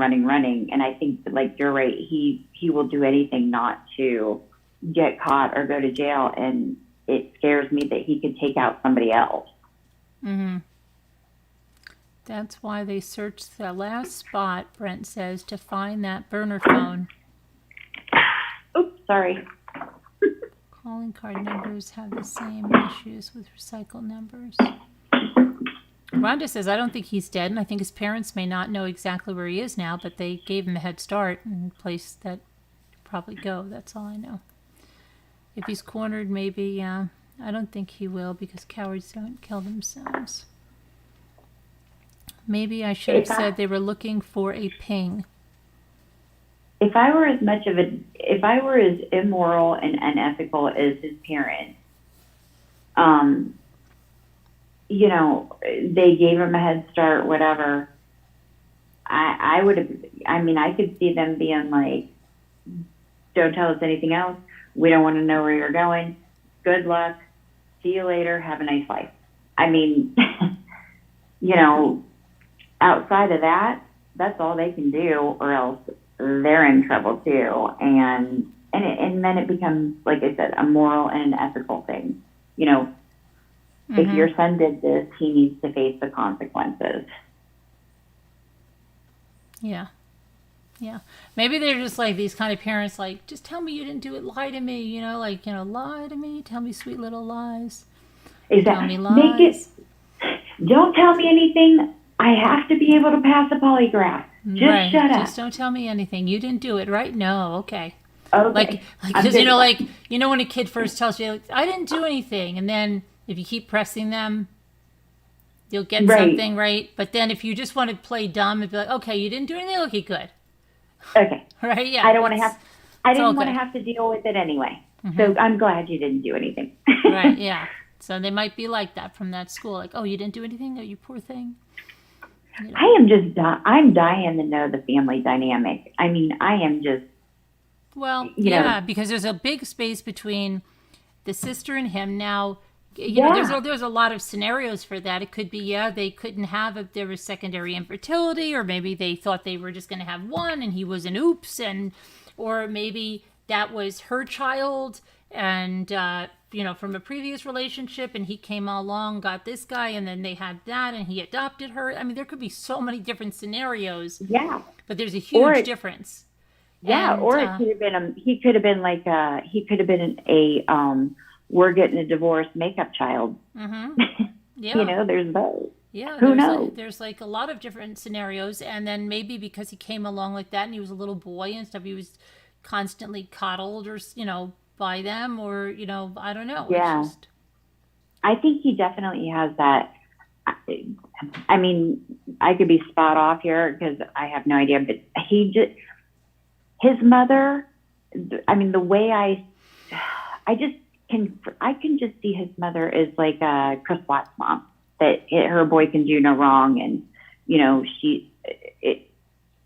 And I think that, like, you're right, he will do anything not to get caught or go to jail, and it scares me that he could take out somebody else. Mm-hmm. That's why they searched the last spot, Brent says, to find that burner phone. Oops, sorry. Calling card numbers have the same issues with recycle numbers. Rhonda says, I don't think he's dead, and I think his parents may not know exactly where he is now, but they gave him a head start and a place that probably go. That's all I know. If he's cornered, maybe, yeah. I don't think he will because cowards don't kill themselves. Maybe I should have said they were looking for a ping. If I were as immoral and unethical as his parents, they gave him a head start, whatever. I would have, I could see them being like, don't tell us anything else. We don't want to know where you're going. Good luck. See you later. Have a nice life. Outside of that, that's all they can do, or else they're in trouble too. And then it becomes, like I said, a moral and an ethical thing. If your son did this, he needs to face the consequences. Yeah. Yeah. Maybe they're just like these kind of parents, like, just tell me you didn't do it. Lie to me, lie to me. Tell me sweet little lies. Exactly. Tell me lies. Don't tell me anything. I have to be able to pass a polygraph. Just shut up. Just don't tell me anything. You didn't do it, right? No. Okay. Okay. Because, when a kid first tells you, like, I didn't do anything. And then if you keep pressing them, you'll get something, right? But then if you just want to play dumb and be like, okay, you didn't do anything? Okay, good. Okay. Right? Yeah. I didn't want to have to deal with it anyway. Mm-hmm. So I'm glad you didn't do anything. Right, yeah. So they might be like that from that school. Like, oh, you didn't do anything? Oh, you poor thing. I'm dying to know the family dynamic. I am just. Well, yeah, because there's a big space between the sister and him. Now, there's a lot of scenarios for that. It could be, they couldn't have if there was secondary infertility, or maybe they thought they were just going to have one and he was an oops, or maybe that was her child and, from a previous relationship, and he came along, got this guy, and then they had that and he adopted her. There could be so many different scenarios. Yeah. But there's a huge difference. Yeah, and, or it could have been a we're getting a divorce makeup child. Mm-hmm. Yeah. There's those. Yeah. Who knows? There's a lot of different scenarios. And then maybe because he came along like that and he was a little boy and stuff, he was constantly coddled or, by them, or, I don't know. Yeah. I think he definitely has that. I could be spot off here because I have no idea, but his mother, the way I can just see his mother as like Chris Watt's mom, that her boy can do no wrong, and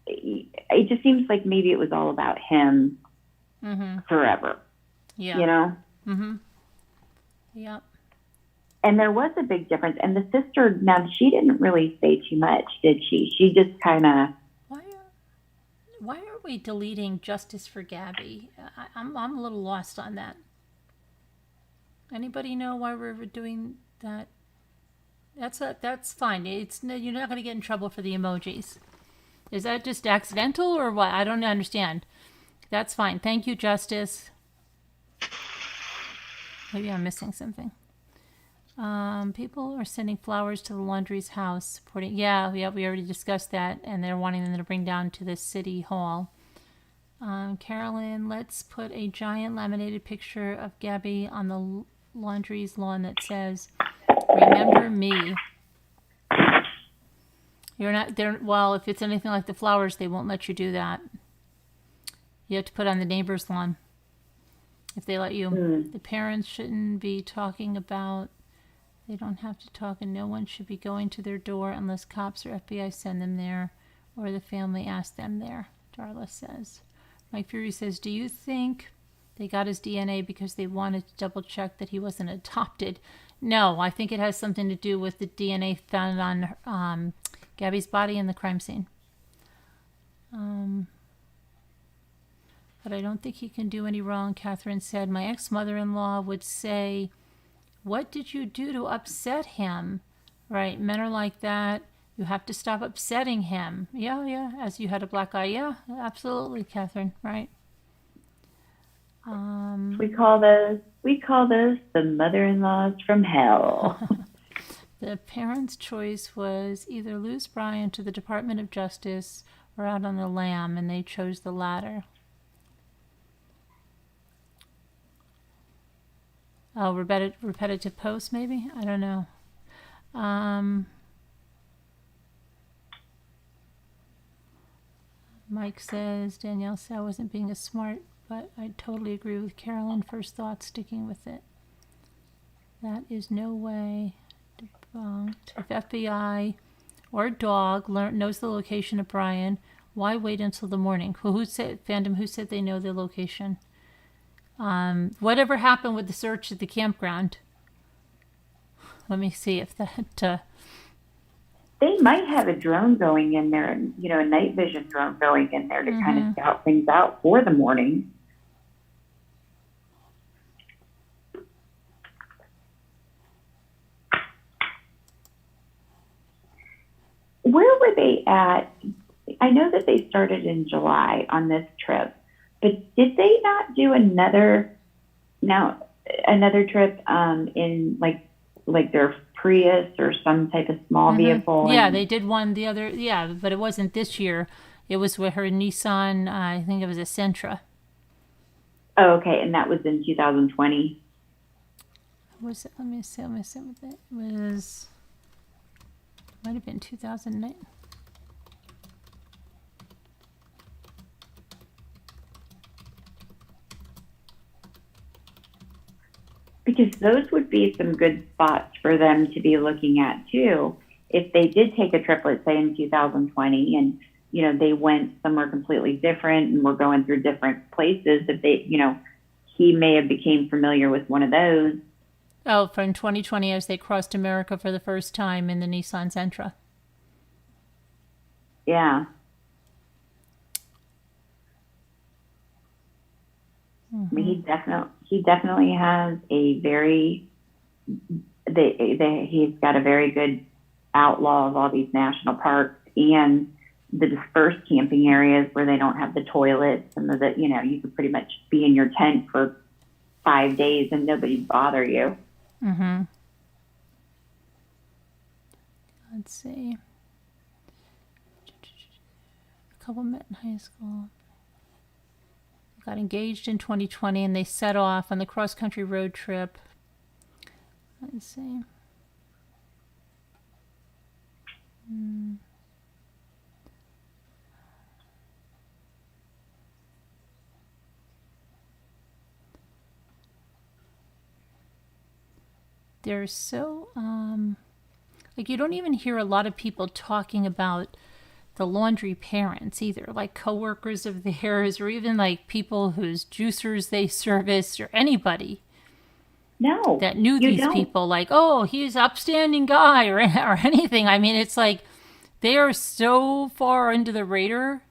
it just seems like maybe it was all about him forever. Yeah. Mm-hmm. Yep. And there was a big difference. And the sister, now she didn't really say too much, did she? She just kind of. Why are we deleting Justice for Gabby? I'm a little lost on that. Anybody know why we're doing that? That's fine. You're not going to get in trouble for the emojis. Is that just accidental or what? I don't understand. That's fine. Thank you, Justice. Maybe I'm missing something. People are sending flowers to the Laundrie's house, supporting. Yeah, we already discussed that, and they're wanting them to bring down to the city hall. Carolyn, let's put a giant laminated picture of Gabby on the Laundrie's lawn that says, "Remember me." You're not there. Well, if it's anything like the flowers, they won't let you do that. You have to put on the neighbor's lawn if they let you. The parents shouldn't be talking about. They don't have to talk, and no one should be going to their door unless cops or FBI send them there, or the family asks them there. Darla says. Mike Fury says, "Do you think they got his DNA because they wanted to double check that he wasn't adopted?" No, I think it has something to do with the DNA found on Gabby's body in the crime scene. But I don't think he can do any wrong, Catherine said. My ex-mother-in-law would say, "What did you do to upset him?" Right, men are like that. You have to stop upsetting him. Yeah, as you had a black eye. Yeah, absolutely, Catherine, right. We call those the mother-in-laws from hell. The parents' choice was either lose Brian to the Department of Justice or out on the lam, and they chose the latter. Oh, repetitive posts, maybe? I don't know. Mike says, Danielle said I wasn't being as smart, but I totally agree with Carolyn. First thought, sticking with it. That is no way debunked. If FBI or dog knows the location of Brian, why wait until the morning? Who said they know the location? Whatever happened with the search at the campground? Let me see if that... They might have a drone going in there, and a night vision drone going in there to kind of scout things out for the morning. Where were they at? I know that they started in July on this trip, but did they not do another trip in like their Prius or some type of small vehicle? Yeah, they did one the other. Yeah, but it wasn't this year. It was with her Nissan. I think it was a Sentra. Oh, okay, and that was in 2020. Was it? Let me see. It was. Might have been 2009. Because those would be some good spots for them to be looking at too. If they did take a trip, let's say in 2020, and they went somewhere completely different and were going through different places, that he may have became familiar with one of those. Oh, from 2020 as they crossed America for the first time in the Nissan Sentra. Yeah. I mean, he definitely has a very, he's got a very good outlaw of all these national parks and the dispersed camping areas where they don't have the toilets and you could pretty much be in your tent for 5 days and nobody bother you. Mm-hmm. Let's see. A couple met in high school. Got engaged in 2020 and they set off on the cross-country road trip. Let's see. They're so, you don't even hear a lot of people talking about the Laundrie parents either, like coworkers of theirs, or even like people whose juicers they serviced, or anybody. No, that knew these people, like, oh, he's an upstanding guy, or anything. I mean, it's like they are so far under the radar.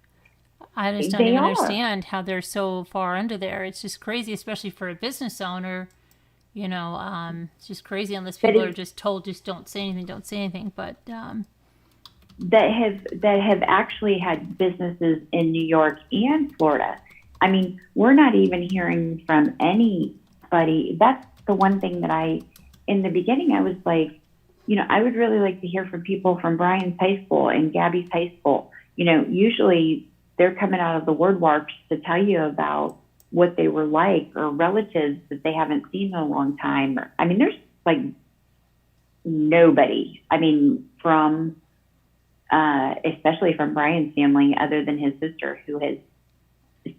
I just don't even understand how they're so far under there. It's just crazy, especially for a business owner. It's just crazy unless people are just told, just don't say anything. But that have actually had businesses in New York and Florida. I mean, we're not even hearing from anybody. That's the one thing that in the beginning, I was like, I would really like to hear from people from Brian's high school and Gabby's high school. Usually they're coming out of the woodworks to tell you about what they were like, or relatives that they haven't seen in a long time. I mean, there's like nobody. I mean, from especially from Brian's family, other than his sister, who has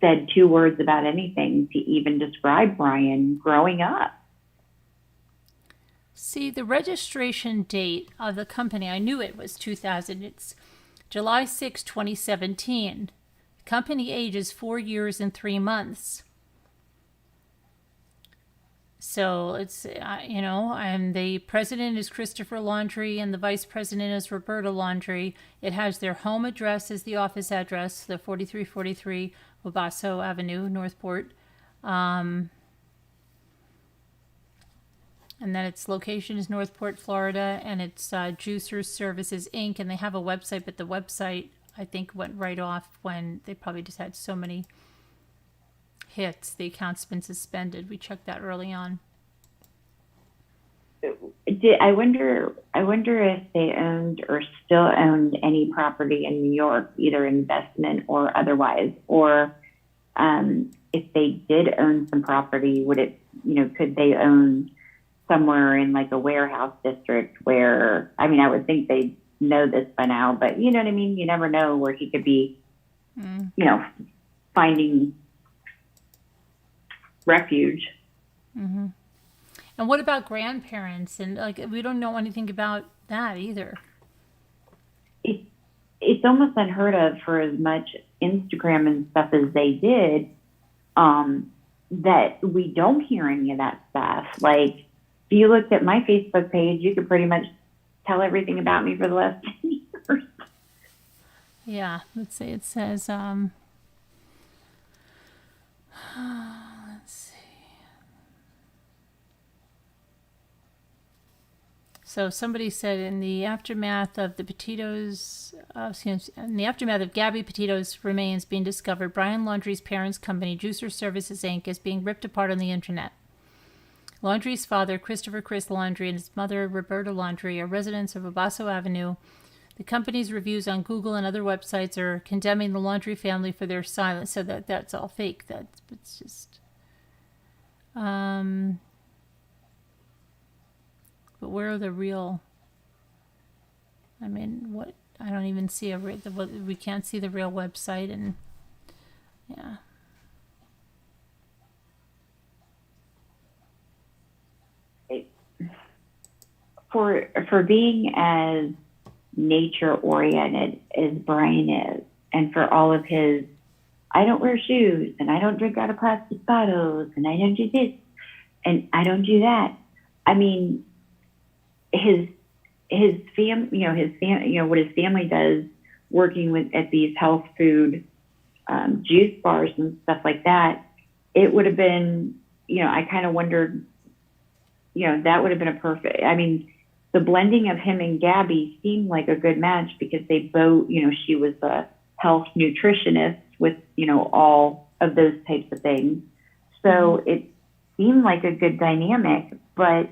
said 2 words about anything to even describe Brian growing up. See, the registration date of the company, I knew it was 2000. It's July 6, 2017. Company age is 4 years and 3 months. So it's, and the president is Christopher Laundrie and the vice president is Roberta Laundrie. It has their home address as the office address, the 4343 Wabasso Avenue, Northport. And then its location is Northport, Florida, and it's Juicer Services, Inc., and they have a website, but the website, I think, went right off when they probably just had so many hits. The account's been suspended. We checked that early on. I wonder if they owned or still owned any property in New York, either investment or otherwise, or if they did own some property, could they own somewhere in like a warehouse district where, I mean, I would think they know this by now, but you know what I mean? You never know where he could be, finding refuge. Mm-hmm. And what about grandparents? And we don't know anything about that either. It's almost unheard of for as much Instagram and stuff as they did, that we don't hear any of that stuff. Like, if you looked at my Facebook page, you could pretty much tell everything about me for the last 10 years. Yeah, let's see. It says, let's see. So somebody said in the aftermath of Gabby Petito's remains being discovered, Brian Laundrie's parents' company, Juicer Services, Inc., is being ripped apart on the internet. Laundrie's father, Christopher Chris Laundrie, and his mother, Roberta Laundrie, are residents of Wabasso Avenue. The company's reviews on Google and other websites are condemning the Laundrie family for their silence, so that's all fake. It's just... But where are the real... I mean, what... I don't even see we can't see the real website, and... Yeah. For being as nature-oriented as Brian is, and for all of his, I don't wear shoes, and I don't drink out of plastic bottles, and I don't do this, and I don't do that. I mean, what his family does, working at these health food juice bars and stuff like that, it would have been, I kind of wondered, that would have been a perfect, I mean, the blending of him and Gabby seemed like a good match because they both, she was a health nutritionist with, all of those types of things. So it seemed like a good dynamic, but,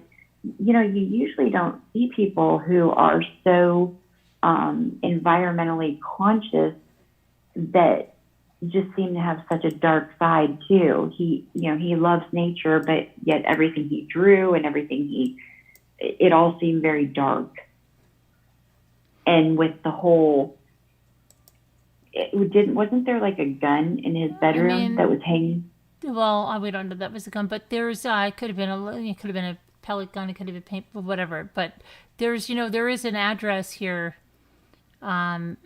you usually don't see people who are so environmentally conscious that just seem to have such a dark side too. He loves nature, but yet everything he drew and everything it all seemed very dark. And with the whole, wasn't there like a gun in his bedroom that was hanging? Well, we don't know that was a gun, but there's, it could have been a pellet gun, it could have been paint, whatever. But there's, there is an address here. This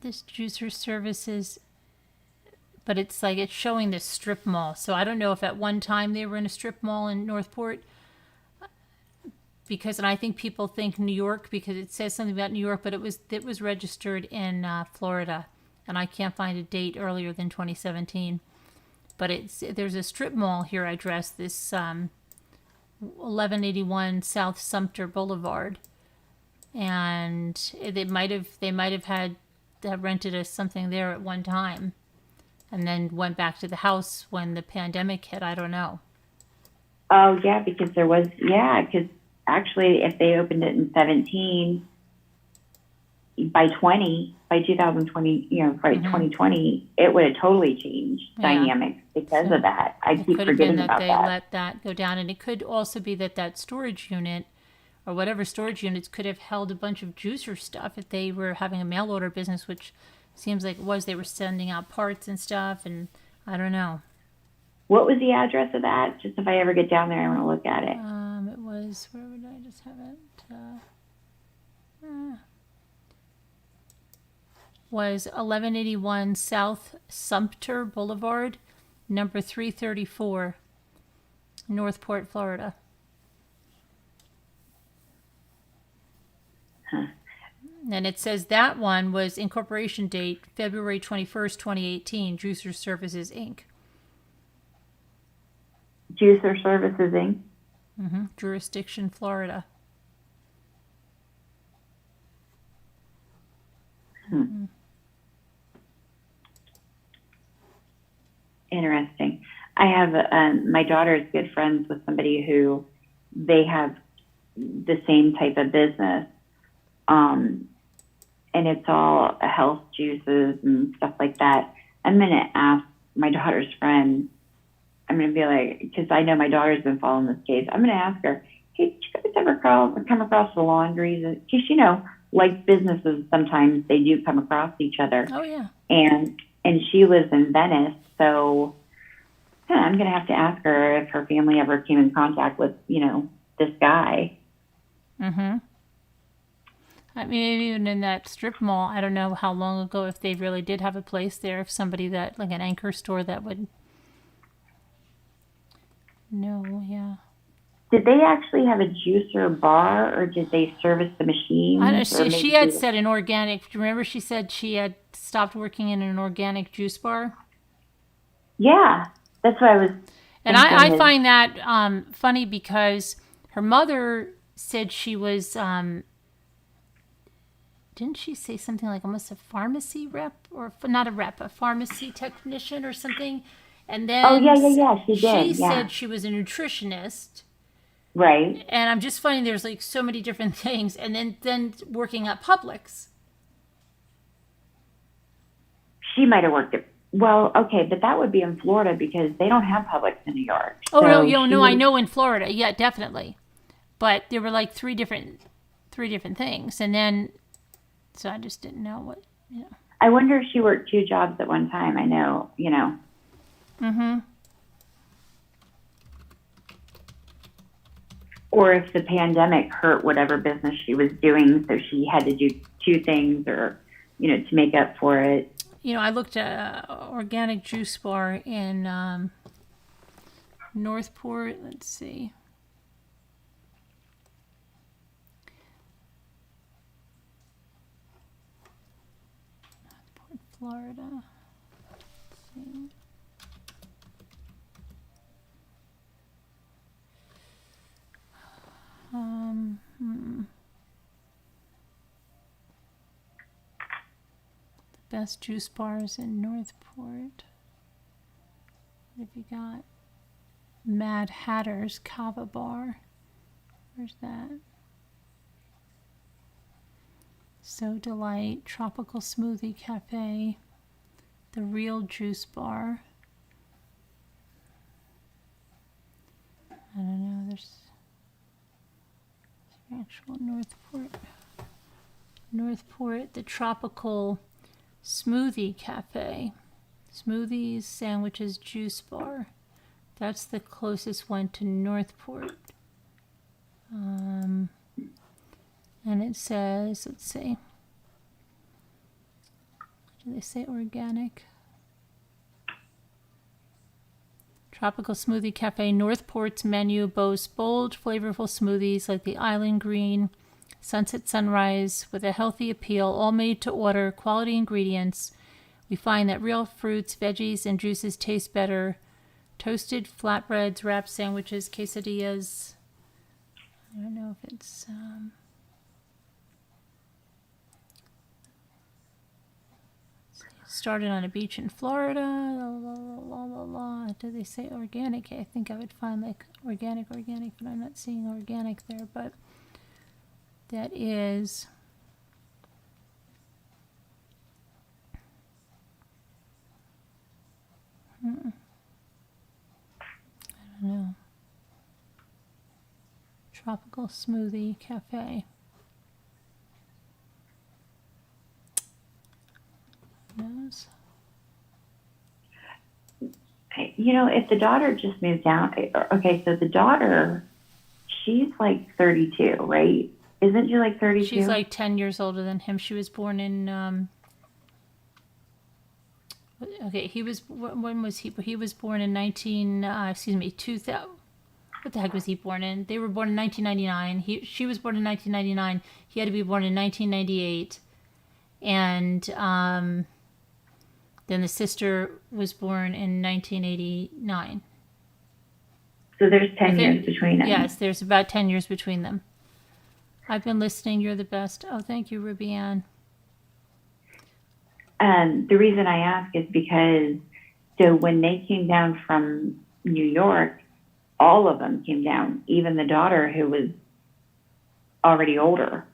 Juicer Services, but it's showing this strip mall. So I don't know if at one time they were in a strip mall in Northport. And I think people think New York because it says something about New York, but it was registered in Florida, and I can't find a date earlier than 2017. But there's a strip mall here address, this 1181 South Sumter Boulevard, and they might have had rented something there at one time, and then went back to the house when the pandemic hit. I don't know. Oh yeah, because because actually, if they opened it in 17, by 2020, 2020, it would have totally changed dynamics because of that. I keep forgetting about that. It could have been that they let that go down, and it could also be that storage unit, or whatever storage units, could have held a bunch of juicer stuff if they were having a mail order business, which seems like it was. They were sending out parts and stuff, and I don't know. What was the address of that? Just if I ever get down there, I want to look at it. It was, where would I just have it? Was 1181 South Sumter Boulevard, number 334, Northport, Florida. Huh. And it says that one was incorporation date February 21st, 2018, Juicer Services, Inc. Juicer Services, Inc. Jurisdiction, Florida. Interesting. I have my daughter's good friends with somebody who they have the same type of business, and it's all health juices and stuff like that. I'm going to ask my daughter's friend. I'm going to be like, because I know my daughter's been following this case. I'm going to ask her, hey, did you guys ever come across the Laundries? Because like businesses, sometimes they do come across each other. Oh yeah. And she lives in Venice, so I'm going to have to ask her if her family ever came in contact with, this guy. I mean, even in that strip mall, I don't know how long ago, if they really did have a place there, if somebody that, like an anchor store that would. No, yeah. Did they actually have a juicer bar, or did they service the machines? I don't know. She had said an organic. Do you remember she said she had stopped working in an organic juice bar? Yeah, that's what I was. And I find that funny because her mother said she was. Didn't she say something like almost a pharmacy rep, or not a rep, a pharmacy technician or something? And then she did. She said she was a nutritionist. Right. And I'm just finding there's like so many different things. And then working at Publix. She might have worked at, well, okay, but that would be in Florida because they don't have Publix in New York. Oh, so no, I know in Florida. Yeah, definitely. But there were like three different things. And then, so I just didn't know what, I wonder if she worked two jobs at one time. I know, Or if the pandemic hurt whatever business she was doing, so she had to do two things, or to make up for it. I looked at organic juice bar in Northport. Let's see. Northport, Florida. Let's see. The best juice bars in Northport. What have you got? Mad Hatter's Kava Bar. Where's that? So Delight, Tropical Smoothie Cafe, The Real Juice Bar. I don't know, there's actual Northport, the Tropical Smoothie Cafe. Smoothies, sandwiches, juice bar. That's the closest one to Northport. And it says, let's see. Do they say organic? Tropical Smoothie Cafe. Northport's menu boasts bold, flavorful smoothies like the Island Green, Sunset Sunrise, with a healthy appeal, all made to order, quality ingredients. We find that real fruits, veggies, and juices taste better. Toasted flatbreads, wrapped sandwiches, quesadillas, I don't know if it's started on a beach in Florida. La, la, la, la, la. Do they say organic? I think I would find like organic, but I'm not seeing organic there. But that is. I don't know. Tropical Smoothie Cafe. Knows. You know, if the daughter just moved down, okay, so the daughter, she's like 32, right? Isn't she like 32? She's like 10 years older than him. She was born in, okay, he was, when was he? He was born in 2000. What the heck was he born in? They were born in 1999. She was born in 1999. He had to be born in 1998. And then the sister was born in 1989. So there's 10 years between them. Yes, there's about 10 years between them. I've been listening. You're the best. Oh, thank you, Ruby Ann. The reason I ask is because, so when they came down from New York, all of them came down, even the daughter who was already older.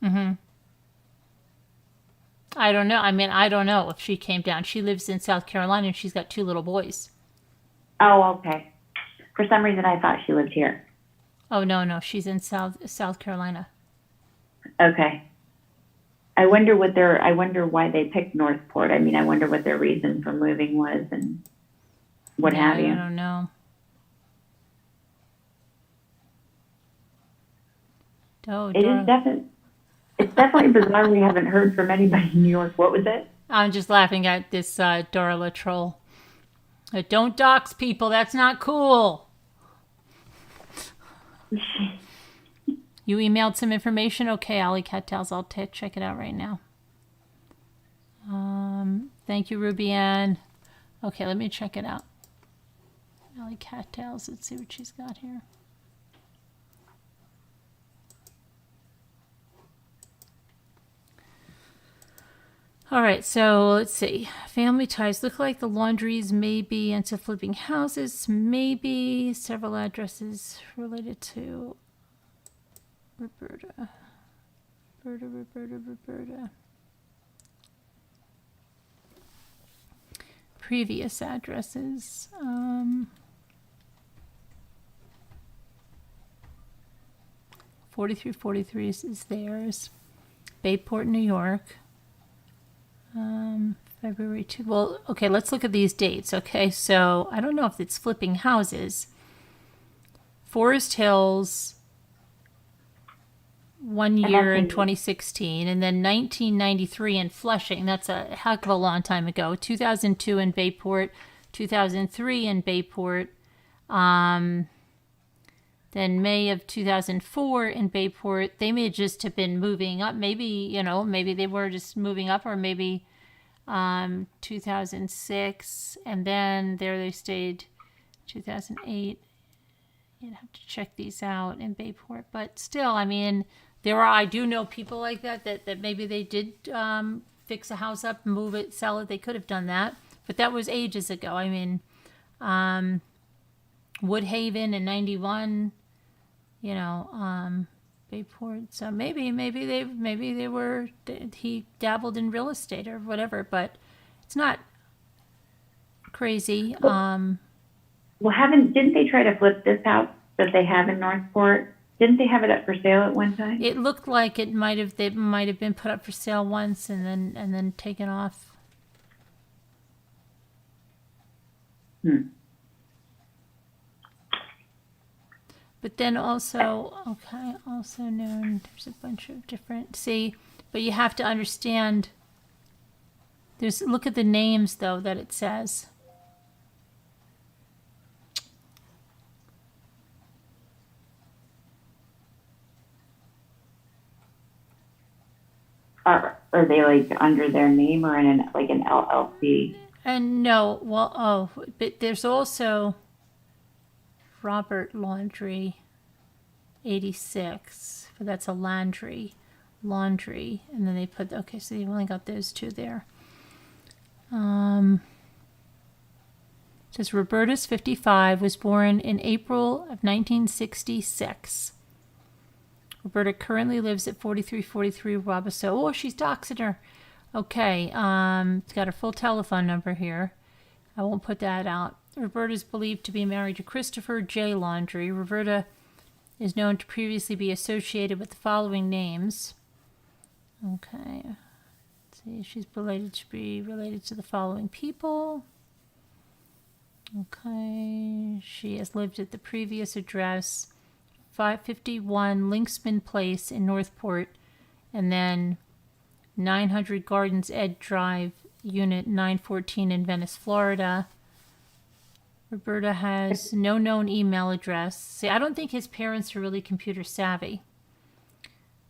Mm-hmm. I don't know. I mean, I don't know if she came down. She lives in South Carolina and she's got 2 little boys. Oh, okay. For some reason, I thought she lived here. Oh, no. She's in South Carolina. Okay. I wonder why they picked Northport. I mean, I wonder what their reason for moving was and what have you. I don't know. It's definitely bizarre we haven't heard from anybody in New York. What was it? I'm just laughing at this Dora La Troll. Don't dox people. That's not cool. You emailed some information? Okay, Alley Cattails. I'll check it out right now. Thank you, Ruby Ann. Okay, let me check it out. Alley Cattails. Let's see what she's got here. All right, so let's see. Family ties look like the Laundries, maybe, into flipping houses, maybe. Several addresses related to Roberta. Previous addresses. 4343 is theirs. Bayport, New York. February 2. Well, okay, let's look at these dates. Okay, so I don't know if it's flipping houses. Forest Hills, 1 year in 2016, and then 1993 in Flushing. That's a heck of a long time ago. 2002 in Bayport, 2003 in Bayport. Then May of 2004 in Bayport. They may just have been moving up. Maybe they were just moving up, or maybe 2006, and then there they stayed 2008. You'd have to check these out in Bayport, but still, I mean, I do know people like that maybe they did fix a house up, move it, sell it. They could have done that, but that was ages ago. I mean, Woodhaven in 91, Bayport. So maybe he dabbled in real estate or whatever, but it's not crazy. Well, didn't they try to flip this house that they have in Northport? Didn't they have it up for sale at one time? It looked like they might have been put up for sale once and then taken off. But then also known, there's a bunch of different, but you have to understand, look at the names, though, that it says. Are they like under their name or in an LLC? And no, but there's also Robert Laundrie. 86. But that's a Laundrie. And then they put, okay, so you've only got those two there. It says Roberta's 55, was born in April of 1966. Roberta currently lives at 4343 Robiso. Oh, she's doxing her. Okay, it's got her full telephone number here. I won't put that out. Roberta is believed to be married to Christopher J. Laundrie. Roberta is known to previously be associated with the following names. Okay. Let's see, she's related to the following people. Okay. She has lived at the previous address, 551 Linksman Place in Northport, and then 900 Gardens Ed Drive, Unit 914 in Venice, Florida. Roberta has no known email address. See, I don't think his parents are really computer savvy.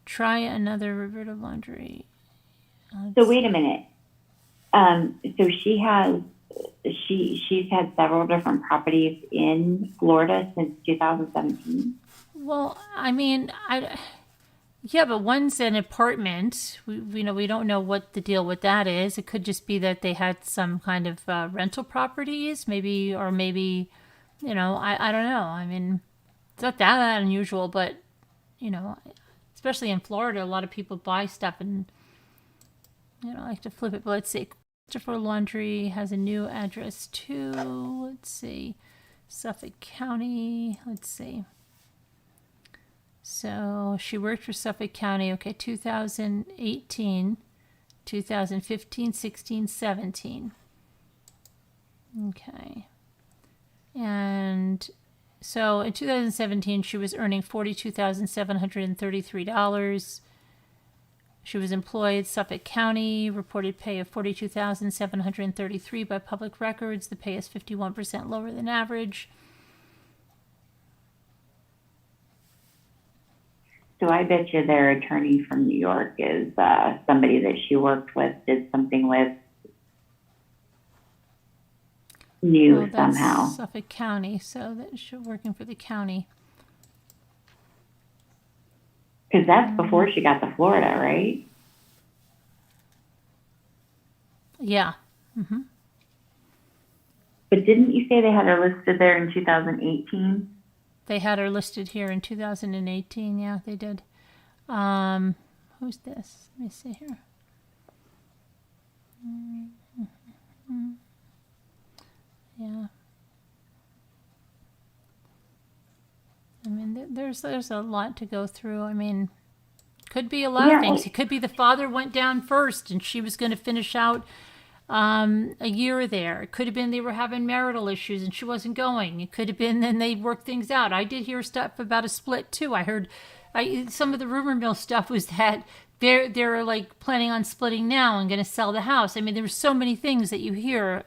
Try another Roberta Laundrie. So wait a minute. So she's had several different properties in Florida since 2017. Well, I mean, yeah, but one's an apartment. We don't know what the deal with that is. It could just be that they had some kind of rental properties, maybe, I don't know. I mean, it's not that unusual, but, especially in Florida, a lot of people buy stuff and, like to flip it. But let's see. Christopher Laundrie has a new address too. Let's see. Suffolk County. Let's see. So she worked for Suffolk County, 2018, 2015, 16, 17. Okay. And so in 2017, she was earning $42,733. She was employed Suffolk County, reported pay of $42,733 by public records. The pay is 51% lower than average. So I bet you their attorney from New York is somebody that she worked with, did something with, knew that's somehow. Suffolk County, so that she's working for the county. Because that's before she got to Florida, right? Yeah. Mm-hmm. But didn't you say they had her listed there in 2018? They had her listed here in 2018. Yeah, they did. Who's this? Let me see here. Yeah. I mean, there's a lot to go through. I mean, could be a lot of things. It could be the father went down first and she was going to finish out a year there. It could have been they were having marital issues and she wasn't going. It could have been then they worked things out. I did hear stuff about a split too. I heard some of the rumor mill stuff was that they're like planning on splitting now and going to sell the house. I mean, there were so many things that you hear.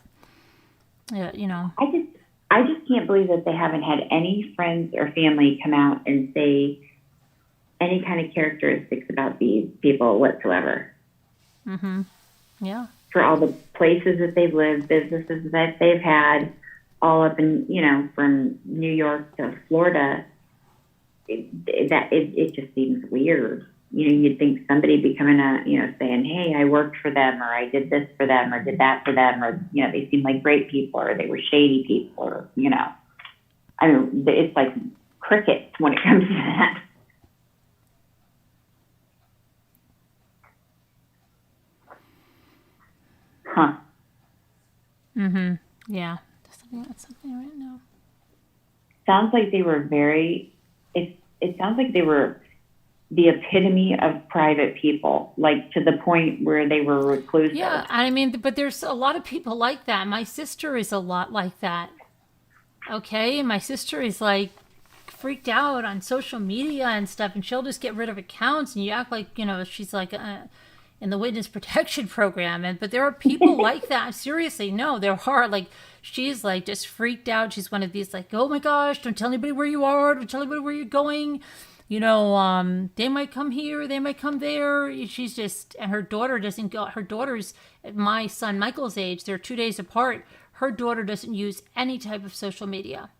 I just can't believe that they haven't had any friends or family come out and say any kind of characteristics about these people whatsoever. Mm-hmm. Yeah. For all the places that they've lived, businesses that they've had, all up in, from New York to Florida, it just seems weird. You'd think somebody be coming out, saying, hey, I worked for them, or I did this for them, or did that for them, or, they seem like great people, or they were shady people, or, I mean, it's like crickets when it comes to that. Huh. Mm-hmm. Yeah. That's something right now. Sounds like they were it sounds like they were the epitome of private people, like to the point where they were reclusive. Yeah, I mean, but there's a lot of people like that. My sister is a lot like that. Okay, my sister is like freaked out on social media and stuff, and she'll just get rid of accounts, and you act like, she's like in the witness protection program. But there are people like that. Seriously, no, they're hard. Like, she's like just freaked out. She's one of these like, oh my gosh, don't tell anybody where you are. Don't tell anybody where you're going. They might come here, they might come there. She's just, and her daughter doesn't go. Her daughter's my son Michael's age. They're 2 days apart. Her daughter doesn't use any type of social media.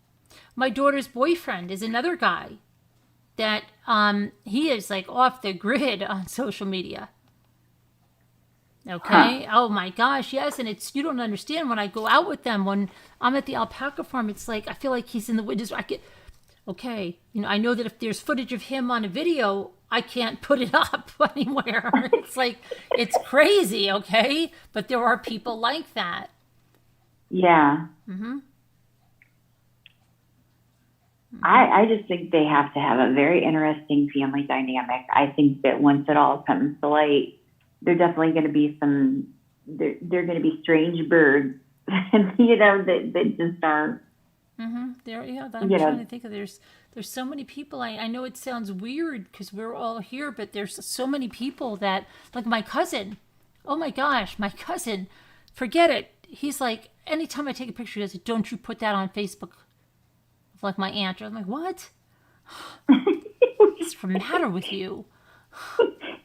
My daughter's boyfriend is another guy. that he is like off the grid on social media. Okay. Oh my gosh, yes, and you don't understand when I go out with them when I'm at the alpaca farm. It's like I feel like he's in the witness. Okay, I know that if there's footage of him on a video, I can't put it up anywhere. It's like it's crazy. Okay, but there are people like that. Yeah. I just think they have to have a very interesting family dynamic. I think that once it all comes to light, they're definitely going to be they're going to be strange birds, that just aren't. I'm trying to think of there's so many people. I know it sounds weird because we're all here, but there's so many people that, like my cousin. Oh my gosh, my cousin, forget it. He's like, anytime I take a picture, he says, "Don't you put that on Facebook." Like my aunt. I'm like, what? What's the matter with you?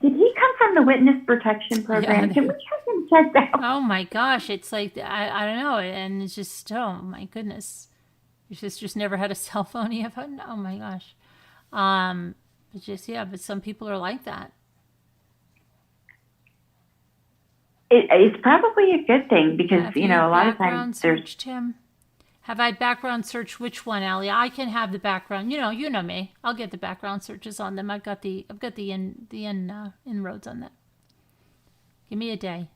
Did he come from the witness protection program? Can we have him checked out? Oh my gosh, it's like I don't know, and it's just, oh my goodness, your sister's never had a cell phone. You have? Oh my gosh, but some people are like that. It's probably a good thing because a lot of times there's. Tim? Have I background search which one, Allie? I can have the background. You know me. I'll get the background searches on them. I've got the inroads on that. Give me a day.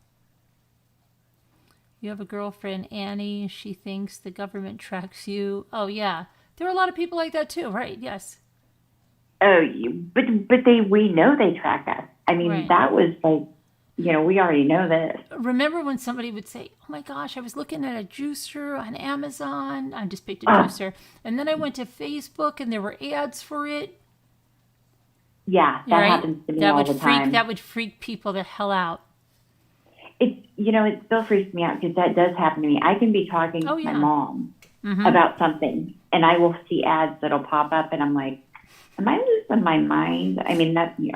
You have a girlfriend, Annie. She thinks the government tracks you. Oh yeah, there are a lot of people like that too, right? Yes. Oh, but we know they track us. I mean, right. That was like. We already know this. Remember when somebody would say, "Oh my gosh, I was looking at a juicer on Amazon. I just picked a juicer, and then I went to Facebook and there were ads for it." Yeah, that happens to me all the time. That would freak people the hell out. It still freaks me out because that does happen to me. I can be talking to my mom about something, and I will see ads that'll pop up, and I'm like, "Am I losing my mind?" I mean, that's you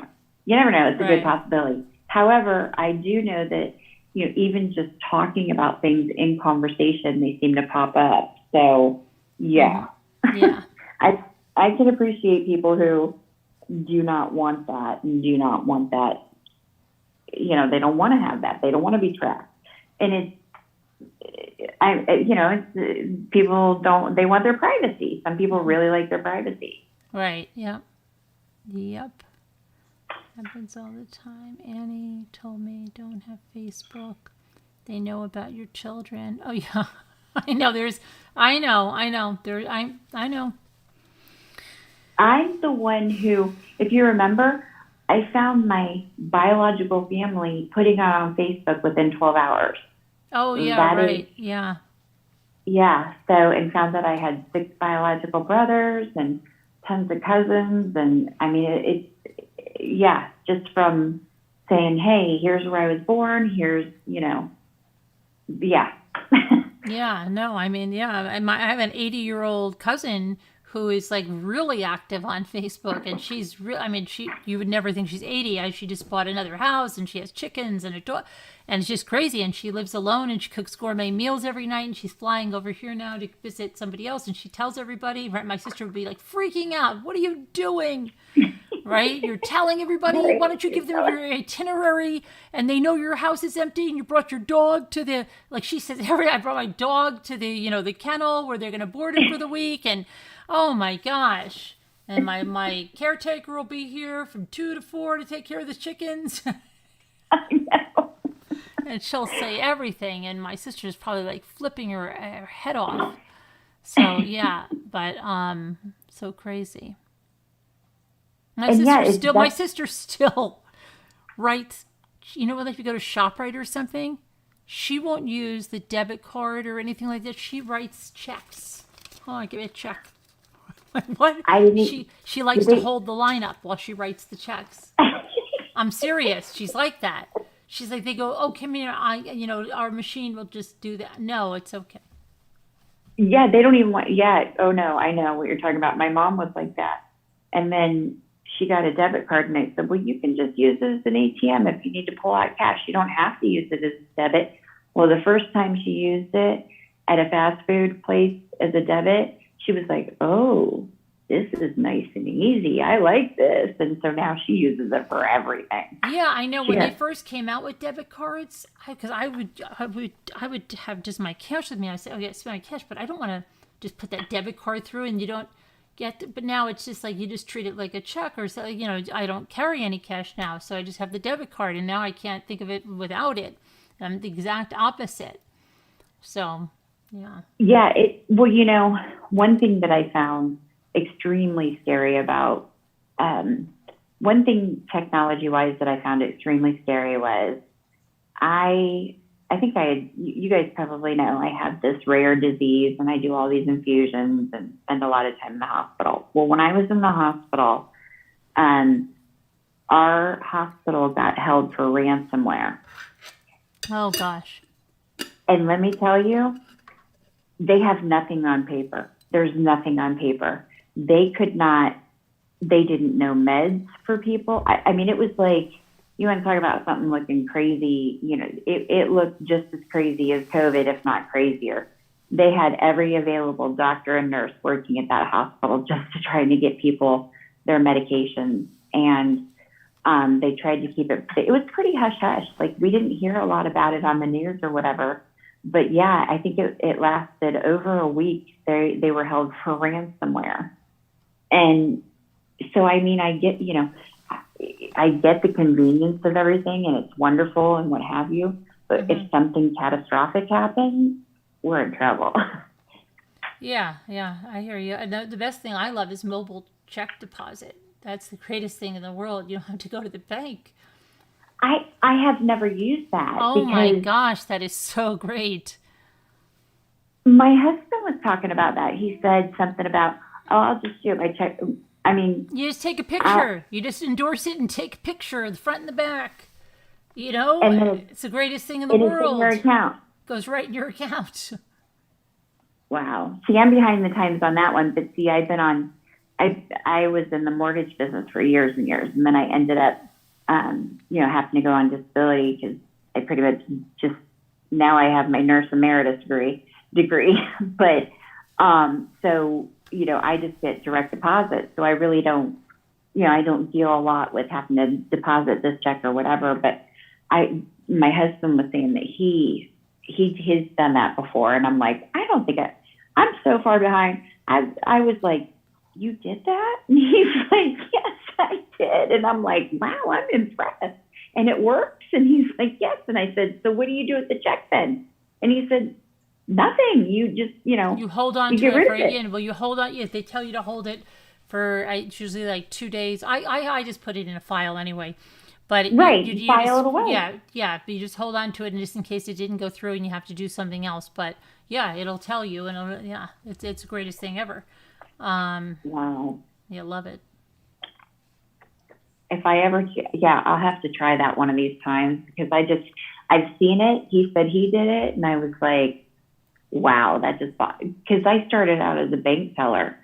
never know. It's a good possibility. However, I do know that, even just talking about things in conversation, they seem to pop up. So, yeah. Yeah. I can appreciate people who do not want that and do not want that. They don't want to have that. They don't want to be tracked. And people they want their privacy. Some people really like their privacy. Right. Yep. Happens all the time. Annie told me don't have Facebook. They know about your children. Oh yeah, I know. I know. I'm the one who, if you remember, I found my biological family putting it on Facebook within 12 hours. Oh yeah, right. Yeah. Yeah. So, and found that I had 6 biological brothers and tons of cousins, and I mean just from saying, hey, here's where I was born, here's, yeah. Yeah, no, I mean, yeah, I have an 80-year-old cousin who is like really active on Facebook, and she's you would never think she's 80. She just bought another house, and she has chickens and a dog, and it's just crazy, and she lives alone, and she cooks gourmet meals every night, and she's flying over here now to visit somebody else, and she tells everybody, right? My sister would be like freaking out. What are you doing? Right? You're telling everybody, why don't you give them your itinerary, and they know your house is empty and you brought your dog to the, like she says, I brought my dog to the, the kennel where they're going to board him for the week. And oh my gosh. And my caretaker will be here from 2 to 4 to take care of the chickens. I know. And she'll say everything. And my sister's probably like flipping her head off. So yeah, but so crazy. My sister still writes, like if you go to ShopRite or something, she won't use the debit card or anything like that. She writes checks. Hold on, give me a check. What? She likes to hold the line up while she writes the checks. I'm serious. She's like that. She's like, they go, oh, come here. Our machine will just do that. No, it's okay. Yeah, they don't even want, oh no, I know what you're talking about. My mom was like that. And then she got a debit card, and I said, well, you can just use it as an ATM if you need to pull out cash. You don't have to use it as a debit. Well, the first time she used it at a fast food place as a debit, she was like, oh, this is nice and easy. I like this. And so now she uses it for everything. Yeah, I know. When they first came out with debit cards, because I would have just my cash with me. I say, oh yeah, it's my cash, but I don't want to just put that debit card through and you don't get. But now it's just like you just treat it like a check or so. You know, I don't carry any cash now, so I just have the debit card, and now I can't think of it without it. I'm the exact opposite. So, yeah. Yeah. Well, you know, one thing that I found extremely scary about, one thing technology-wise that I found extremely scary was I think you guys probably know I have this rare disease and I do all these infusions and spend a lot of time in the hospital. Well, when I was in the hospital, our hospital got held for ransomware. Oh, gosh. And let me tell you, they have nothing on paper. There's nothing on paper. They didn't know meds for people. I mean, it was like, you want to talk about something looking crazy, you know, it looked just as crazy as COVID, if not crazier. They had every available doctor and nurse working at that hospital just to try to get people their medications. And they tried to keep it was pretty hush-hush. Like, we didn't hear a lot about it on the news or whatever. But yeah, I think it lasted over a week. They were held for ransomware. And so, I mean, I get the convenience of everything and it's wonderful and what have you. But if something catastrophic happens, we're in trouble. Yeah, I hear you. And the best thing I love is mobile check deposit. That's the greatest thing in the world. You don't have to go to the bank. I have never used that. Oh my gosh, that is so great. My husband was talking about that. He said something about, I'll just do it by check. I mean, you just take a picture. You just endorse it and take a picture of the front and the back. You know, and it's the greatest thing in the world. It's in your account. Goes right in your account. Wow. See, I'm behind the times on that one. But see, I was in the mortgage business for years and years, and then I ended up, having to go on disability because I pretty much just now I have my nurse emeritus degree, but so. I just get direct deposit. So I really don't, I don't deal a lot with having to deposit this check or whatever. But my husband was saying that he's done that before. And I'm like, I don't think I'm so far behind. I was like, you did that? And he's like, yes, I did. And I'm like, wow, I'm impressed. And it works. And he's like, yes. And I said, so what do you do with the check then? And he said, nothing. You just, you hold on to it for again. Well, you hold on. Yes, they tell you to hold it for it's usually like 2 days. I just put it in a file anyway. But right, you file it away. Yeah. But you just hold on to it, and just in case it didn't go through, and you have to do something else. But yeah, it'll tell you, and it's the greatest thing ever. Wow. Yeah, love it. If I ever, I'll have to try that one of these times because I've seen it. He said he did it, and I was like, wow, that just, because I started out as a bank teller.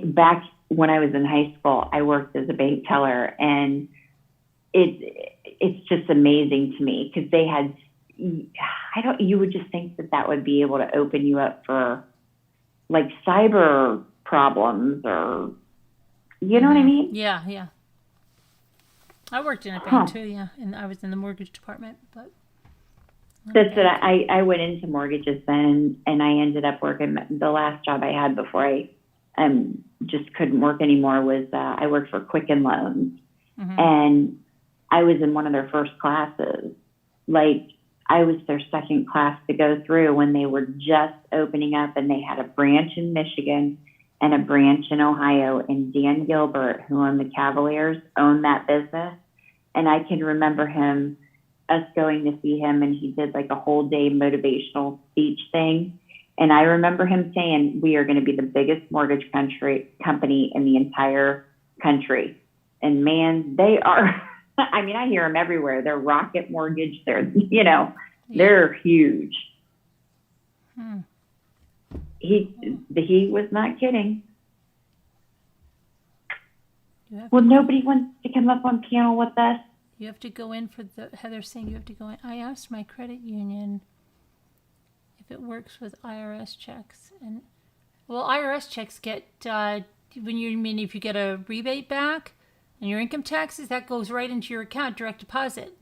Back when I was in high school, I worked as a bank teller, and it's just amazing to me because they had, you would just think that would be able to open you up for like cyber problems or, you know what I mean? Yeah. I worked in a bank too, and I was in the mortgage department, but. That's it. I went into mortgages then, and I ended up working. The last job I had before I just couldn't work anymore was I worked for Quicken Loans, and I was in one of their first classes. Like, I was their second class to go through when they were just opening up, and they had a branch in Michigan and a branch in Ohio. And Dan Gilbert, who owned the Cavaliers, owned that business, and I can remember us going to see him, and he did like a whole day motivational speech thing. And I remember him saying, we are going to be the biggest mortgage company in the entire country. And man, they are, I mean, I hear them everywhere. They're Rocket Mortgage. They're, they're huge. He was not kidding. Well, nobody wants to come up on panel with us. You have to go in Heather's saying you have to go in. I asked my credit union if it works with IRS checks, and Well, IRS checks get, if you get a rebate back and your income taxes, that goes right into your account, direct deposit.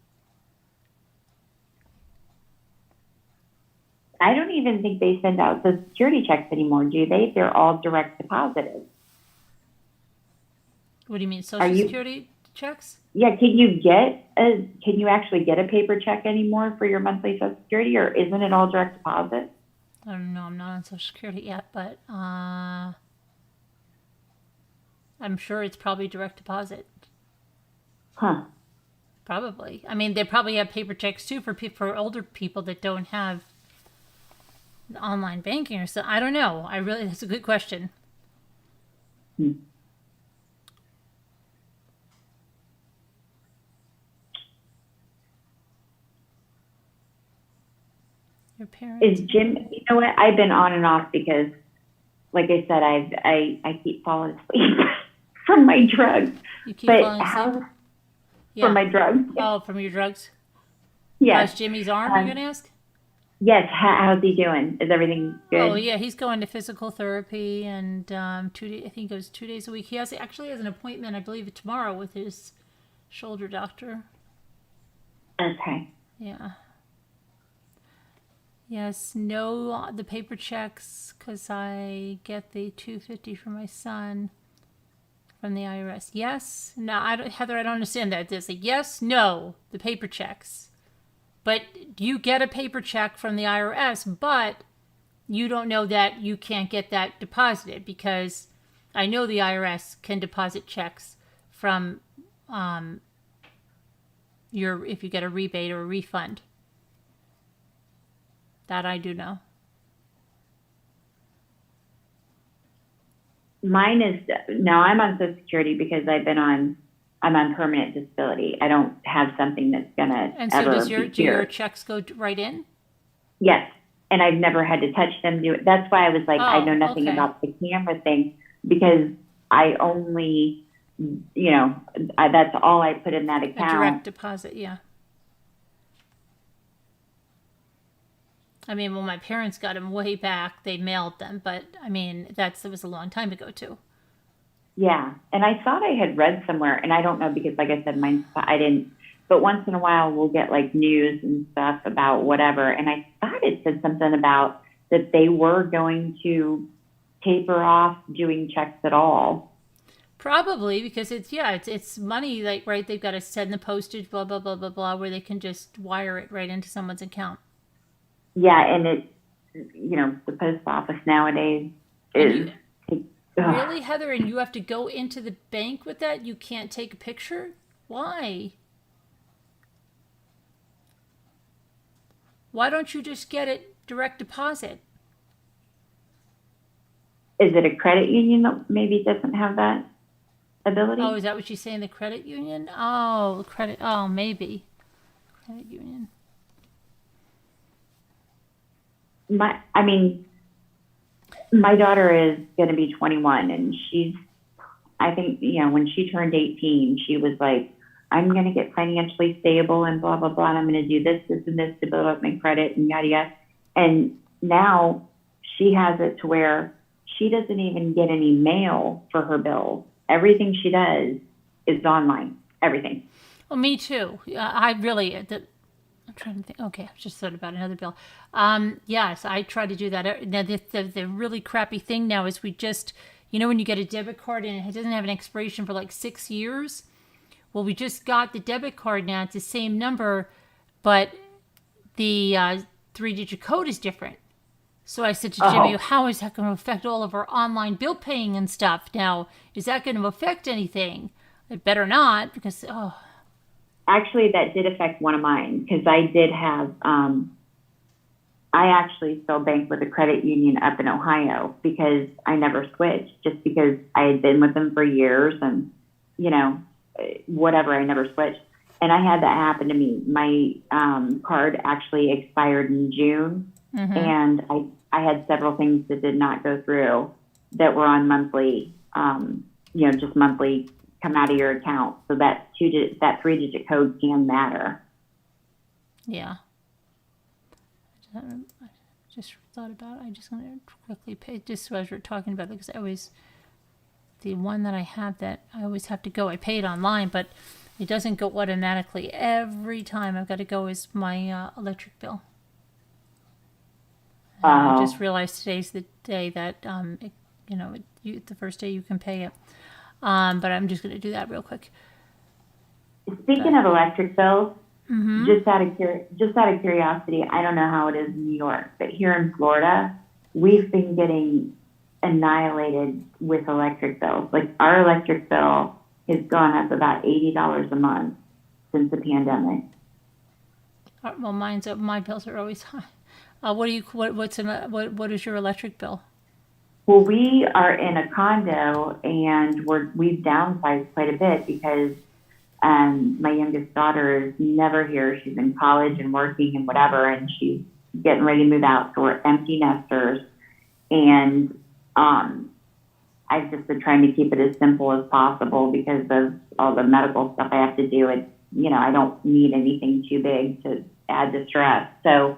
I don't even think they send out Social Security checks anymore, do they? They're all direct deposited. What do you mean, Social Security checks? Yeah, can you actually get a paper check anymore for your monthly Social Security, or isn't it all direct deposit? I don't know. I'm not on Social Security yet, but I'm sure it's probably direct deposit. Huh. Probably. I mean, they probably have paper checks too for older people that don't have online banking or so. I don't know. That's a good question. Your parents. Is Jim? You know what? I've been on and off because, like I said, I keep falling asleep from my drugs. You keep falling asleep. From my drugs. Oh, from your drugs. Yes. How's Jimmy's arm? You're gonna ask. Yes. How's he doing? Is everything good? Oh yeah, he's going to physical therapy and I think he goes 2 days a week. He actually has an appointment, I believe, tomorrow with his shoulder doctor. Okay. Yeah. Yes, no, the paper checks, because I get the $250 for my son from the IRS. Yes, no, Heather, I don't understand that. There's a yes, no, the paper checks. But you get a paper check from the IRS, but you don't know that you can't get that deposited, because I know the IRS can deposit checks from if you get a rebate or a refund. That I do know. Mine is, now I'm on Social Security because I'm on permanent disability. I don't have something that's gonna And so do your checks go right in? Yes, and I've never had to touch them. That's why I was like, I know nothing okay. about the camera thing, because I only, that's all I put in that account. A direct deposit, yeah. I mean, well, my parents got them way back. They mailed them, but I mean, it was a long time ago too. Yeah, and I thought I had read somewhere, and I don't know because, like I said, I didn't. But once in a while, we'll get like news and stuff about whatever, and I thought it said something about that they were going to taper off doing checks at all. Probably because it's money, like, right? They've got to send the postage, blah blah blah blah blah, where they can just wire it right into someone's account. Yeah, and the post office nowadays is... Really, Heather? And you have to go into the bank with that? You can't take a picture? Why? Why don't you just get it direct deposit? Is it a credit union that maybe doesn't have that ability? Oh, is that what you say in the credit union? Oh, maybe. Credit union. My daughter is going to be 21, and I think, when she turned 18, she was like, I'm going to get financially stable and blah, blah, blah, and I'm going to do this, this, and this to build up my credit and yada, yada. And now she has it to where she doesn't even get any mail for her bills. Everything she does is online. Everything. Well, me too. I'm trying to think. Okay, I just thought about another bill. Yes, I try to do that. Now, the really crappy thing now is we just, when you get a debit card and it doesn't have an expiration for like 6 years. Well, we just got the debit card now. It's the same number, but the 3-digit code is different. So I said to Jimmy, how is that going to affect all of our online bill paying and stuff? Now, is that going to affect anything? It better not, because, Actually, that did affect one of mine, because I did have, I actually still bank with a credit union up in Ohio because I never switched, just because I had been with them for years and, whatever, I never switched. And I had that happen to me. My card actually expired in June, and I had several things that did not go through that were on monthly, just monthly come out of your account. So that 3-digit code can matter. Yeah. just thought about it. I'm just going to quickly pay, just as we're talking about it, because I always, the one that I have that I always have to go, I pay it online, but it doesn't go automatically every time. I've got to go as my electric bill. I just realized today's the day that, the first day you can pay it. But I'm just going to do that real quick. Speaking of electric bills, just out of curiosity, I don't know how it is in New York, but here in Florida, we've been getting annihilated with electric bills. Like our electric bill has gone up about $80 a month since the pandemic. Well, my bills are always high. What is your electric bill? Well, we are in a condo and we've downsized quite a bit because my youngest daughter is never here. She's in college and working and whatever, and she's getting ready to move out. So we're empty nesters, and I've just been trying to keep it as simple as possible because of all the medical stuff I have to do. It's, I don't need anything too big to add to stress. So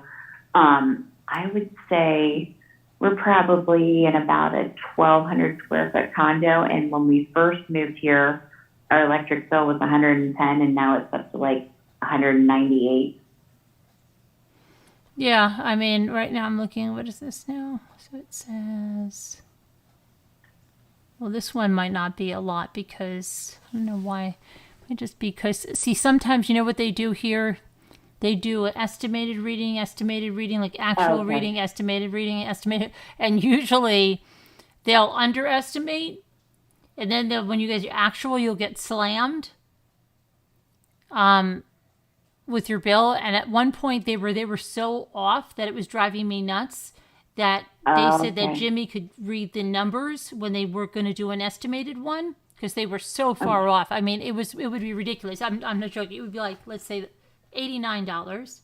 I would say we're probably in about a 1,200 square foot condo. And when we first moved here, our electric bill was 110, and now it's up to like 198. Yeah, I mean, right now I'm looking, what is this now? So it says, well, this one might not be a lot because, I don't know why. Just because, see, sometimes, you know what they do here? They do an estimated reading, like actual reading, estimated, and usually they'll underestimate, and then when you get your actual, you'll get slammed with your bill. And at one point, they were so off that it was driving me nuts that they said that Jimmy could read the numbers when they were going to do an estimated one because they were so far off. I mean, it would be ridiculous. I'm not joking. It would be like, let's say, $89.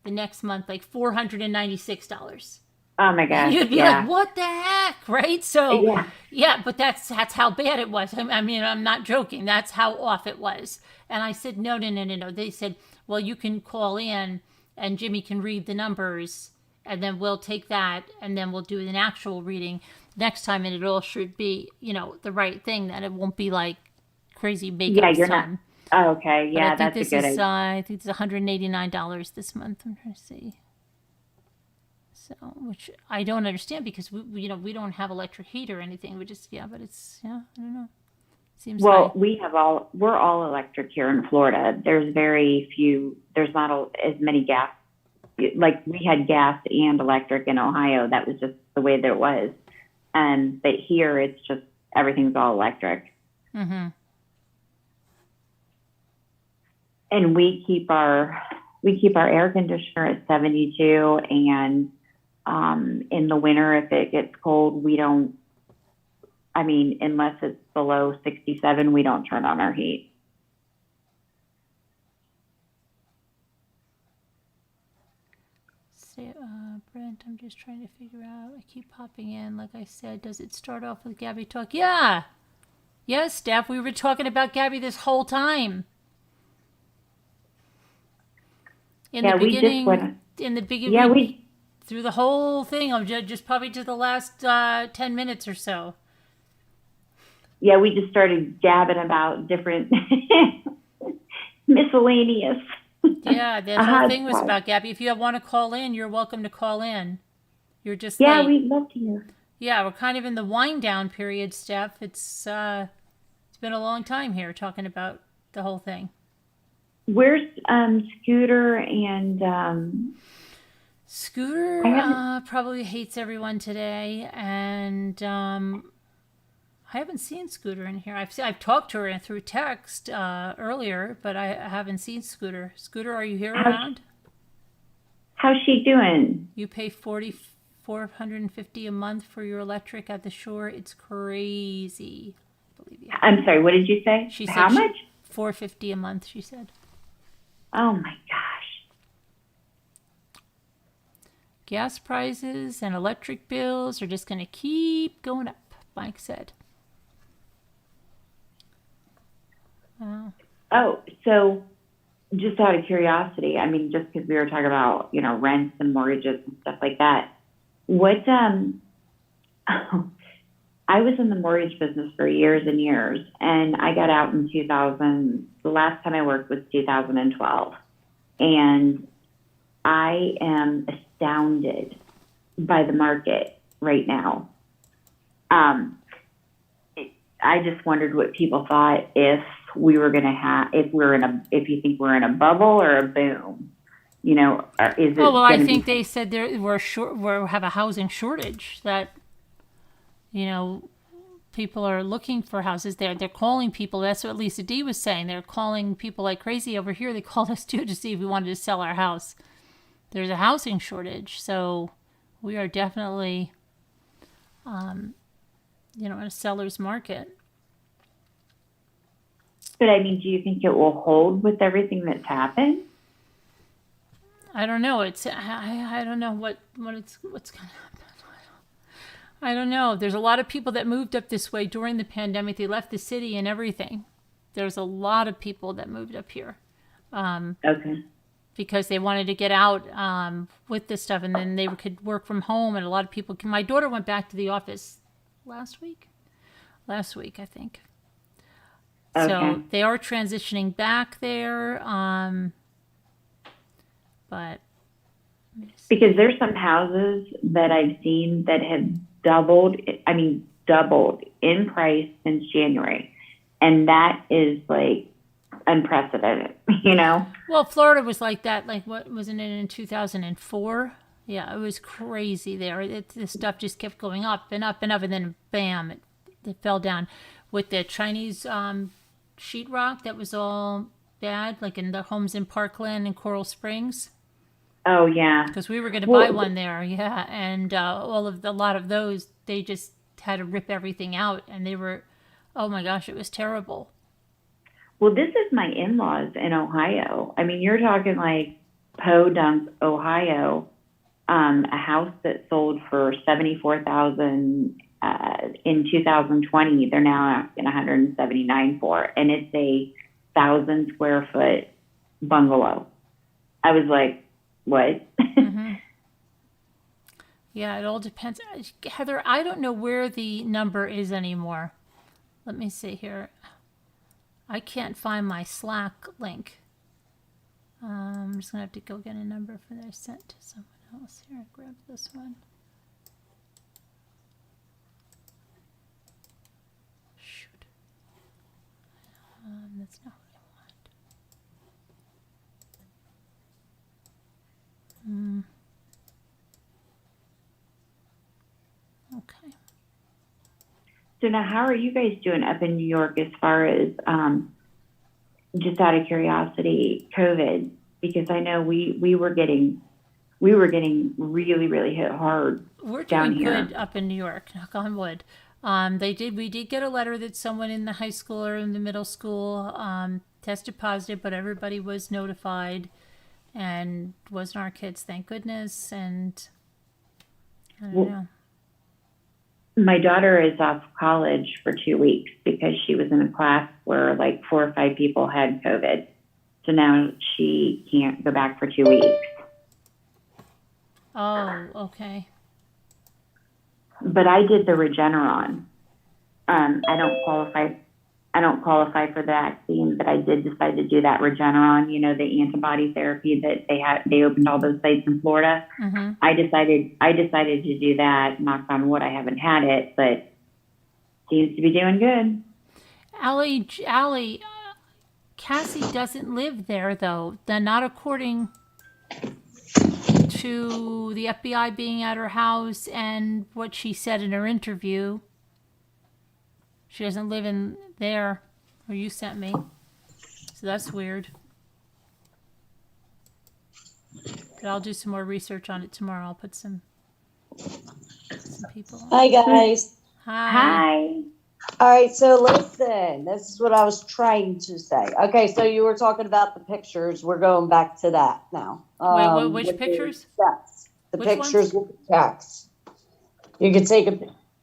The next month, like $496. Oh my gosh! You'd be like, "What the heck?" Right? So, yeah, but that's how bad it was. I mean, I'm not joking. That's how off it was. And I said, no. They said, well, you can call in, and Jimmy can read the numbers, and then we'll take that, and then we'll do an actual reading next time, and it all should be, the right thing. That it won't be like crazy makeup. Yeah, you're not. Oh, okay, yeah, that's a good idea. I think it's $189 this month. I'm trying to see. So, which I don't understand because we don't have electric heat or anything. We just but it's I don't know. Seems well, high. We're all electric here in Florida. There's very few. There's not as many gas. Like we had gas and electric in Ohio. That was just the way that it was. But here it's just everything's all electric. Mm-hmm. And we keep our air conditioner at 72, and in the winter, if it gets cold, we don't. I mean, unless it's below 67, we don't turn on our heat. So, Brent, I'm just trying to figure out. I keep popping in. Like I said, does it start off with Gabby talk? Yeah. Yes, Steph. We were talking about Gabby this whole time. In the beginning, through the whole thing, I'm just probably to the last 10 minutes or so. Yeah, we just started gabbing about different miscellaneous. Yeah, the whole thing was about Gabby. If you want to call in, you're welcome to call in. You're just late. We'd love to hear. Yeah, we're kind of in the wind down period, Steph. It's been a long time here talking about the whole thing. Where's Scooter and Scooter probably hates everyone today, and I haven't seen Scooter in here. I've talked to her through text earlier, but I haven't seen Scooter. Scooter, are you here around? How's she doing? You pay $450 a month for your electric at the shore. It's crazy. I believe you. I'm sorry. What did you say? She said how much? $450 a month. She said. Oh my gosh. Gas prices and electric bills are just going to keep going up, Mike said. Oh, so just out of curiosity, I mean, just because we were talking about, rents and mortgages and stuff like that, what, I was in the mortgage business for years and years, and I got out in 2000. The last time I worked was 2012. And I am astounded by the market right now. I just wondered what people thought if we were going to have, if you think we're in a bubble or a boom, is it? Oh, well, I think they said we have a housing shortage, that, people are looking for houses there. They're calling people. That's what Lisa D was saying. They're calling people like crazy over here. They called us too to see if we wanted to sell our house. There's a housing shortage. So we are definitely, in a seller's market. But I mean, do you think it will hold with everything that's happened? I don't know. I don't know what's going to happen. I don't know. There's a lot of people that moved up this way during the pandemic. They left the city and everything. There's a lot of people that moved up here. Okay. Because they wanted to get out with this stuff, and then they could work from home. And a lot of people my daughter went back to the office last week, I think. Okay. So they are transitioning back there. But because there's some houses that I've seen that have doubled in price since January. And that is like unprecedented, Well, Florida was like that. Like, what, wasn't it in 2004? Yeah, it was crazy there. This stuff just kept going up and up and up, and then bam, it fell down. With the Chinese sheetrock, that was all bad, like in the homes in Parkland and Coral Springs. Oh yeah, because we were going to buy one there, yeah, and a lot of those, they just had to rip everything out, and they were, oh my gosh, it was terrible. Well, this is my in-laws in Ohio. I mean, you're talking like Podunk, Ohio, a house that sold for $74,000 in 2020. They're now asking $179,000 for, and it's a 1,000 square foot bungalow. I was like, what? Mm-hmm. Yeah, it all depends. Heather, I don't know where the number is anymore. Let me see here. I can't find my Slack link. I'm just going to have to go get a number that I sent to someone else. Here, grab this one. Shoot. That's not what I want. Okay. So now, how are you guys doing up in New York as far as, just out of curiosity, COVID? Because I know we were getting really, really hit hard. We're down doing here. good up in New York, knock on wood. We did get a letter that someone in the high school or in the middle school tested positive, but everybody was notified, and wasn't our kids, thank goodness. And I don't know. My daughter is off college for 2 weeks because she was in a class where like 4 or 5 people had COVID. So now she can't go back for 2 weeks. Oh, okay. But I did the Regeneron. I don't qualify for the vaccine, but I did decide to do that Regeneron, the antibody therapy that they opened all those sites in Florida. Mm-hmm. I decided to do that. Knock on wood, I haven't had it, but seems to be doing good. Allie, Cassie doesn't live there, though. Not according to the FBI being at her house and what she said in her interview. She doesn't live in there where you sent me. So that's weird. But I'll do some more research on it tomorrow. I'll put some people on. Hi, guys. Hi. All right, so listen, this is what I was trying to say. Okay, so you were talking about the pictures. We're going back to that now. Wait, which pictures? Yes, the Which pictures ones? with the checks. You can take a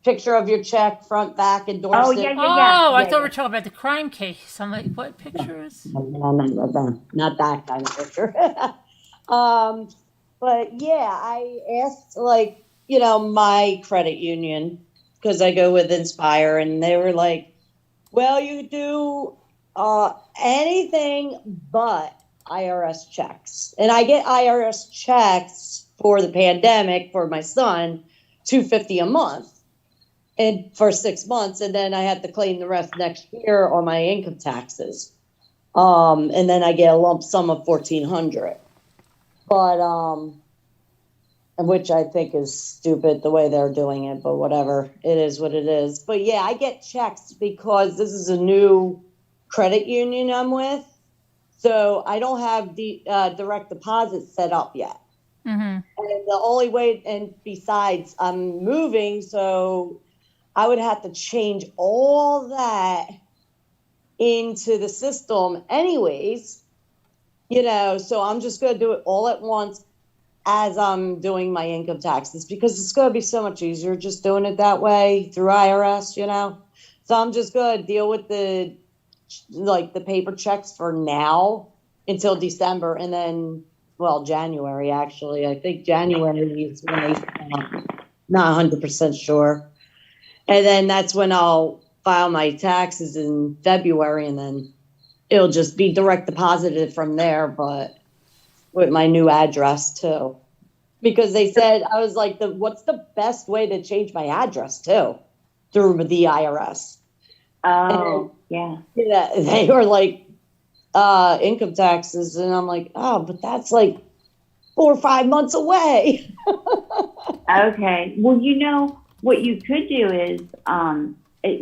picture of your check, front, back, endorse it. I thought we were talking about the crime case. I'm like, what pictures? No, not that kind of picture. But yeah, I asked like, my credit union, because I go with Inspire, and they were like, well, you do anything but IRS checks. And I get IRS checks for the pandemic for my son, $250 a month, and for 6 months, and then I have to claim the rest next year on my income taxes. And then I get a lump sum of $1,400. But which I think is stupid the way they're doing it, but whatever. It is what it is. But yeah, I get checks because this is a new credit union I'm with. So I don't have the direct deposit set up yet. Mm-hmm. And the only way, and besides, I'm moving, so I would have to change all that into the system anyways, so I'm just going to do it all at once as I'm doing my income taxes, because it's going to be so much easier just doing it that way through IRS, So I'm just going to deal with the paper checks for now until December, and then, January, actually. I think January is when they not 100% sure. And then that's when I'll file my taxes in February, and then it'll just be direct deposited from there, but with my new address too. Because they said, I was like, what's the best way to change my address too? Through the IRS. Oh, yeah. They were like, income taxes. And I'm like, oh, but that's like 4 or 5 months away. Okay. Well, what you could do is,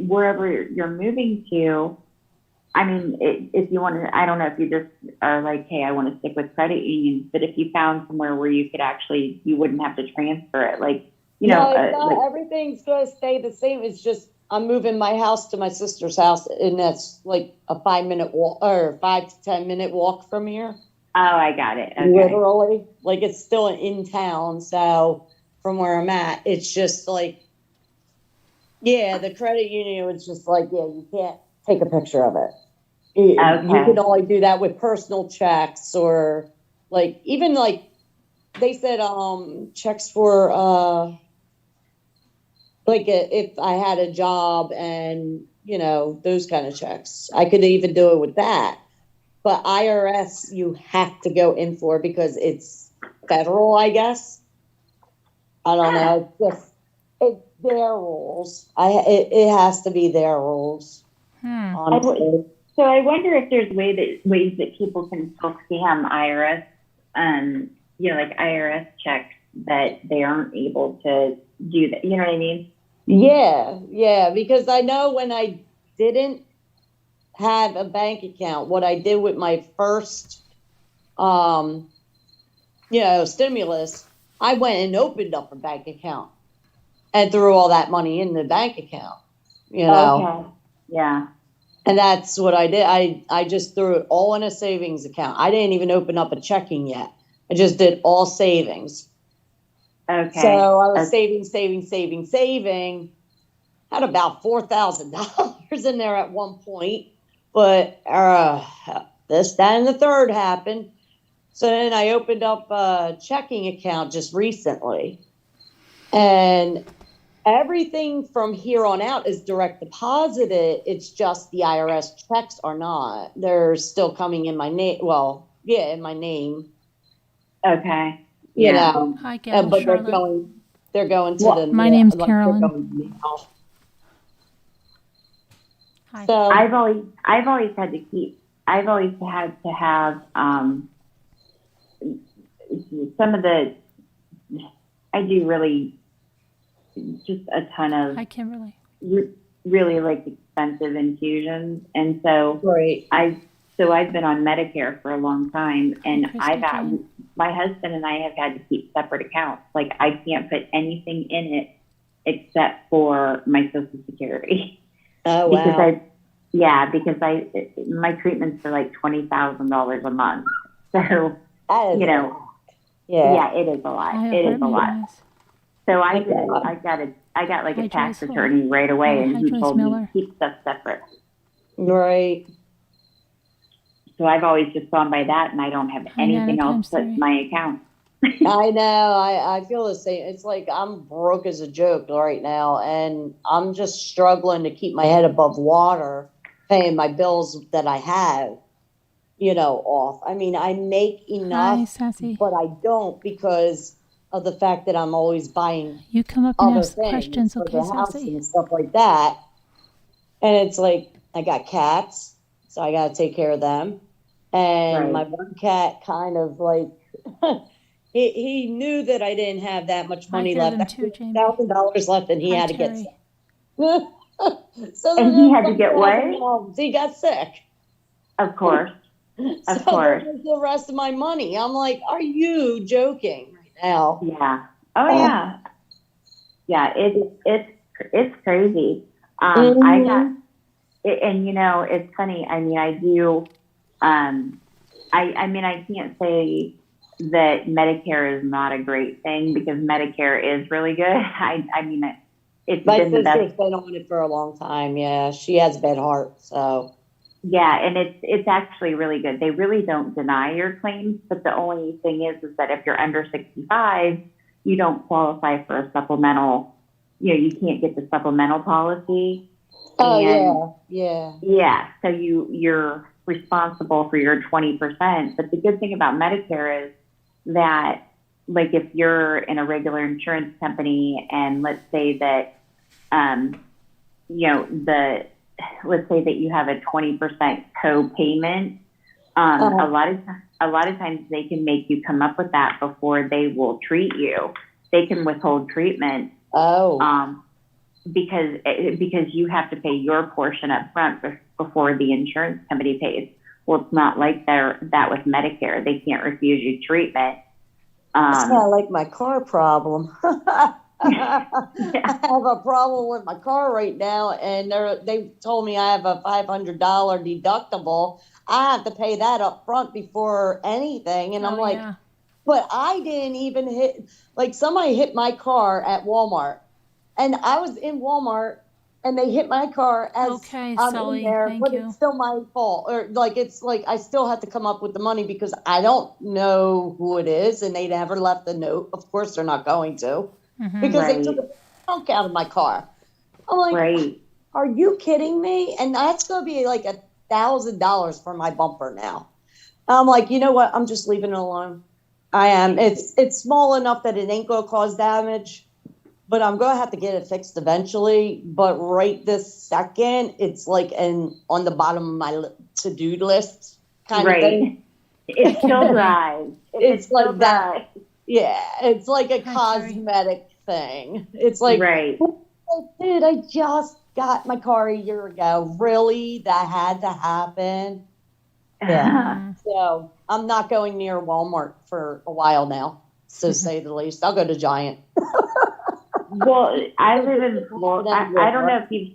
wherever you're moving to, if you want to, I don't know if you just are like, hey, I want to stick with credit unions, but if you found somewhere where you could you wouldn't have to transfer it, everything's going to stay the same. It's just, I'm moving my house to my sister's house, and that's like a 5-minute walk, or 5 to 10 minute walk from here. Oh, I got it. Okay. Literally, it's still in town. So from where I'm at, it's just like, yeah, the credit union was just like, yeah, you can't take a picture of it. You can only do that with personal checks, or even they said checks for if I had a job and those kind of checks. I could even do it with that. But IRS you have to go in for because it's federal, I guess. I don't know. It's their rules. It has to be their rules. Honestly. So I wonder if there's ways that people can still scam IRS, like IRS checks, that they aren't able to do that. You know what I mean? Yeah, because I know when I didn't have a bank account, what I did with my first, stimulus, I went and opened up a bank account and threw all that money in the bank account, Okay. Yeah. And that's what I did. I just threw it all in a savings account. I didn't even open up a checking yet. I just did all savings. Okay. So I was saving. Had about $4,000 in there at one point. But this, that, and the third happened. So then I opened up a checking account just recently. And everything from here on out is direct deposited. It's just the IRS checks are not. They're still coming in my name. Well, yeah, in my name. Okay. You know. Hi, Gabby. But they're going to the. My name's Carolyn. Hi. So I've always had to have some of the. I do really. Just a ton of Hi, Kimberly. Really expensive infusions, and so right. I've been on Medicare for a long time, and Kristen, my husband and I have had to keep separate accounts. I can't put anything in it except for my Social Security. Oh wow! Because my treatments are $20,000 a month. So that is yeah, it is a lot. It is a lot. So I got like a tax attorney right away, and he told me to keep stuff separate. Right. So I've always just gone by that, and I don't have anything else but my account. I know. I feel the same. It's like I'm broke as a joke right now, and I'm just struggling to keep my head above water, paying my bills that I have, off. I mean, I make enough, but I don't because of the fact that I'm always buying you come up and ask questions, for the house and stuff like that. And it's like I got cats, so I got to take care of them. And my one cat kind of like he knew that I didn't have that much money left. $1,000 left, and he had to get sick. So and he had to get what? He got sick. Of course. Of course. The rest of my money. I'm like, are you joking right now? Yeah. Oh yeah. Yeah. It's crazy. I got it, and it's funny. I mean, I do. I mean, I can't say that Medicare is not a great thing because Medicare is really good. I mean, it's my been the best. sister's been on it for a long time. Yeah, she has a bad heart, so. Yeah, and it's actually really good. They really don't deny your claims, but the only thing is that if you're under 65, you don't qualify for a supplemental. You can't get the supplemental policy. Oh, yeah. Yeah, so you're responsible for your 20%. But the good thing about Medicare is that, like, if you're in a regular insurance company and let's say that, let's say that you have a 20% co-payment, a lot of times they can make you come up with that before they will treat you. They can withhold treatment. Because you have to pay your portion up front before the insurance company pays. Well, it's not like that with Medicare. They can't refuse you treatment. It's not like my car problem. I have a problem with my car right now, and they told me I have a $500 deductible. I have to pay that up front before anything, and I'm like, but I didn't even hit. Like somebody hit my car at Walmart. And I was in Walmart, and they hit my car as I'm in there, but it's still my fault. Or it's like I still have to come up with the money because I don't know who it is, and they never left a note. Of course, they're not going to, because they took a chunk out of my car. I'm like, are you kidding me? And that's going to be like $1,000 for my bumper now. I'm like, you know what? I'm just leaving it alone. I am. It's small enough that it ain't going to cause damage. But I'm going to have to get it fixed eventually. But right this second, it's like on the bottom of my to-do list kind of thing. It still drives. It's like that. Yeah, it's like a cosmetic thing. It's like, dude, I just got my car a year ago. Really? That had to happen? Yeah. So I'm not going near Walmart for a while now, to say the least. I'll go to Giant. Well, I live in Florida. I don't know if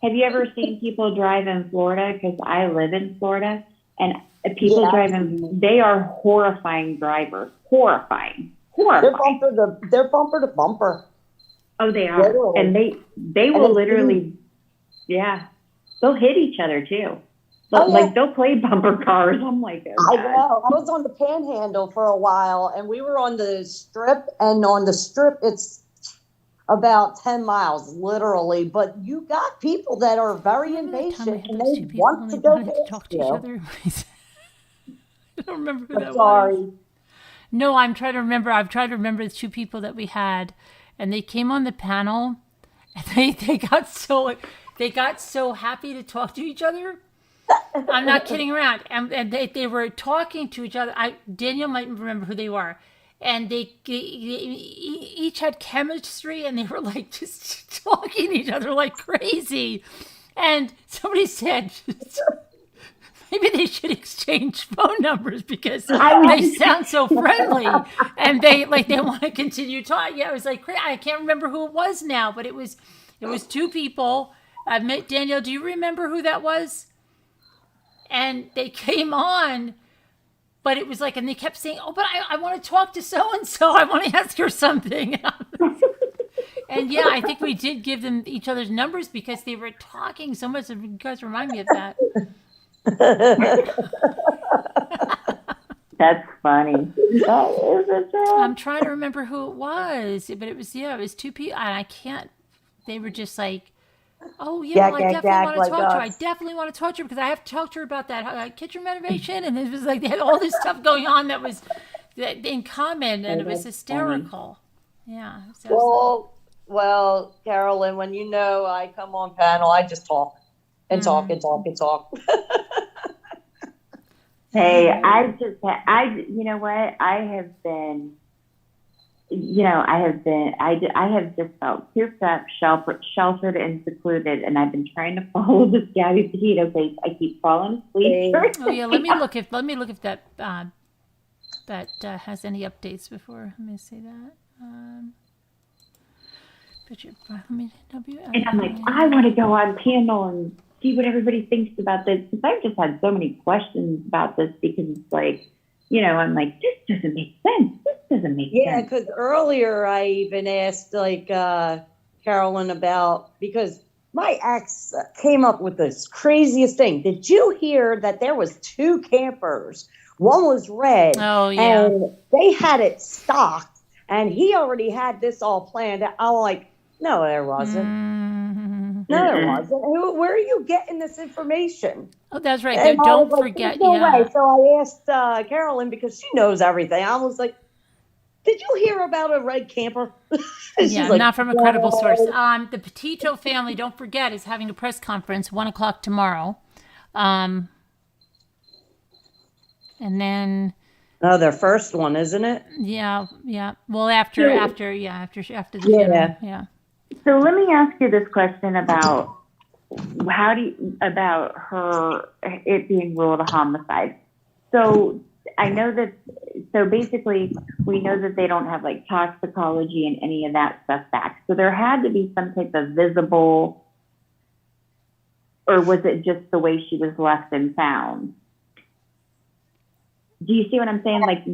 have you ever seen people drive in Florida? Because I live in Florida, and people driving, they are horrifying drivers. Horrifying. They're bumper to bumper. Oh, they are. Literally. And they will literally, they'll hit each other too. But they'll play bumper cars. I'm like, I know. I was on the Panhandle for a while, and we were on the Strip, and on the Strip, it's about 10 miles, literally. But you got people that are very impatient, and they want to go past you. I don't remember who that was. No, I'm trying to remember. I've tried to remember the two people that we had, and they came on the panel, and they got so happy to talk to each other. I'm not kidding around. And they were talking to each other. Daniel might remember who they were. And they each had chemistry, and they were like just talking to each other like crazy. And somebody said maybe they should exchange phone numbers because they sound so friendly, and they want to continue talking. Yeah, it was like I can't remember who it was now, but it was two people. Daniel, do you remember who that was? And they came on. But it was like, and they kept saying, "Oh, but I want to talk to so and so. I want to ask her something." And yeah, I think we did give them each other's numbers because they were talking so much. You guys remind me of that. That's funny. That is a joke. I'm trying to remember who it was, but it was two people, and I can't. They were just like, "Oh yeah, well, I definitely want to talk to her. I definitely want to talk to her because I have to talk to her about that kitchen renovation." And it was like they had all this stuff going on that was in common, and it was hysterical. Yeah. Well, Carolyn, when you know I come on panel, I just talk and talk and talk and talk. Hey, you know what? I have just felt cooped up, sheltered and secluded, and I've been trying to follow this Gabby Petito page. I keep falling asleep. Oh yeah, let me look if that has any updates before. Let me see that. And I'm like, I want to go on panel and see what everybody thinks about this, because I've just had so many questions about this, because it's like, I'm like, this doesn't make sense. This doesn't make sense. Yeah, because earlier I even asked Carolyn because my ex came up with this craziest thing. Did you hear that there was 2 campers? One was red. Oh yeah. And they had it stocked, and he already had this all planned. I'm like, no, there wasn't. Mm-hmm. No, there wasn't. Where are you getting this information? Oh, that's right. And Don't forget. No yeah. way. So I asked Carolyn, because she knows everything. I was like, did you hear about a red camper? Yeah, like, not from a credible source. The Petito family, don't forget, is having a press conference 1:00 tomorrow. And then. Oh, their first one, isn't it? Yeah. Well, after the funeral. Yeah. So let me ask you this question about about it being ruled a homicide. So I know that, so basically we know that they don't have like toxicology and any of that stuff back. So there had to be some type of visible, or was it just the way she was left and found? Do you see what I'm saying? Like,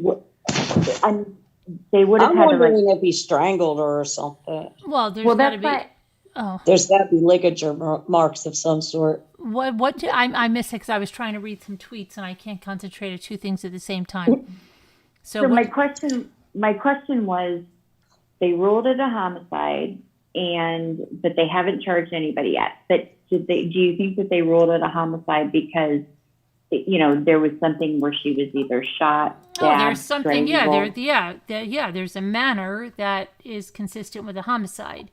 they would have had to, like, I'm wondering if he strangled her or something. Well, there's got to be. There's got to be ligature marks of some sort. I missed it because I was trying to read some tweets and I can't concentrate on 2 things at the same time. So my question was, they ruled it a homicide, but they haven't charged anybody yet. But do you think that they ruled it a homicide because, there was something where she was either shot, stabbed, there's something. strangled? There's a manner that is consistent with a homicide.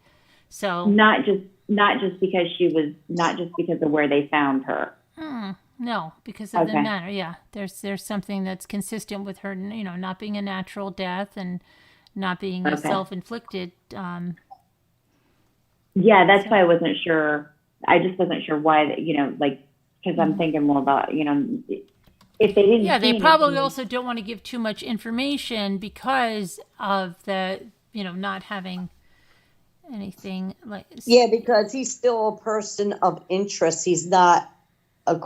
So not just because of where they found her. No, because of the manner. Yeah, there's something that's consistent with her, not being a natural death and not being a self-inflicted. Yeah, that's why I wasn't sure. I just wasn't sure why that, because I'm thinking more about, if they didn't. Yeah, they probably also don't want to give too much information because of the, not having anything like. Yeah, because he's still a person of interest. He's not a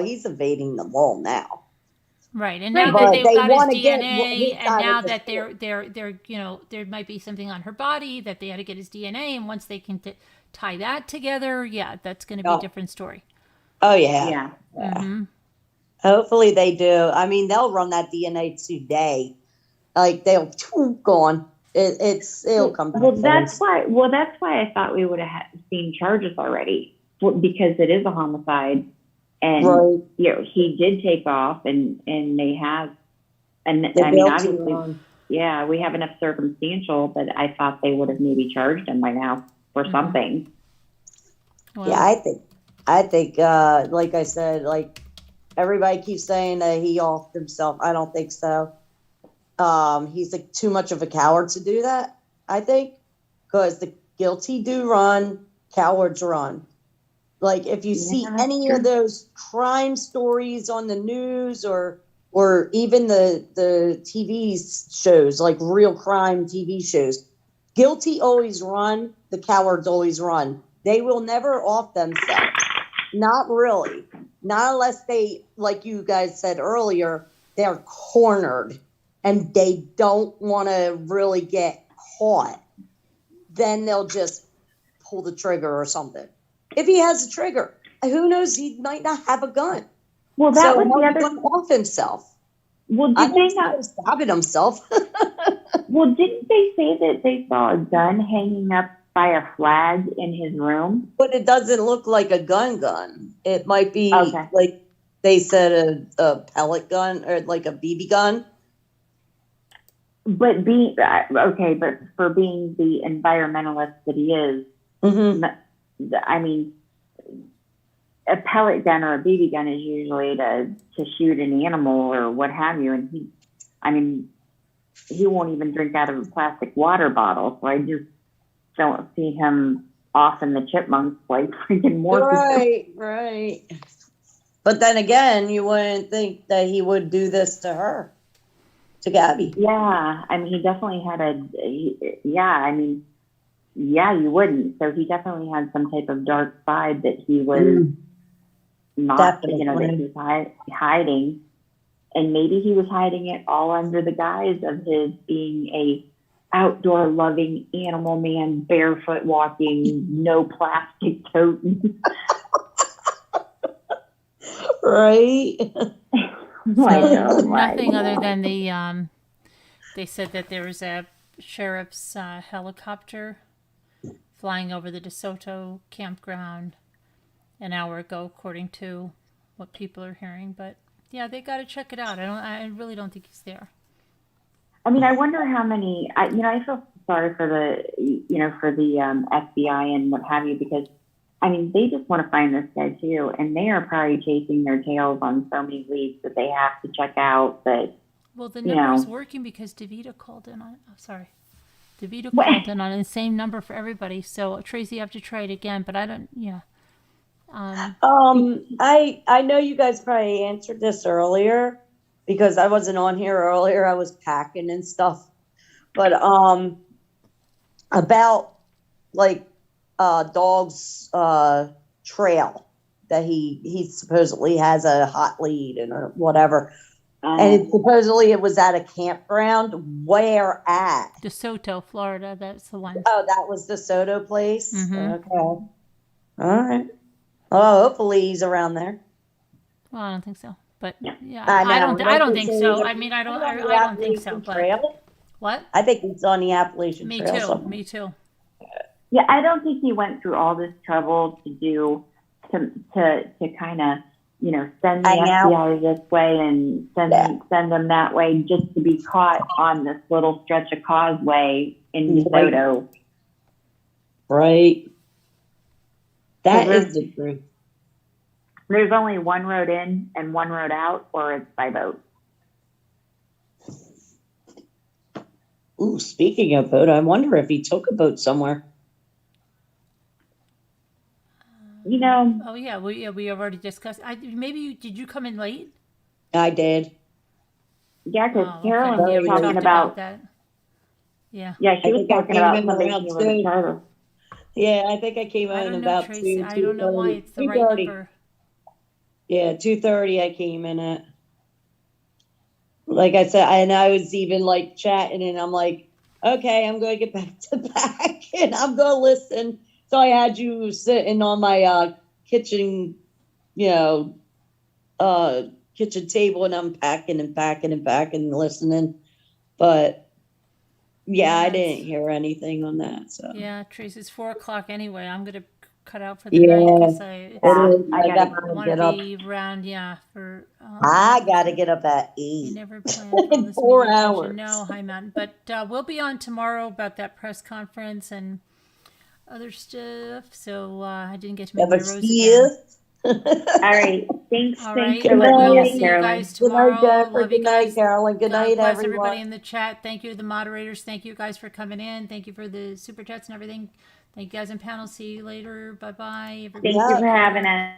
he's evading the law now. Right, and now that they've got his DNA, and now that they're there might be something on her body that they had to get his DNA, and once they can tie that together, that's going to be a different story. Oh yeah. Yeah. Mm-hmm. Hopefully they do. I mean, they'll run that DNA today. Like they'll gone. It'll come back. Well, that's why I thought we would have seen charges already, because it is a homicide, and he did take off, and they have, and I mean, obviously, we have enough circumstantial, but I thought they would have maybe charged him by now for something. Well, yeah, I think, like I said, like everybody keeps saying that he offed himself. I don't think so. He's like too much of a coward to do that, I think, because the guilty do run, cowards run. Like if you see any of those crime stories on the news or even the TV shows, like real crime TV shows, guilty always run, the cowards always run. They will never off themselves. Not really. Not unless they, like you guys said earlier, they're cornered and they don't want to really get caught. then they'll just pull the trigger or something. If he has a trigger, who knows? He might not have a gun. Well, that was the other. Going off himself. Well, did they not stabbing himself? Well, didn't they say that they saw a gun hanging up by a flag in his room? But it doesn't look like a gun. It might be like they said a pellet gun or like a BB gun. But but for being the environmentalist that he is, I mean, a pellet gun or a BB gun is usually to shoot an animal or what have you. And he won't even drink out of a plastic water bottle. So I just don't see him off in the chipmunks like freaking Morpheus. Right. But then again, you wouldn't think that he would do this to her, to Gabby. Yeah. I mean, he definitely had you wouldn't. So he definitely had some type of dark side that he was not, definitely. That he was hiding. And maybe he was hiding it all under the guise of his being a outdoor loving animal man, barefoot walking, no plastic toting. Right. Nothing other than they said that there was a sheriff's helicopter flying over the DeSoto campground an hour ago, according to what people are hearing. But yeah, they got to check it out. I really don't think he's there. I mean, I wonder how many. I feel sorry for the FBI and what have you, because I mean, they just want to find this guy too, and they are probably chasing their tails on so many leads that they have to check out. But well, the number is working because Davita called in on. Davita called in on the same number for everybody. So Tracy, you have to try it again. But I don't. Yeah. I know you guys probably answered this earlier because I wasn't on here earlier. I was packing and stuff. But about like Dog's trail that he supposedly has a hot lead and or whatever. And supposedly it was at a campground. Where at? DeSoto, Florida. That's the one. Oh, that was the Soto place? Mm-hmm. Okay. All right. Oh, hopefully he's around there. Well, I don't think so. But yeah, I don't think so. I mean, I don't think so. But what? I think it's on the Appalachian Trail. Me too. Yeah, I don't think he went through all this trouble to kind of, send the FBI this way and send them that way just to be caught on this little stretch of causeway in DeSoto. Right. That is the truth. There's only one road in and one road out, or it's by boat. Ooh, speaking of boat, I wonder if he took a boat somewhere. Oh yeah, we have already discussed. Did you come in late? I did. Yeah, because Carolyn was talking about that. Yeah. Yeah, she was talking about something with a charter. Yeah, I think I came in about 2:30. I don't know why it's the right number. Yeah, 2:30 I came in at. Like I said, and I was even like chatting, and I'm like, okay, I'm going to get back to back, and I'm going to listen. So I had you sitting on my kitchen, kitchen table, and I'm packing and listening. But yeah, I didn't hear anything on that. So yeah, Trace, it's 4:00 anyway. I'm gonna cut out for the night because I want to be around. Yeah, for I gotta get up at 8. You never planned for all this 4 hours. No, hi, Matt. But we'll be on tomorrow about that press conference and other stuff. So I didn't get to make my rose again. All right. Thanks. All right. For letting We'll see you guys tomorrow. Good night, Carolyn. Good night, bless everyone. Everybody in the chat. Thank you to the moderators. Thank you guys for coming in. Thank you for the super chats and everything. Thank you guys in panel. See you later. Bye bye. Thank you for having us.